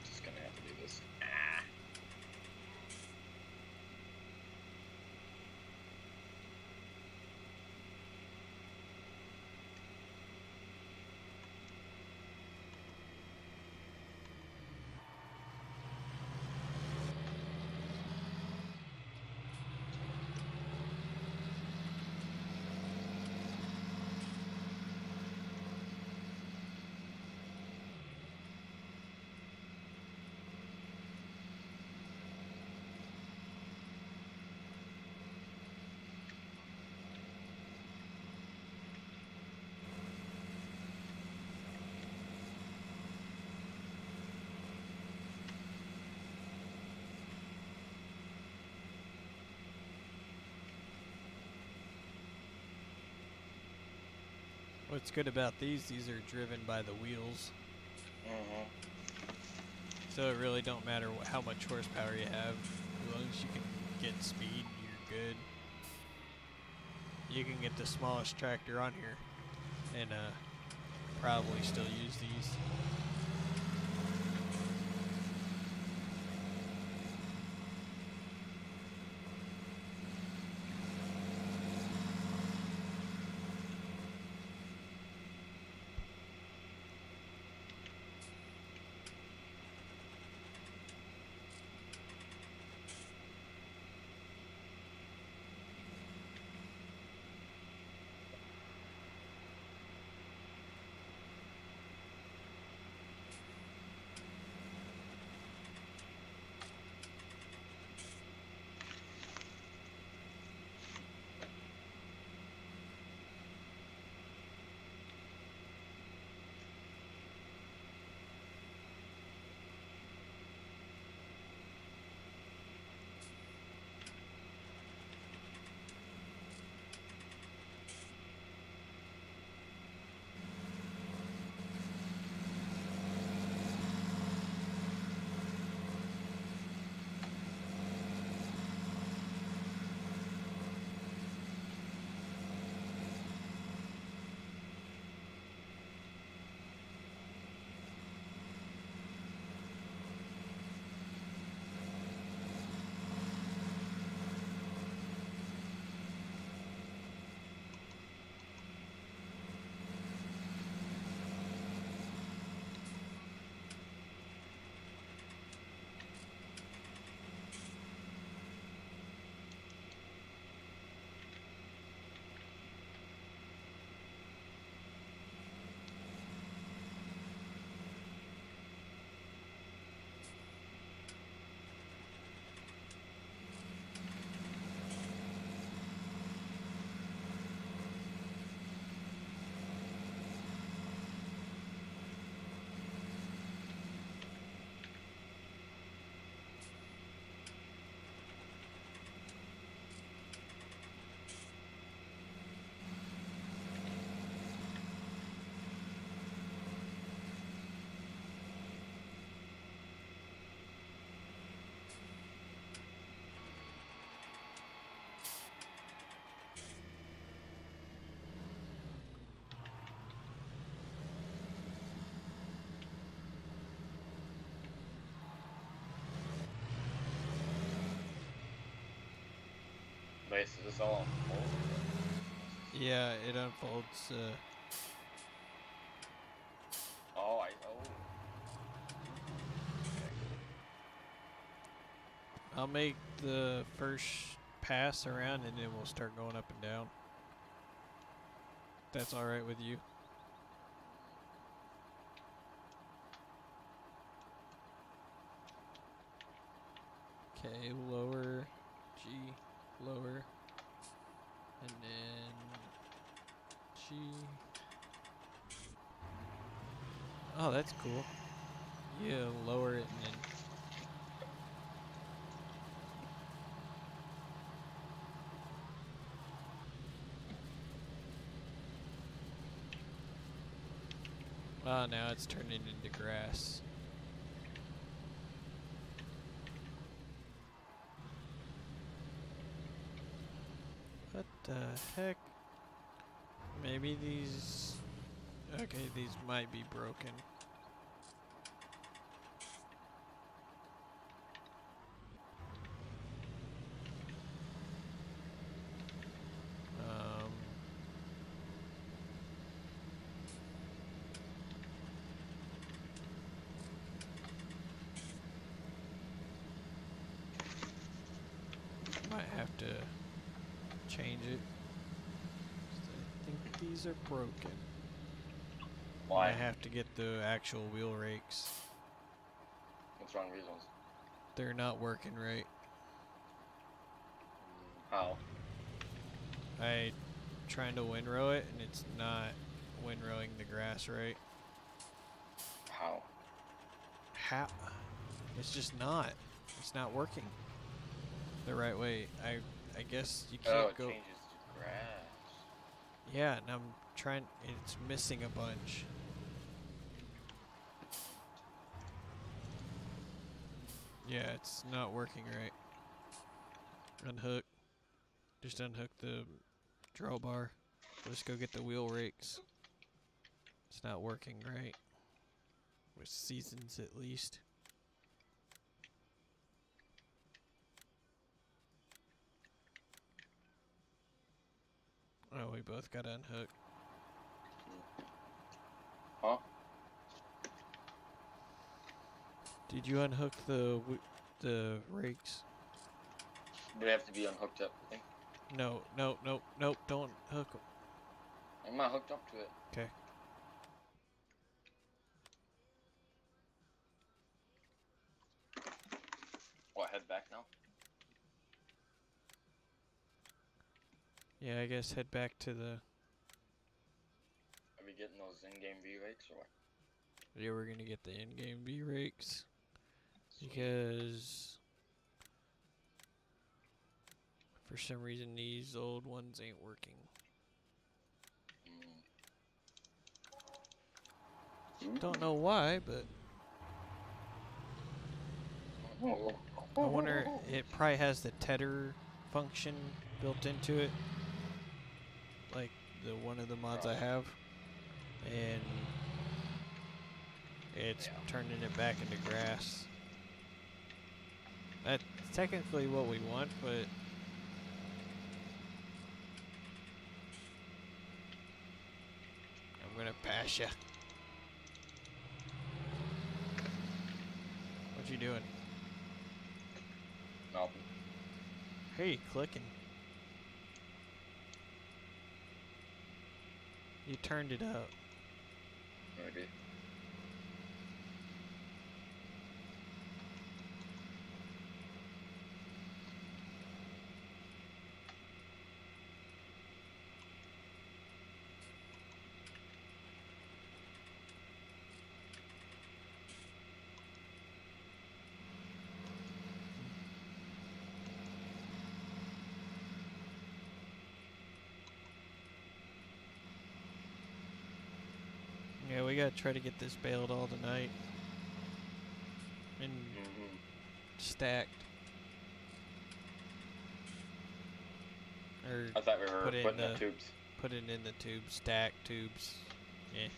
Just gonna have to do this. What's good about these are driven by the wheels. Mm-hmm. So it really don't matter how much horsepower you have. As long as you can get speed, you're good. You can get the smallest tractor on here and probably still use these. Wait, so this all unfolds? Yeah, it unfolds. Oh, I'll make the first pass around and then we'll start going up and down. That's alright with you. Okay, lower, G, lower, and then G. Oh, that's cool. Yeah, lower it and then. Oh, now it's turning into grass. What the heck? Maybe these... Okay, these might be broken. Might have to change it. I think these are broken. Why? I have to get the actual wheel rakes. What's wrong with these ones? They're not working right. How? I trying to windrow it and it's not windrowing the grass right. How? How? It's just not. It's not working the right way. I guess you can't it go. changes to grass. Yeah, and I'm trying. It's missing a bunch. Yeah, it's not working right. Unhook. Just unhook the drawbar. Let's go get the wheel rakes. It's not working right. With seasons at least. Oh, we both got unhooked. Huh? Did you unhook the rakes? Do they have to be unhooked up? I think. No, don't hook 'em. I'm not hooked up to it. Okay. What, head back now? Yeah, I guess head back to the... Are we getting those in-game V-rakes or what? Yeah, we're gonna get the in-game V-rakes. Sweet. Because... for some reason these old ones ain't working. Don't know why, but... I wonder, it probably has the tether function built into it. Like the one of the mods I have. And it's turning it back into grass. That's technically what we want, but I'm gonna pass ya. What you doing? Nothing. Hey, clicking. You turned it up. Maybe. Yeah, we gotta try to get this baled all tonight. And stacked. Or I thought we were put in putting the the tubes. put it in the tubes, stacked tubes. Yeah.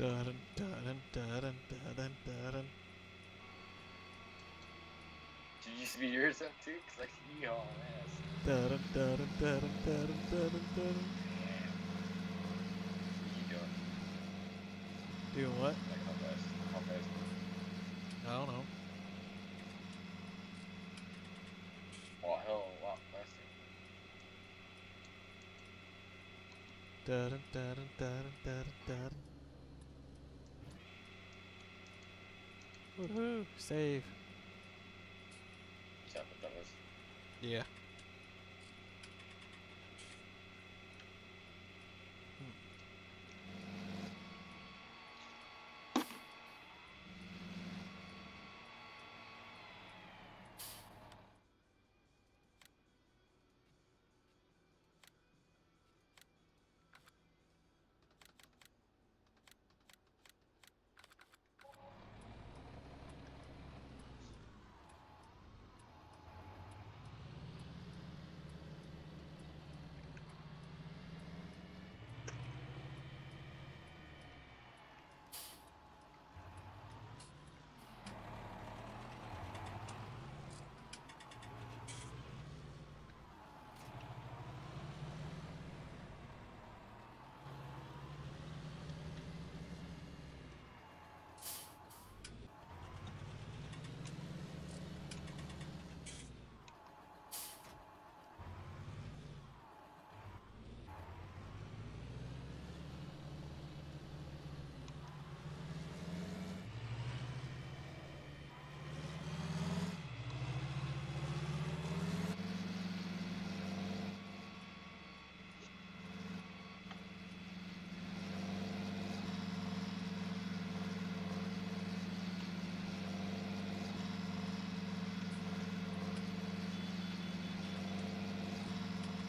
Dun dun dun dun dun dun. Did you speed yours up too? Cause I see you hauling ass. Dun dun dun dun dun dun. Damn. What you doing? Doing what? Like how fast? How fast? I don't know. Well, hell, a lot faster. Dun dun dun dun dun. Woohoo! Save. Is that what that was? Yeah.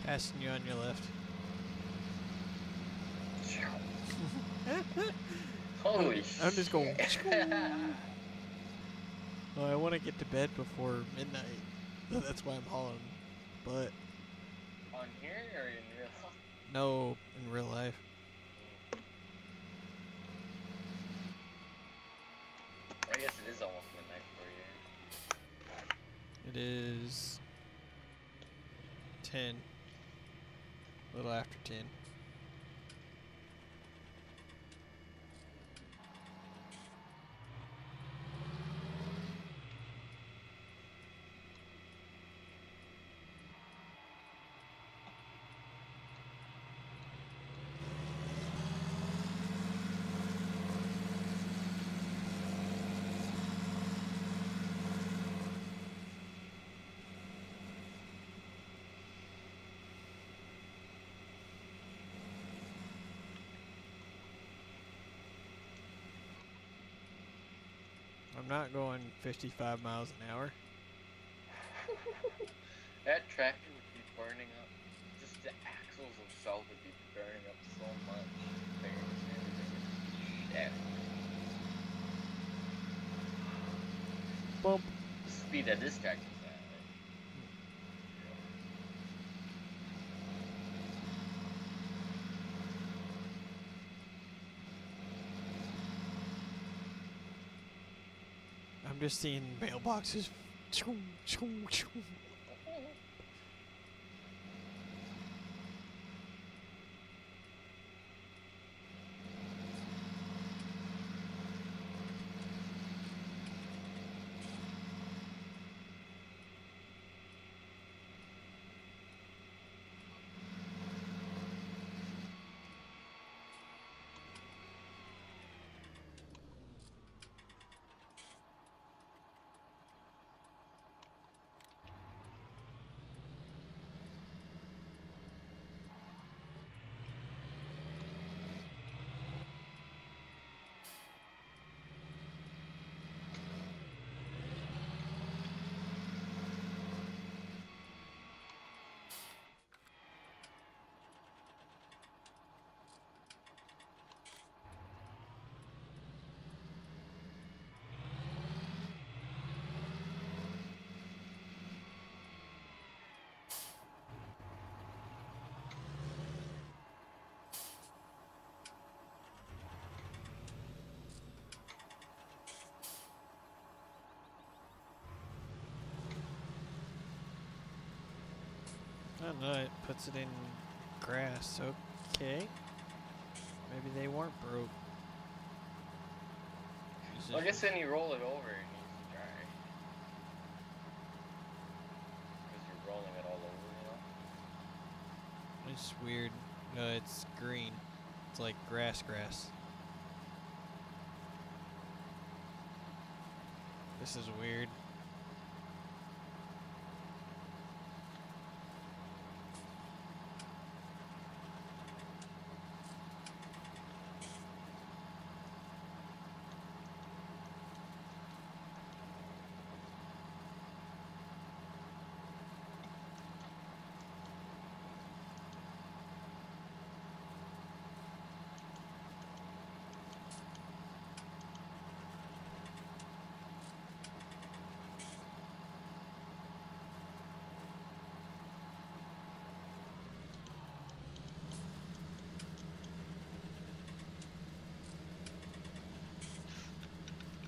Passing you on your left. Holy I'm just going. shit. Oh, I want to get to bed before midnight. That's why I'm hauling. But On here or in real life? no, in real life. I guess it is almost midnight for you. It is 10. A little after 10. I'm not going 55 miles an hour. That tractor would be burning up. Just the axles themselves would be burning up so much. Bearings and everything would just be Bump. the speed that this tractor's at. I'm just seeing mailboxes. Oh no, it puts it in grass. Okay. Maybe they weren't broke. Well, I guess when you roll it over, it needs to dry. Because you're rolling it all over, you know? It's weird. No, it's green. It's like grass. This is weird.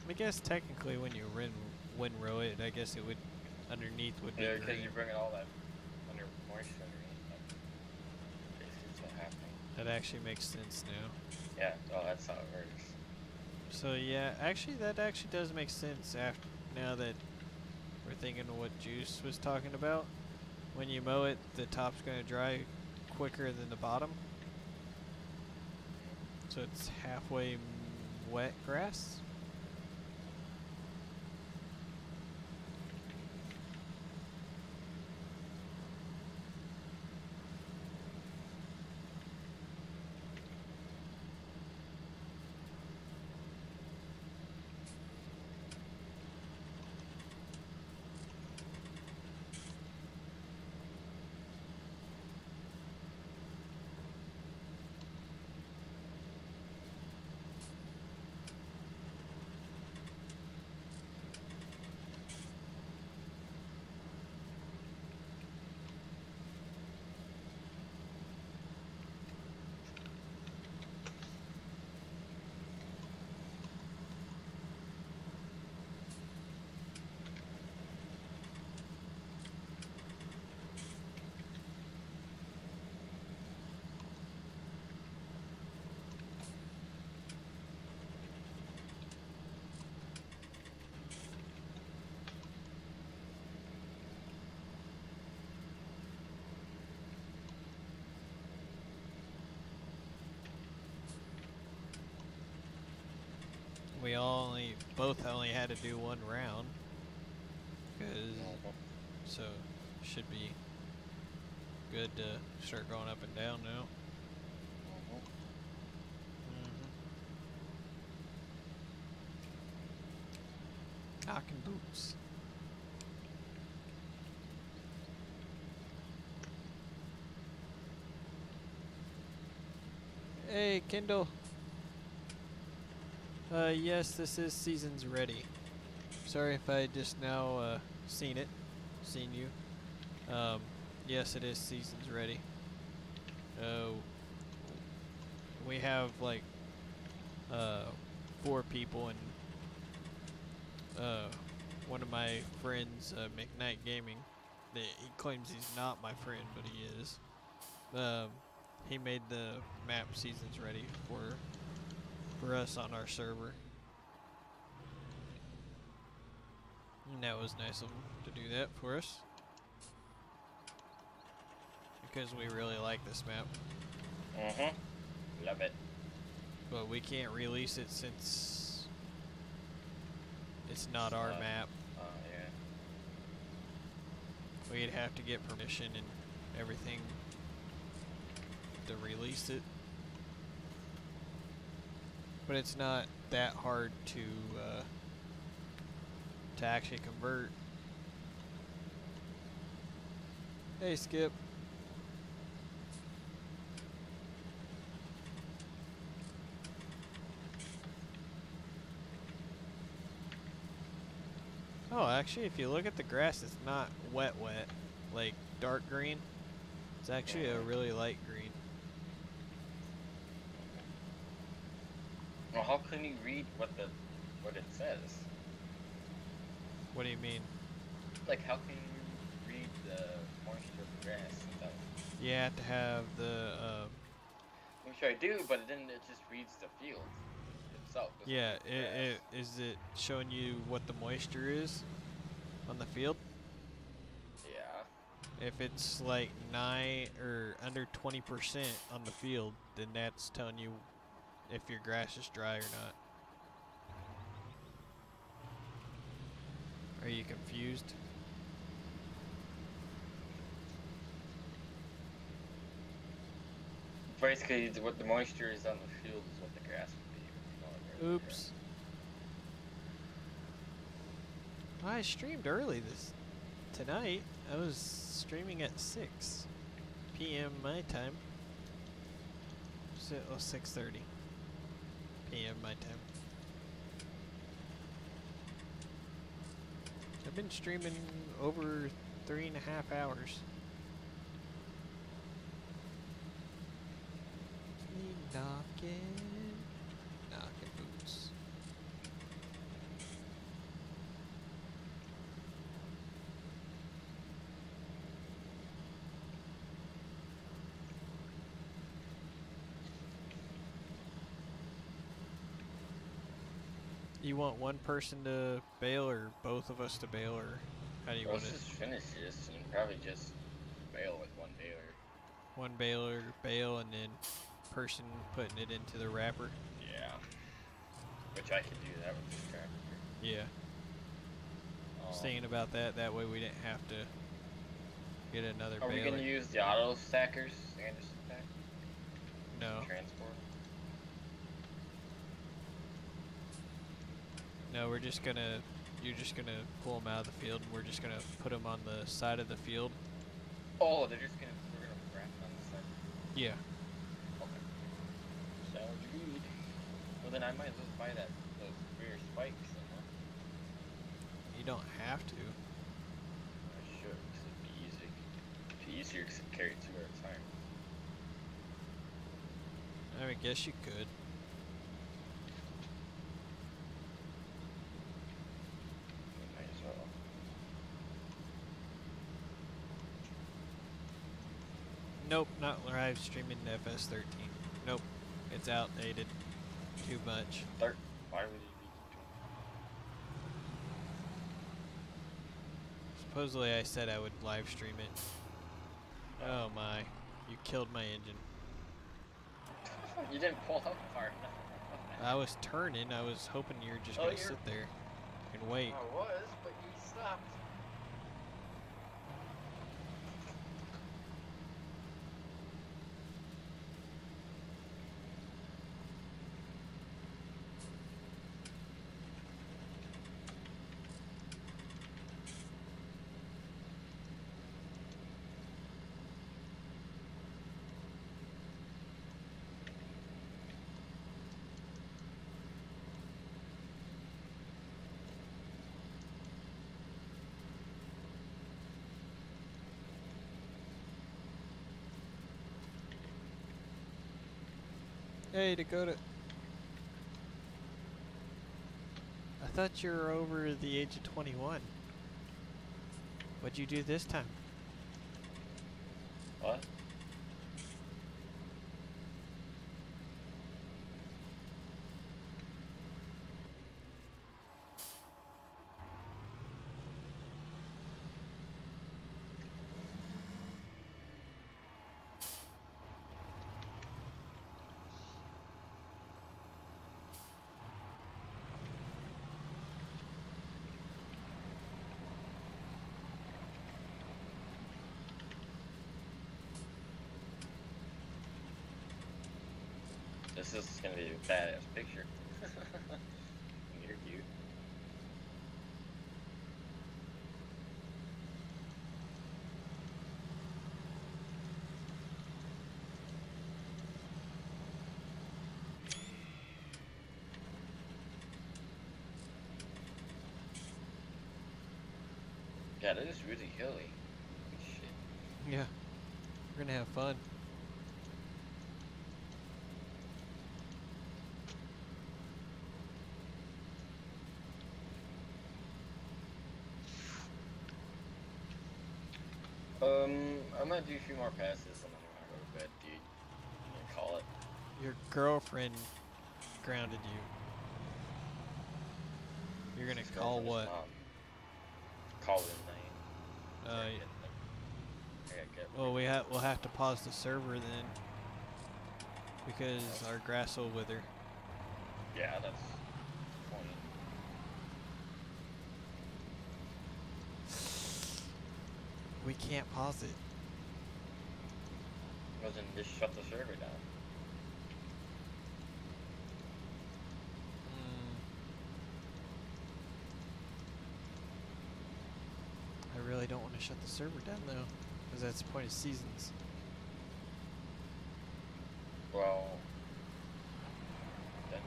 I guess technically when you windrow it, I guess it would underneath would be Yeah, because green. you're bringing all that under moisture underneath. Basically, it's not happening. That actually makes sense now. Yeah, well, that's how it works. So yeah, actually that actually does make sense after now that we're thinking of what Juice was talking about. When you mow it, the top's going to dry quicker than the bottom. So it's halfway wet grass. We both only had to do one round, so should be good to start going up and down now. Knocking boots. Hey, Kindle. Yes, this is Seasons Ready. Sorry if I just now seen you. Yes, it is Seasons Ready. We have like 4 people, and one of my friends, McKnight Gaming, he claims he's not my friend, but he is. He made the map Seasons Ready for us on our server. And that was nice of him to do that for us. Because we really like this map. Love it. But we can't release it since it's not our map. Yeah. We'd have to get permission and everything to release it. But it's not that hard to actually convert. Hey, Skip. Oh, actually, if you look at the grass, it's not wet, like dark green. It's actually a really light green. Well, how can you read what it says? What do you mean? Like, how can you read moisture for grass. Without, You have to have the which I do, but then it just reads the field itself. Doesn't yeah. read the grass. Is it showing you what the moisture is on the field? Yeah. If it's like 9 or under 20% on the field, then that's telling you if your grass is dry or not. Are you confused? Basically, what the moisture is on the field is what the grass would be. If you know what I mean. Oops. I streamed early tonight. I was streaming at 6 p.m. my time. 6:30 p.m. my time. I've been streaming over 3.5 hours. Knocking boots. You want one person to bail or both of us to bail, or how do you want Let's it? just finish this and probably just bail with one baler. One baler bail and then person putting it into the wrapper? Yeah. Which I could do that with this tractor. Yeah. I was thinking about that. That way we didn't have to get another Are we baler. going to use the auto stackers, Anderson pack? No. Transport? No, you're just gonna pull them out of the field, and we're just gonna put them on the side of the field. Oh, we're gonna wrap it on the side. Yeah. Okay. Sounds good. Well, then I might as well buy those rear spikes, then, huh? You don't have to. I should, because it'd be easy. It'd be easier because it carry two at a time. I guess you could. Might as well. Nope, not live streaming FS13. Nope, it's outdated. Too much. Why would you be Supposedly I said I would live stream it. Oh my, you killed my engine. You didn't pull up far enough. I was turning, I was hoping you were just Oh, gonna you're- sit there and wait. I was, but you stopped. Hey, Dakota. I thought you were over the age of 21. What'd you do this time? What? This is gonna be a badass picture. Near you. Yeah, that is really hilly. Holy shit. Yeah, we're gonna have fun. I'm gonna do a few more passes and then I'm gonna go to bed, dude. I'm gonna call it. Your girlfriend grounded you. You're gonna His call girlfriend's what? mom. Call it a night. Uh, I gotta get well, we'll have to pause the server then, because our grass will wither. Yeah, that's the point. We can't pause it. Well, then just shut the server down. I really don't want to shut the server down though, because that's the point of seasons. Well, then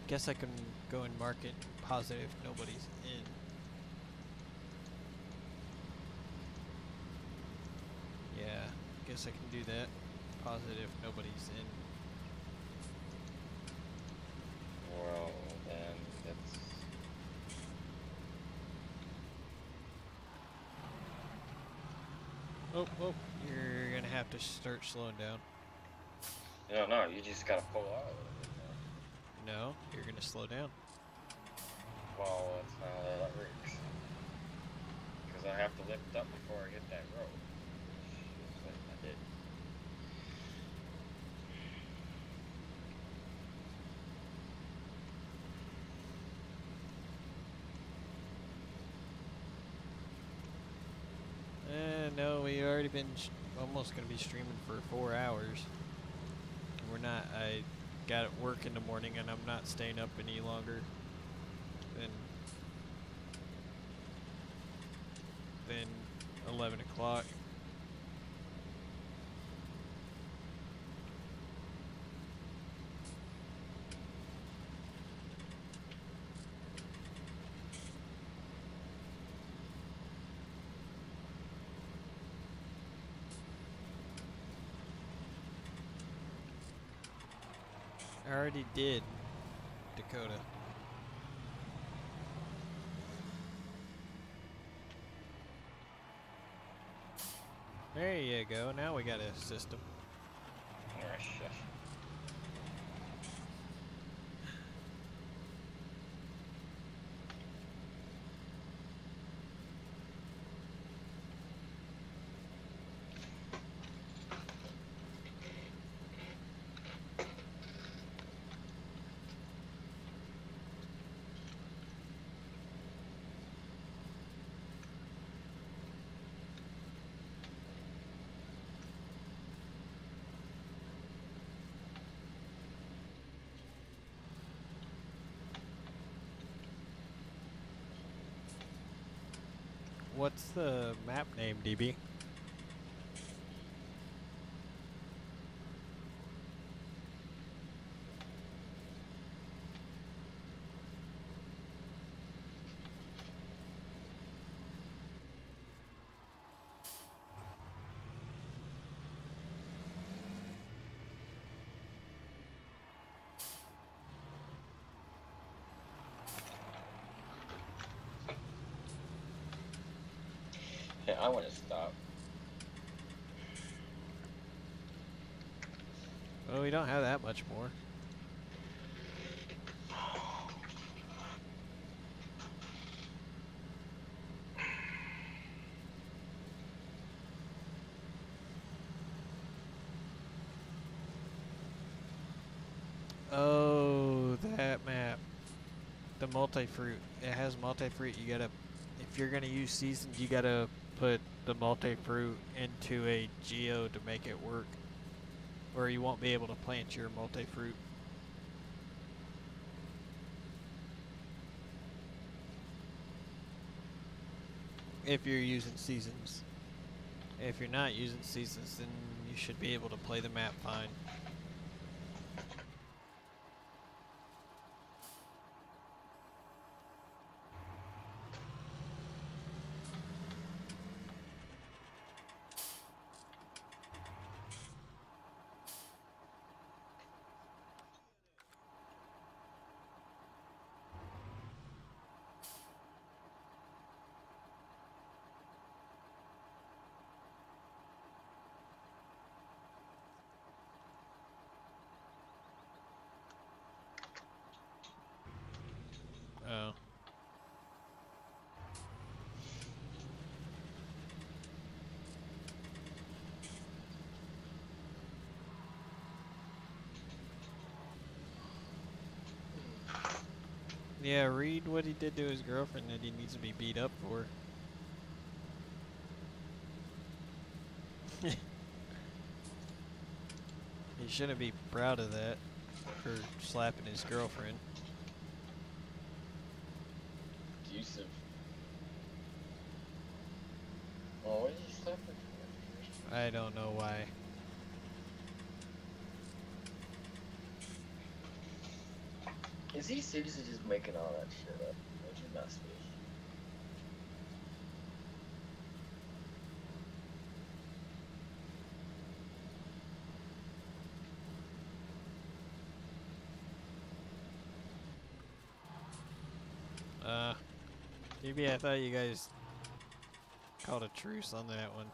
Guess I can go and mark it positive if nobody's in. Yeah, guess I can do that. Positive if nobody's in. well, then that's Oh, you're gonna have to start slowing down. no. You just gotta pull out a little bit more. No, you're gonna slow down. Well, that's not how that works. Because I have to lift up before I hit that road. Which is what I did. No, we already been almost gonna be streaming for 4 hours. We're not. I got at work in the morning, and I'm not staying up any longer than 11 o'clock. I already did, Dakota. There you go. Now we got a system. Alright, shush. What's the map name, DB? Yeah, I want to stop. Well, we don't have that much more. Oh, that map. The multi-fruit. It has multi-fruit. You gotta, if you're gonna use seasons, you gotta put the multi-fruit into a geo to make it work. Or you won't be able to plant your multi-fruit. If you're using seasons. If you're not using seasons, then you should be able to play the map fine. Yeah, read what he did to his girlfriend that he needs to be beat up for. He shouldn't be proud of that for slapping his girlfriend. Abusive. Oh, what did you slap her for? I don't know why. Is he seriously just making all that shit up? Like, he must be. Maybe I thought you guys called a truce on that one.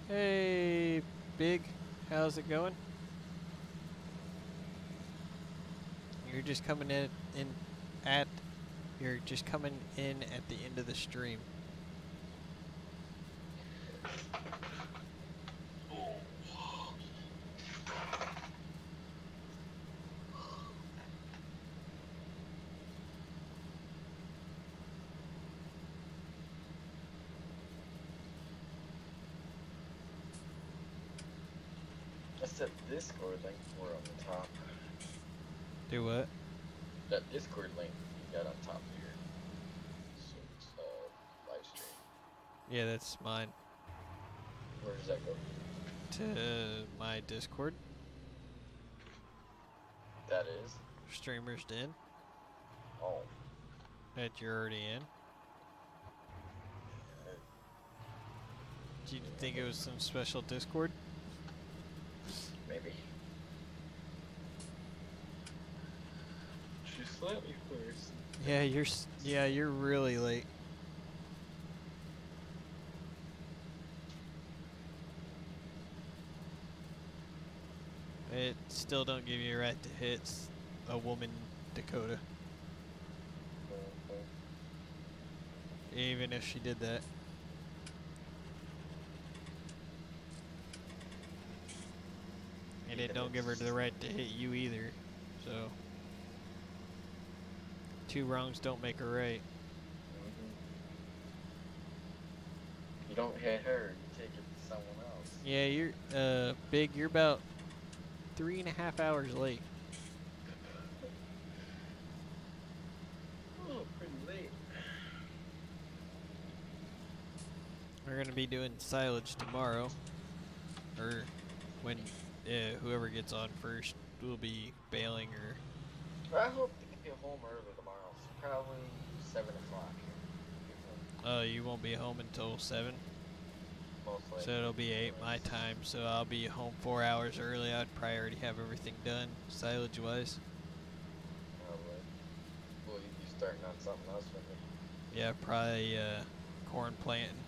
Hey, Big, how's it going? You're just coming you're just coming in at the end of the stream. That's that Discord link for on the top. Do what? That Discord link you got on top here. So it's live stream. Yeah, that's mine. Where does that go? To my Discord, That is. Streamers Den, Oh. that you're already in. Do you think it was some special Discord? Maybe. She slapped me first. Yeah, you're really late. It still don't give you a right to hit a woman Dakota, even if she did that. And it don't give her the right to hit you either. So, two wrongs don't make a right. You don't hit her, you take it to someone else. Yeah, you're Big. You're about 3.5 hours late. Oh, pretty late. We're gonna be doing silage tomorrow, or when whoever gets on first will be bailing or. I hope to get home early tomorrow. So probably 7 o'clock. You won't be home until 7, Most likely. so it'll be 8 my time. So I'll be home 4 hours early. I'd probably already have everything done silage wise. Probably. Well, you'd be starting on something else with me. Yeah, probably corn planting.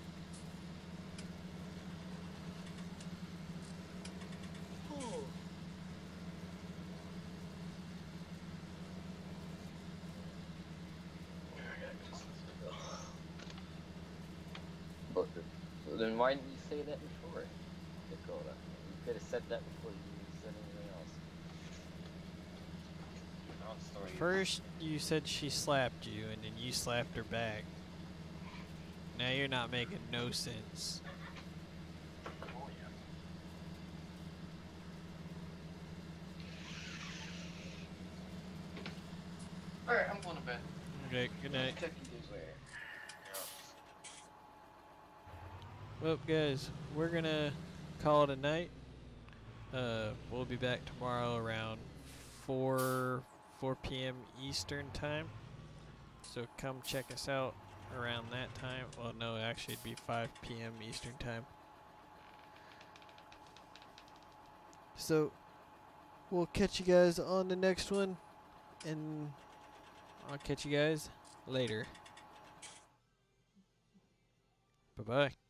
But then why didn't you say that before, Dakota? You could have said that before you said anything else. First, you said she slapped you, and then you slapped her back. Now you're not making no sense. Oh, yeah. Alright, I'm going to bed. Okay, good night. Check you guys later. Well, guys, we're gonna call it a night. We'll be back tomorrow around 4 p.m. Eastern time. So come check us out around that time. Well, no, actually, it'd be 5 p.m. Eastern time. So, we'll catch you guys on the next one, and I'll catch you guys later. Bye-bye.